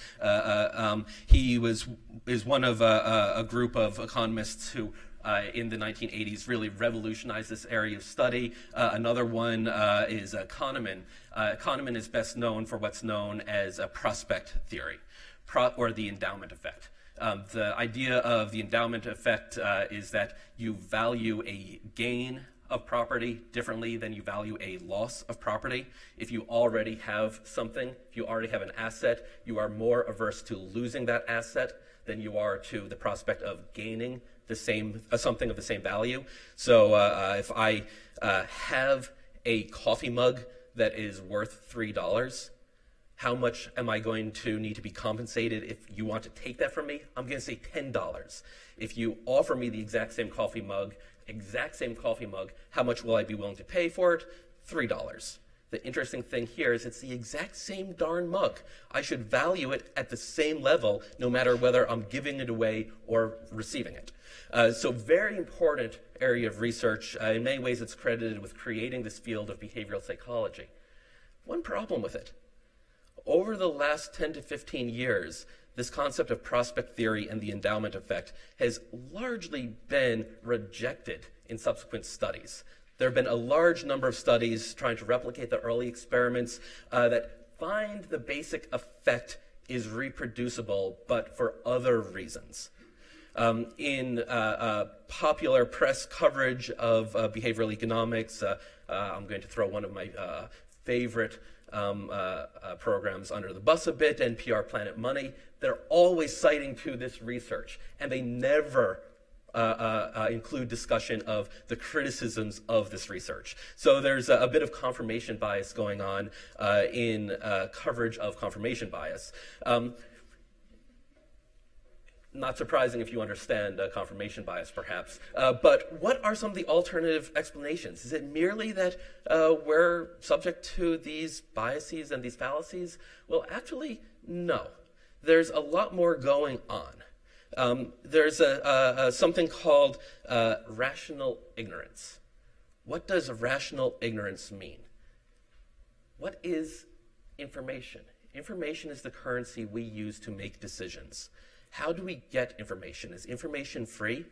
He is one of a group of economists who, in the 1980s, really revolutionized this area of study. Another one is Kahneman. Kahneman is best known for what's known as a prospect theory, or the endowment effect. The idea of the endowment effect is that you value a gain of property differently than you value a loss of property. If you already have something, if you already have an asset, you are more averse to losing that asset than you are to the prospect of gaining the same something of the same value. So if I have a coffee mug that is worth $3, how much am I going to need to be compensated if you want to take that from me? I'm going to say $10. If you offer me the exact same coffee mug, how much will I be willing to pay for it? $3. The interesting thing here is it's the exact same darn mug. I should value it at the same level no matter whether I'm giving it away or receiving it. So very important area of research. In many ways it's credited with creating this field of behavioral psychology. One problem with it. Over the last 10 to 15 years, this concept of prospect theory and the endowment effect has largely been rejected in subsequent studies. There have been a large number of studies trying to replicate the early experiments that find the basic effect is reproducible, but for other reasons. In popular press coverage of behavioral economics, I'm going to throw one of my favorite programs under the bus a bit, NPR Planet Money. They're always citing to this research, and they never include discussion of the criticisms of this research. So there's a bit of confirmation bias going on in coverage of confirmation bias. Not surprising if you understand confirmation bias, perhaps. But what are some of the alternative explanations? Is it merely that we're subject to these biases and these fallacies? Well, actually, no. There's a lot more going on. There's something called rational ignorance. What does rational ignorance mean? What is information? Information is the currency we use to make decisions. How do we get information? Is information free?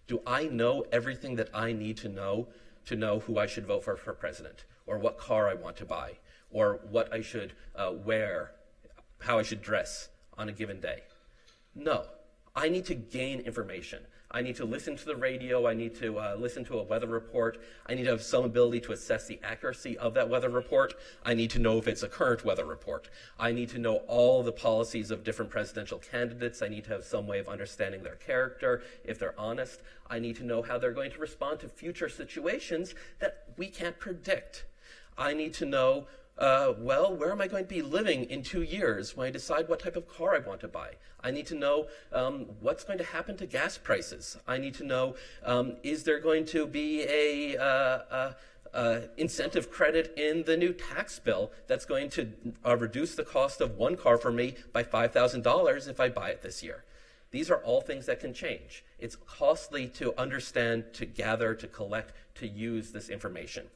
Do I know everything that I need to know who I should vote for president, or what car I want to buy, or what I should wear, how I should dress on a given day? No. I need to gain information. I need to listen to the radio. I need to listen to a weather report. I need to have some ability to assess the accuracy of that weather report. I need to know if it's a current weather report. I need to know all the policies of different presidential candidates. I need to have some way of understanding their character, if they're honest. I need to know how they're going to respond to future situations that we can't predict. I need to know, well, where am I going to be living in 2 years when I decide what type of car I want to buy? I need to know what's going to happen to gas prices. I need to know, is there going to be a incentive credit in the new tax bill that's going to reduce the cost of one car for me by $5,000 if I buy it this year? These are all things that can change. It's costly to understand, to gather, to collect, to use this information.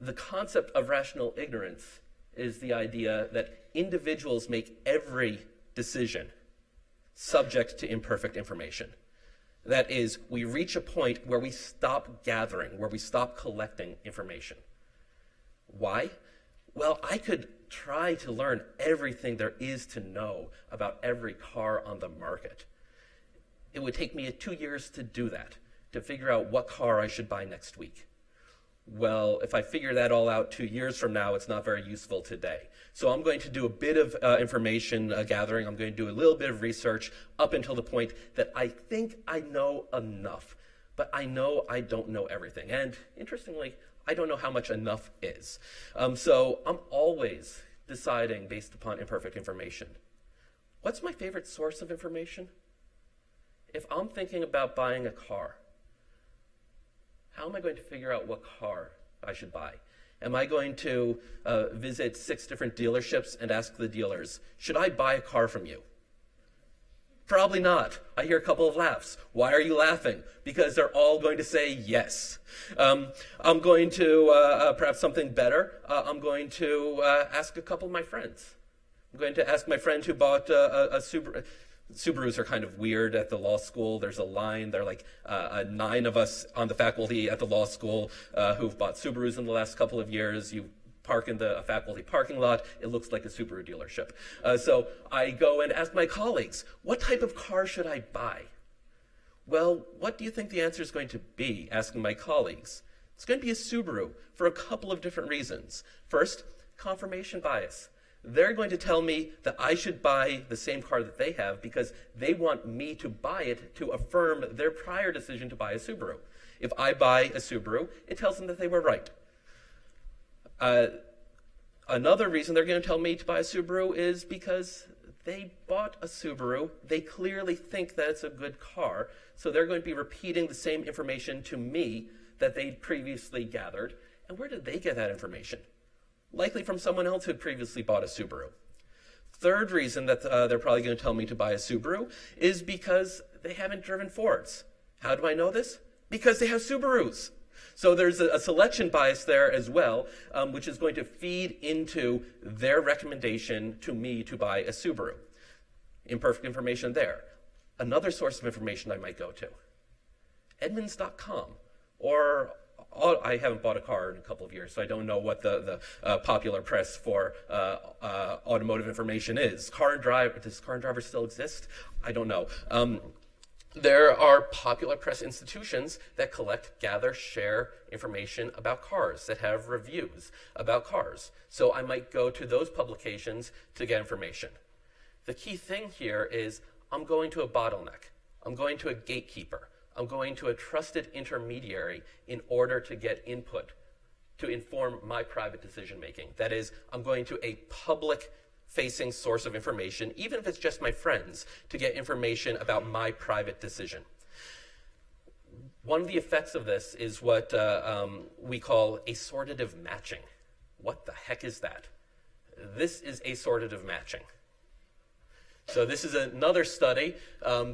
The concept of rational ignorance is the idea that individuals make every decision subject to imperfect information. That is, we reach a point where we stop gathering, where we stop collecting information. Why? Well, I could try to learn everything there is to know about every car on the market. It would take me 2 years to do that, to figure out what car I should buy next week. Well, if I figure that all out 2 years from now, it's not very useful today. So I'm going to do a bit of information gathering. I'm going to do a little bit of research up until the point that I think I know enough. But I know I don't know everything. And interestingly, I don't know how much enough is. So I'm always deciding based upon imperfect information. What's my favorite source of information? If I'm thinking about buying a car, how am I going to figure out what car I should buy? Am I going to visit 6 different dealerships and ask the dealers, should I buy a car from you? Probably not. I hear a couple of laughs. Why are you laughing? Because they're all going to say yes. I'm going to, perhaps something better, I'm going to ask a couple of my friends. I'm going to ask my friend who bought a Subaru. Subarus are kind of weird at the law school. There's a line. There are like 9 of us on the faculty at the law school who've bought Subarus in the last couple of years. You park in the faculty parking lot. It looks like a Subaru dealership. So I go and ask my colleagues, what type of car should I buy? Well, what do you think the answer is going to be, asking my colleagues? It's going to be a Subaru for a couple of different reasons. First, confirmation bias. They're going to tell me that I should buy the same car that they have because they want me to buy it to affirm their prior decision to buy a Subaru. If I buy a Subaru, it tells them that they were right. Another reason they're going to tell me to buy a Subaru is because they bought a Subaru. They clearly think that it's a good car, so they're going to be repeating the same information to me that they previously gathered. And where did they get that information? Likely from someone else who had previously bought a Subaru. Third reason that they're probably going to tell me to buy a Subaru is because they haven't driven Fords. How do I know this? Because they have Subarus. So there's a selection bias there as well, which is going to feed into their recommendation to me to buy a Subaru. Imperfect information there. Another source of information I might go to, Edmunds.com, or I haven't bought a car in a couple of years, so I don't know what the popular press for automotive information is. Car and Driver, does Car and Driver still exist? I don't know. There are popular press institutions that collect, gather, share information about cars, that have reviews about cars. So I might go to those publications to get information. The key thing here is I'm going to a bottleneck. I'm going to a gatekeeper. I'm going to a trusted intermediary in order to get input to inform my private decision making. That is, I'm going to a public-facing source of information, even if it's just my friends, to get information about my private decision. One of the effects of this is what we call assortative matching. What the heck is that? This is assortative matching. So this is another study.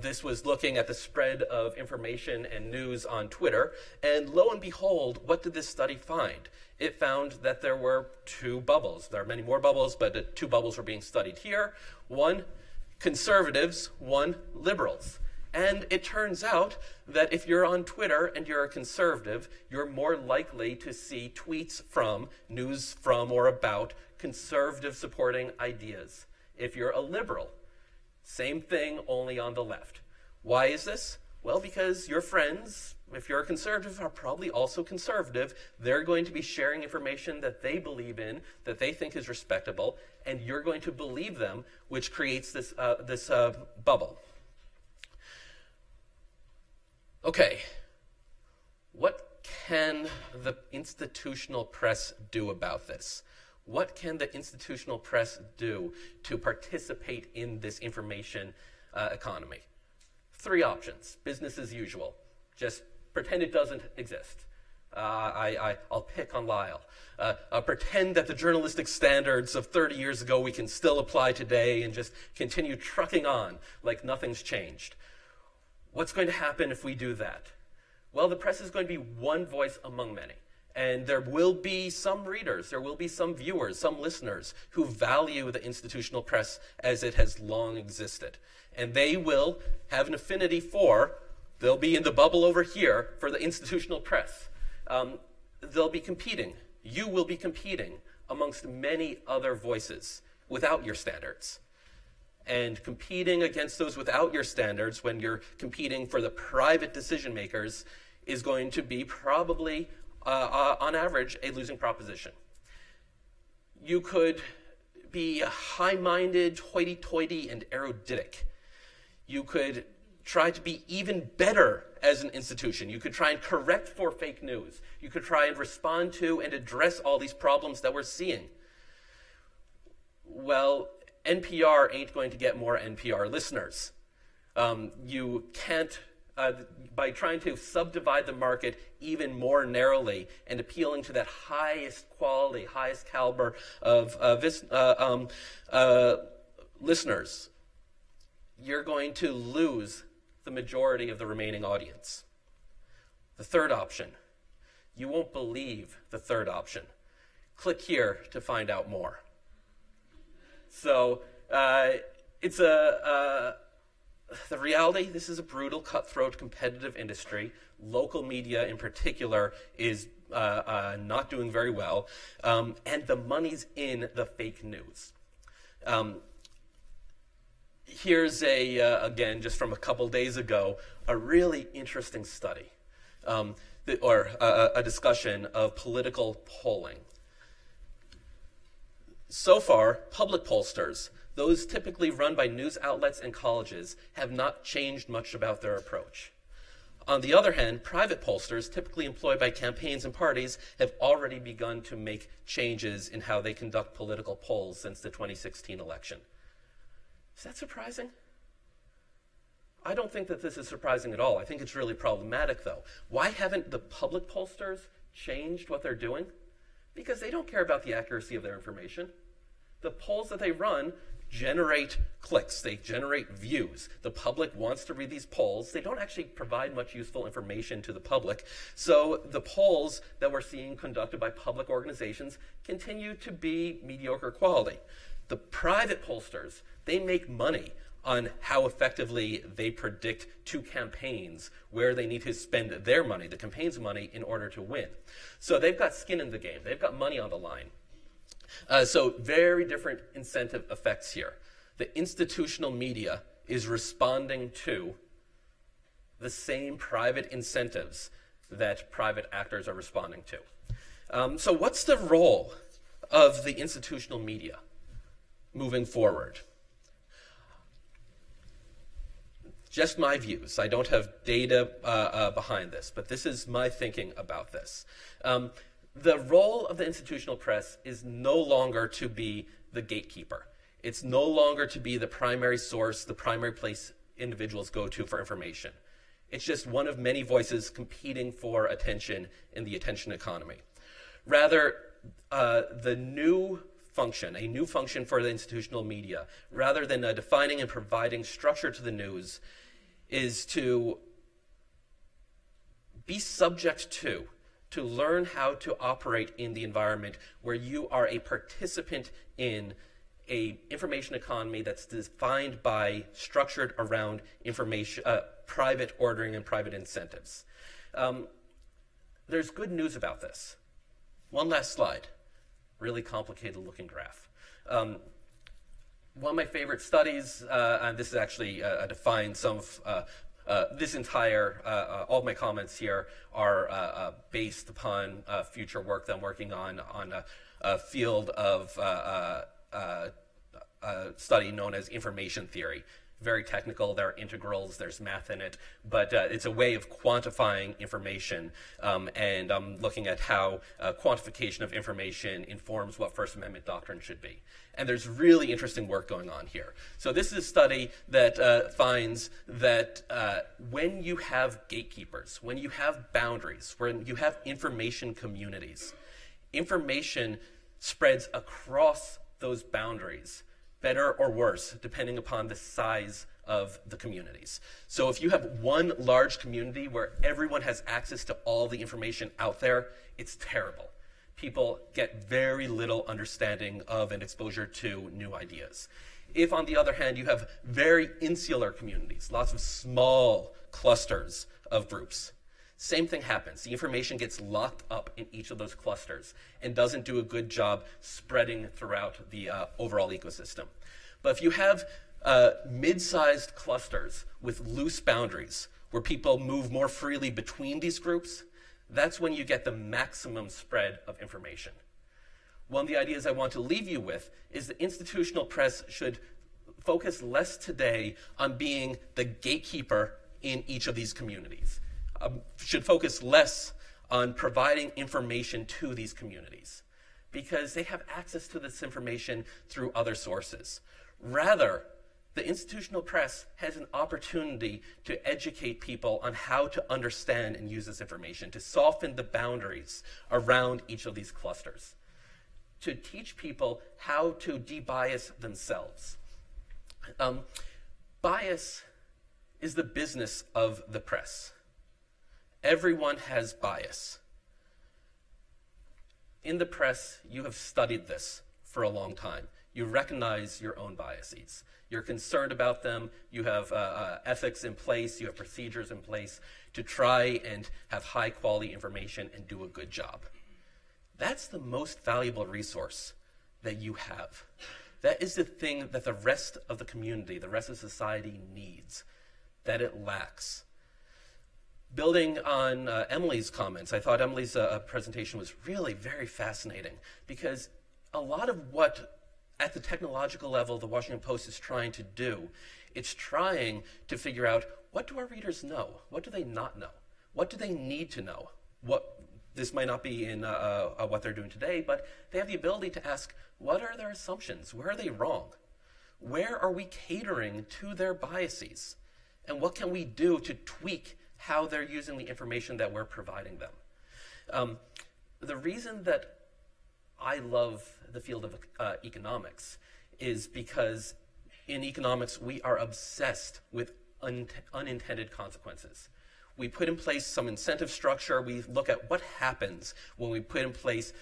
This was looking at the spread of information and news on Twitter. And lo and behold, what did this study find? It found that there were 2 bubbles. There are many more bubbles, but the 2 bubbles were being studied here. 1, conservatives, 1, liberals. And it turns out that if you're on Twitter and you're a conservative, you're more likely to see tweets from, news from, or about conservative supporting ideas. If you're a liberal, same thing, only on the left. Why is this? Well, because your friends, if you're a conservative, are probably also conservative. They're going to be sharing information that they believe in, that they think is respectable, and you're going to believe them, which creates this, bubble. Okay, what can the institutional press do about this? What can the institutional press do to participate in this information economy? 3 options. Business as usual. Just pretend it doesn't exist. I'll pick on Lyle. I'll pretend that the journalistic standards of 30 years ago we can still apply today and just continue trucking on like nothing's changed. What's going to happen if we do that? Well, the press is going to be one voice among many. And there will be some readers, there will be some viewers, some listeners who value the institutional press as it has long existed. And they will have an affinity for, they'll be in the bubble over here for the institutional press. They'll be competing. You will be competing amongst many other voices without your standards. And competing against those without your standards when you're competing for the private decision makers is going to be probably, on average, a losing proposition. You could be high-minded, hoity-toity, and eruditic. You could try to be even better as an institution. You could try and correct for fake news. You could try and respond to and address all these problems that we're seeing. Well, NPR ain't going to get more NPR listeners. You can't, by trying to subdivide the market even more narrowly and appealing to that highest quality, highest caliber of listeners, you're going to lose the majority of the remaining audience. The third option, you won't believe the third option. Click here to find out more. So it's the reality, this is a brutal, cutthroat, competitive industry. Local media in particular is not doing very well, and the money's in the fake news. Here's again, just from a couple days ago, a really interesting study, or a discussion of political polling. So far, public pollsters, those typically run by news outlets and colleges, have not changed much about their approach. On the other hand, private pollsters, typically employed by campaigns and parties, have already begun to make changes in how they conduct political polls since the 2016 election. Is that surprising? I don't think that this is surprising at all. I think it's really problematic, though. Why haven't the public pollsters changed what they're doing? Because they don't care about the accuracy of their information. The polls that they run generate clicks, they generate views. The public wants to read these polls. They don't actually provide much useful information to the public. So the polls that we're seeing conducted by public organizations continue to be mediocre quality. The private pollsters, they make money on how effectively they predict to campaigns where they need to spend their money, the campaign's money, in order to win. So they've got skin in the game. They've got money on the line. So very different incentive effects here. The institutional media is responding to the same private incentives that private actors are responding to. So what's the role of the institutional media moving forward? Just my views. I don't have data behind this, but this is my thinking about this. The role of the institutional press is no longer to be the gatekeeper. It's no longer to be the primary source, the primary place individuals go to for information. It's just one of many voices competing for attention in the attention economy. Rather, the new function, a new function for the institutional media, rather than defining and providing structure to the news, is to be subject to learn how to operate in the environment where you are a participant in an information economy that's defined by, structured around information, private ordering and private incentives. There's good news about this. One last slide. Really complicated looking graph. One of my favorite studies, and this is actually defined some of this entire, all my comments here are based upon future work that I'm working on a field of study known as information theory. Very technical, there are integrals, there's math in it, but it's a way of quantifying information, and I'm looking at how quantification of information informs what First Amendment doctrine should be. And there's really interesting work going on here. So this is a study that finds that when you have gatekeepers, when you have boundaries, when you have information communities, information spreads across those boundaries, better or worse, depending upon the size of the communities. So if you have one large community where everyone has access to all the information out there, it's terrible. People get very little understanding of and exposure to new ideas. If, on the other hand, you have very insular communities, lots of small clusters of groups, same thing happens. The information gets locked up in each of those clusters and doesn't do a good job spreading throughout the overall ecosystem. But if you have mid-sized clusters with loose boundaries where people move more freely between these groups, that's when you get the maximum spread of information. One of the ideas I want to leave you with is that institutional press should focus less today on being the gatekeeper in each of these communities. Should focus less on providing information to these communities because they have access to this information through other sources. Rather, the institutional press has an opportunity to educate people on how to understand and use this information, to soften the boundaries around each of these clusters, to teach people how to de-bias themselves. Bias is the business of the press. Everyone has bias. In the press, you have studied this for a long time. You recognize your own biases. You're concerned about them. You have ethics in place. You have procedures in place to try and have high quality information and do a good job. That's the most valuable resource that you have. That is the thing that the rest of the community, the rest of society needs, that it lacks. Building on Emily's comments, I thought Emily's presentation was really very fascinating because a lot of what, at the technological level, the Washington Post is trying to do, it's trying to figure out, what do our readers know? What do they not know? What do they need to know? This might not be in what they're doing today, but they have the ability to ask, what are their assumptions? Where are they wrong? Where are we catering to their biases? And what can we do to tweak how they're using the information that we're providing them? The reason that I love the field of economics is because in economics we are obsessed with unintended consequences. We put in place some incentive structure. We look at what happens when we put in place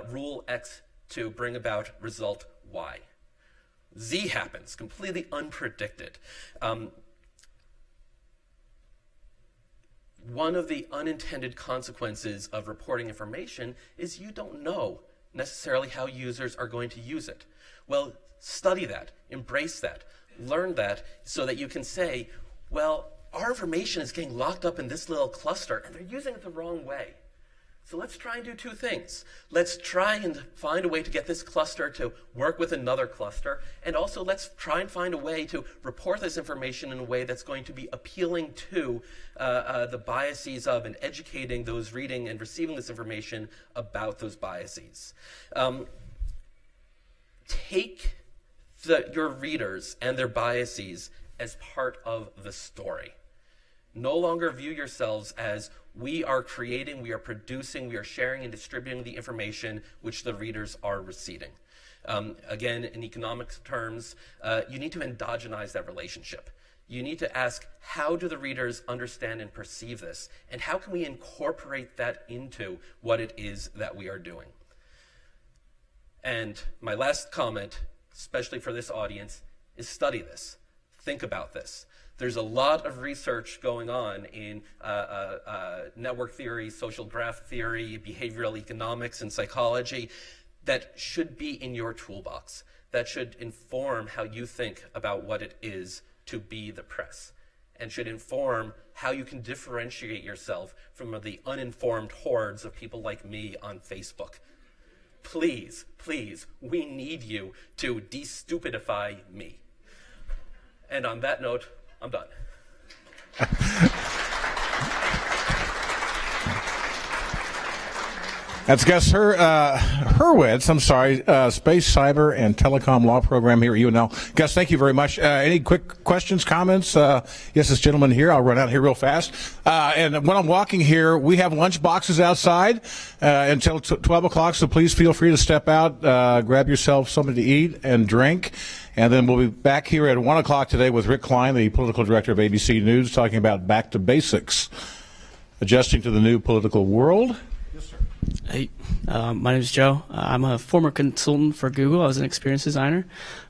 rule X to bring about result Y. Z happens, completely unpredicted. One of the unintended consequences of reporting information is you don't know necessarily how users are going to use it. Well, study that, embrace that, learn that so that you can say, well, our information is getting locked up in this little cluster and they're using it the wrong way. So let's try and do two things. Let's try and find a way to get this cluster to work with another cluster, and also let's try and find a way to report this information in a way that's going to be appealing to the biases of and educating those reading and receiving this information about those biases. Take your readers and their biases as part of the story. No longer view yourselves as we are creating, we are producing, we are sharing and distributing the information which the readers are receiving. Again, in economics terms, you need to endogenize that relationship. You need to ask, how do the readers understand and perceive this? And how can we incorporate that into what it is that we are doing? And my last comment, especially for this audience, is study this. Think about this. There's a lot of research going on in network theory, social graph theory, behavioral economics, and psychology that should be in your toolbox, that should inform how you think about what it is to be the press. and should inform how you can differentiate yourself from the uninformed hordes of people like me on Facebook. Please, please, we need you to de-stupidify me. And on that note, I'm done. That's Gus Hurwitz, Space, Cyber, and Telecom Law Program here at UNL. Gus, thank you very much. Any quick questions, comments? Yes, this gentleman here. I'll run out here real fast. And when I'm walking here, we have lunch boxes outside until 12 o'clock, so please feel free to step out, grab yourself something to eat and drink. And then we'll be back here at 1 o'clock today with Rick Klein, the political director of ABC News, talking about back to basics, adjusting to the new political world. Hey, my name is Joe. I'm a former consultant for Google. I was an experience designer.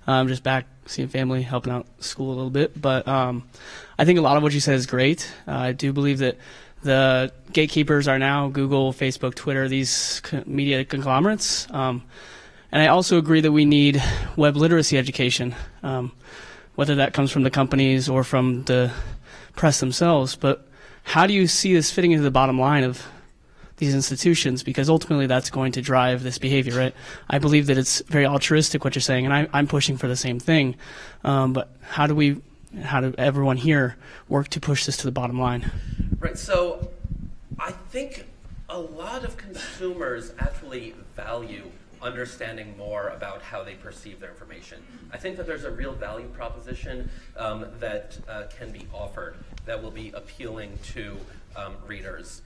I'm just back seeing family, helping out school a little bit. But I think a lot of what you said is great. I do believe that the gatekeepers are now Google, Facebook, Twitter, these media conglomerates. And I also agree that we need web literacy education, whether that comes from the companies or from the press themselves. But how do you see this fitting into the bottom line of these institutions, because ultimately that's going to drive this behavior, right? I believe that it's very altruistic what you're saying, and I'm pushing for the same thing. But how do everyone here work to push this to the bottom line? Right, so I think a lot of consumers actually value understanding more about how they perceive their information. I think that there's a real value proposition that can be offered that will be appealing to readers.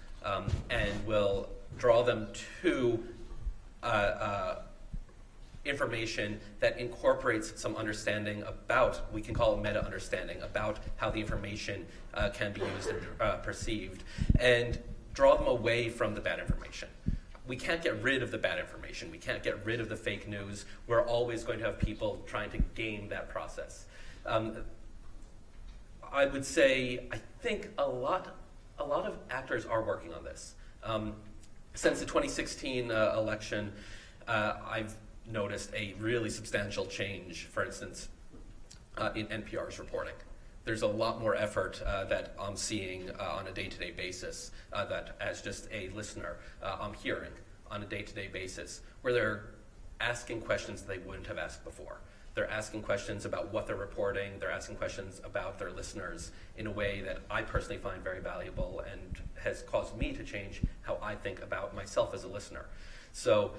And will draw them to information that incorporates some understanding about, we can call it meta understanding, about how the information can be used and perceived, and draw them away from the bad information. We can't get rid of the bad information. We can't get rid of the fake news. We're always going to have people trying to game that process. I would say, I think a lot of actors are working on this. Since the 2016 election, I've noticed a really substantial change, for instance, in NPR's reporting. There's a lot more effort that I'm seeing on a day-to-day basis that as just a listener I'm hearing on a day-to-day basis, where they're asking questions they wouldn't have asked before. They're asking questions about what they're reporting. They're asking questions about their listeners in a way that I personally find very valuable and has caused me to change how I think about myself as a listener. So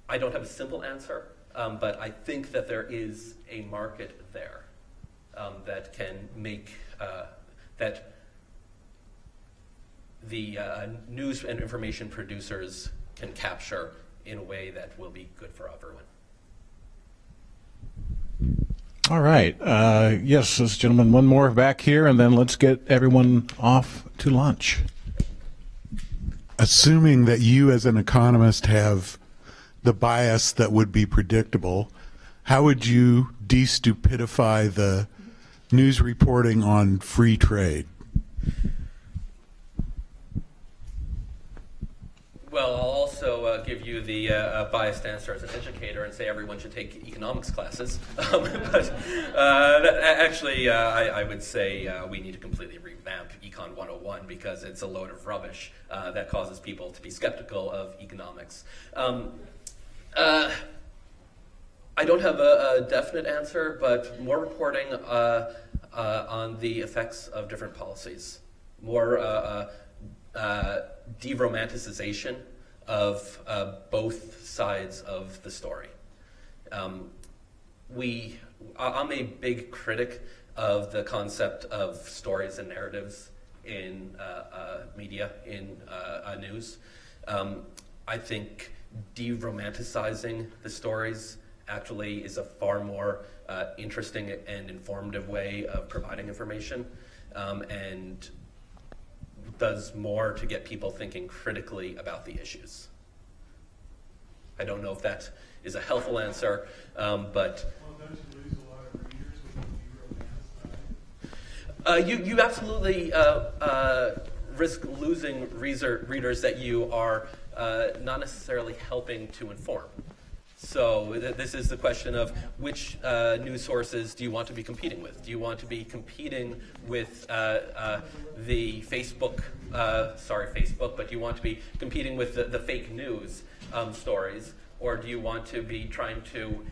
I don't have a simple answer, but I think that there is a market there that can make that the news and information producers can capture in a way that will be good for everyone. All right. Yes, this gentleman, one more back here, and then let's get everyone off to lunch. Assuming that you as an economist have the bias that would be predictable, how would you de-stupidify the news reporting on free trade? Well, I'll also give you the biased answer as an educator and say everyone should take economics classes. But actually, I would say we need to completely revamp Econ 101 because it's a load of rubbish that causes people to be skeptical of economics. I don't have a definite answer, but more reporting on the effects of different policies, more de-romanticization of both sides of the story. I'm a big critic of the concept of stories and narratives in media, in news. I think de-romanticizing the stories actually is a far more interesting and informative way of providing information, and does more to get people thinking critically about the issues. I don't know if that is a helpful answer, but you absolutely risk losing readers that you are not necessarily helping to inform. So this is the question of which news sources do you want to be competing with? Do you want to be competing with the Facebook, but do you want to be competing with the fake news stories? Or do you want to be trying to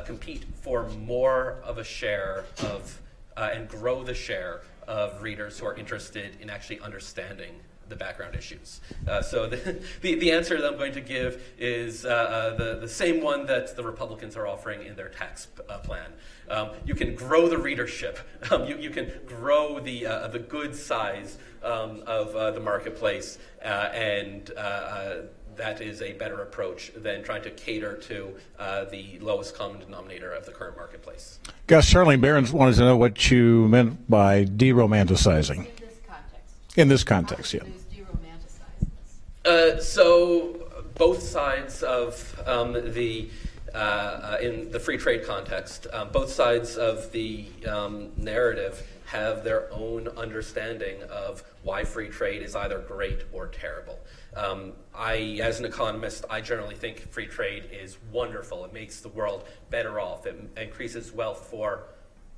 compete for more of a share of and grow the share of readers who are interested in actually understanding the background issues? So the answer that I'm going to give is the same one that the Republicans are offering in their tax plan. You can grow the readership. You can grow the good size of the marketplace, and that is a better approach than trying to cater to the lowest common denominator of the current marketplace. Gus, Charlene Barron's wanted to know what you meant by de-romanticizing. In this context, yeah. So both sides of in the free trade context, both sides of the narrative have their own understanding of why free trade is either great or terrible. As an economist, I generally think free trade is wonderful. It makes the world better off. It increases wealth for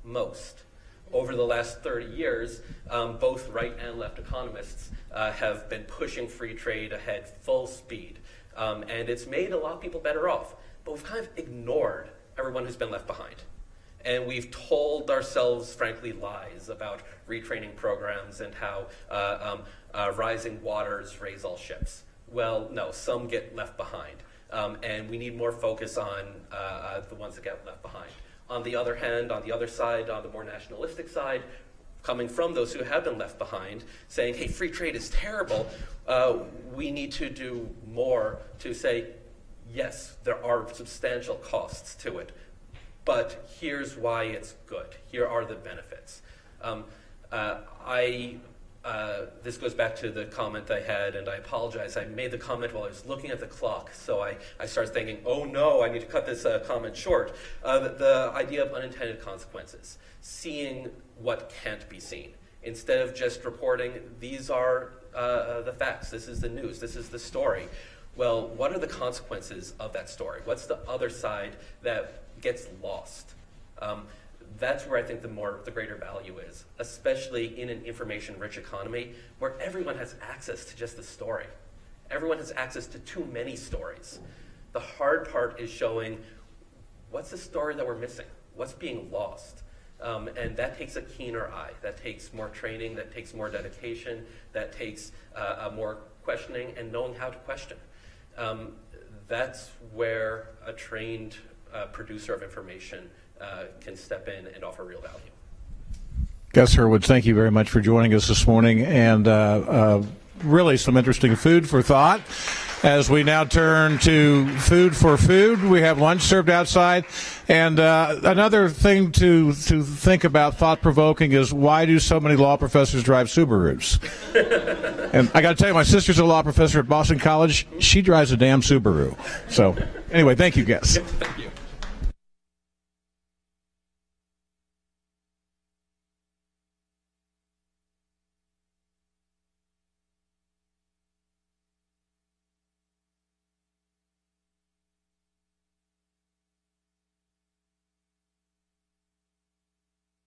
most. Over the last 30 years, both right and left economists have been pushing free trade ahead full speed. And it's made a lot of people better off. But we've kind of ignored everyone who's been left behind. And we've told ourselves, frankly, lies about retraining programs and how rising waters raise all ships. Well, no, some get left behind. And we need more focus on the ones that get left behind. On the other hand, on the other side, on the more nationalistic side, coming from those who have been left behind, saying, hey, free trade is terrible, we need to do more to say, yes, there are substantial costs to it, but here's why it's good. Here are the benefits. This goes back to the comment I had, and I apologize. I made the comment while I was looking at the clock, so I started thinking, oh no, I need to cut this comment short. The idea of unintended consequences, seeing what can't be seen. Instead of just reporting, these are the facts, this is the news, this is the story. Well, what are the consequences of that story? What's the other side that gets lost? That's where I think the greater value is, especially in an information-rich economy where everyone has access to just the story. Everyone has access to too many stories. The hard part is showing what's the story that we're missing, what's being lost. And that takes a keener eye. That takes more training, that takes more dedication, that takes more questioning and knowing how to question. That's where a trained producer of information can step in and offer real value. Gus Hurwitz, thank you very much for joining us this morning, and really some interesting food for thought. As we now turn to food for food, we have lunch served outside, and another thing to think about, thought-provoking, is why do so many law professors drive Subarus? And I got to tell you, my sister's a law professor at Boston College. She drives a damn Subaru. So anyway, thank you, Gus. Thank you.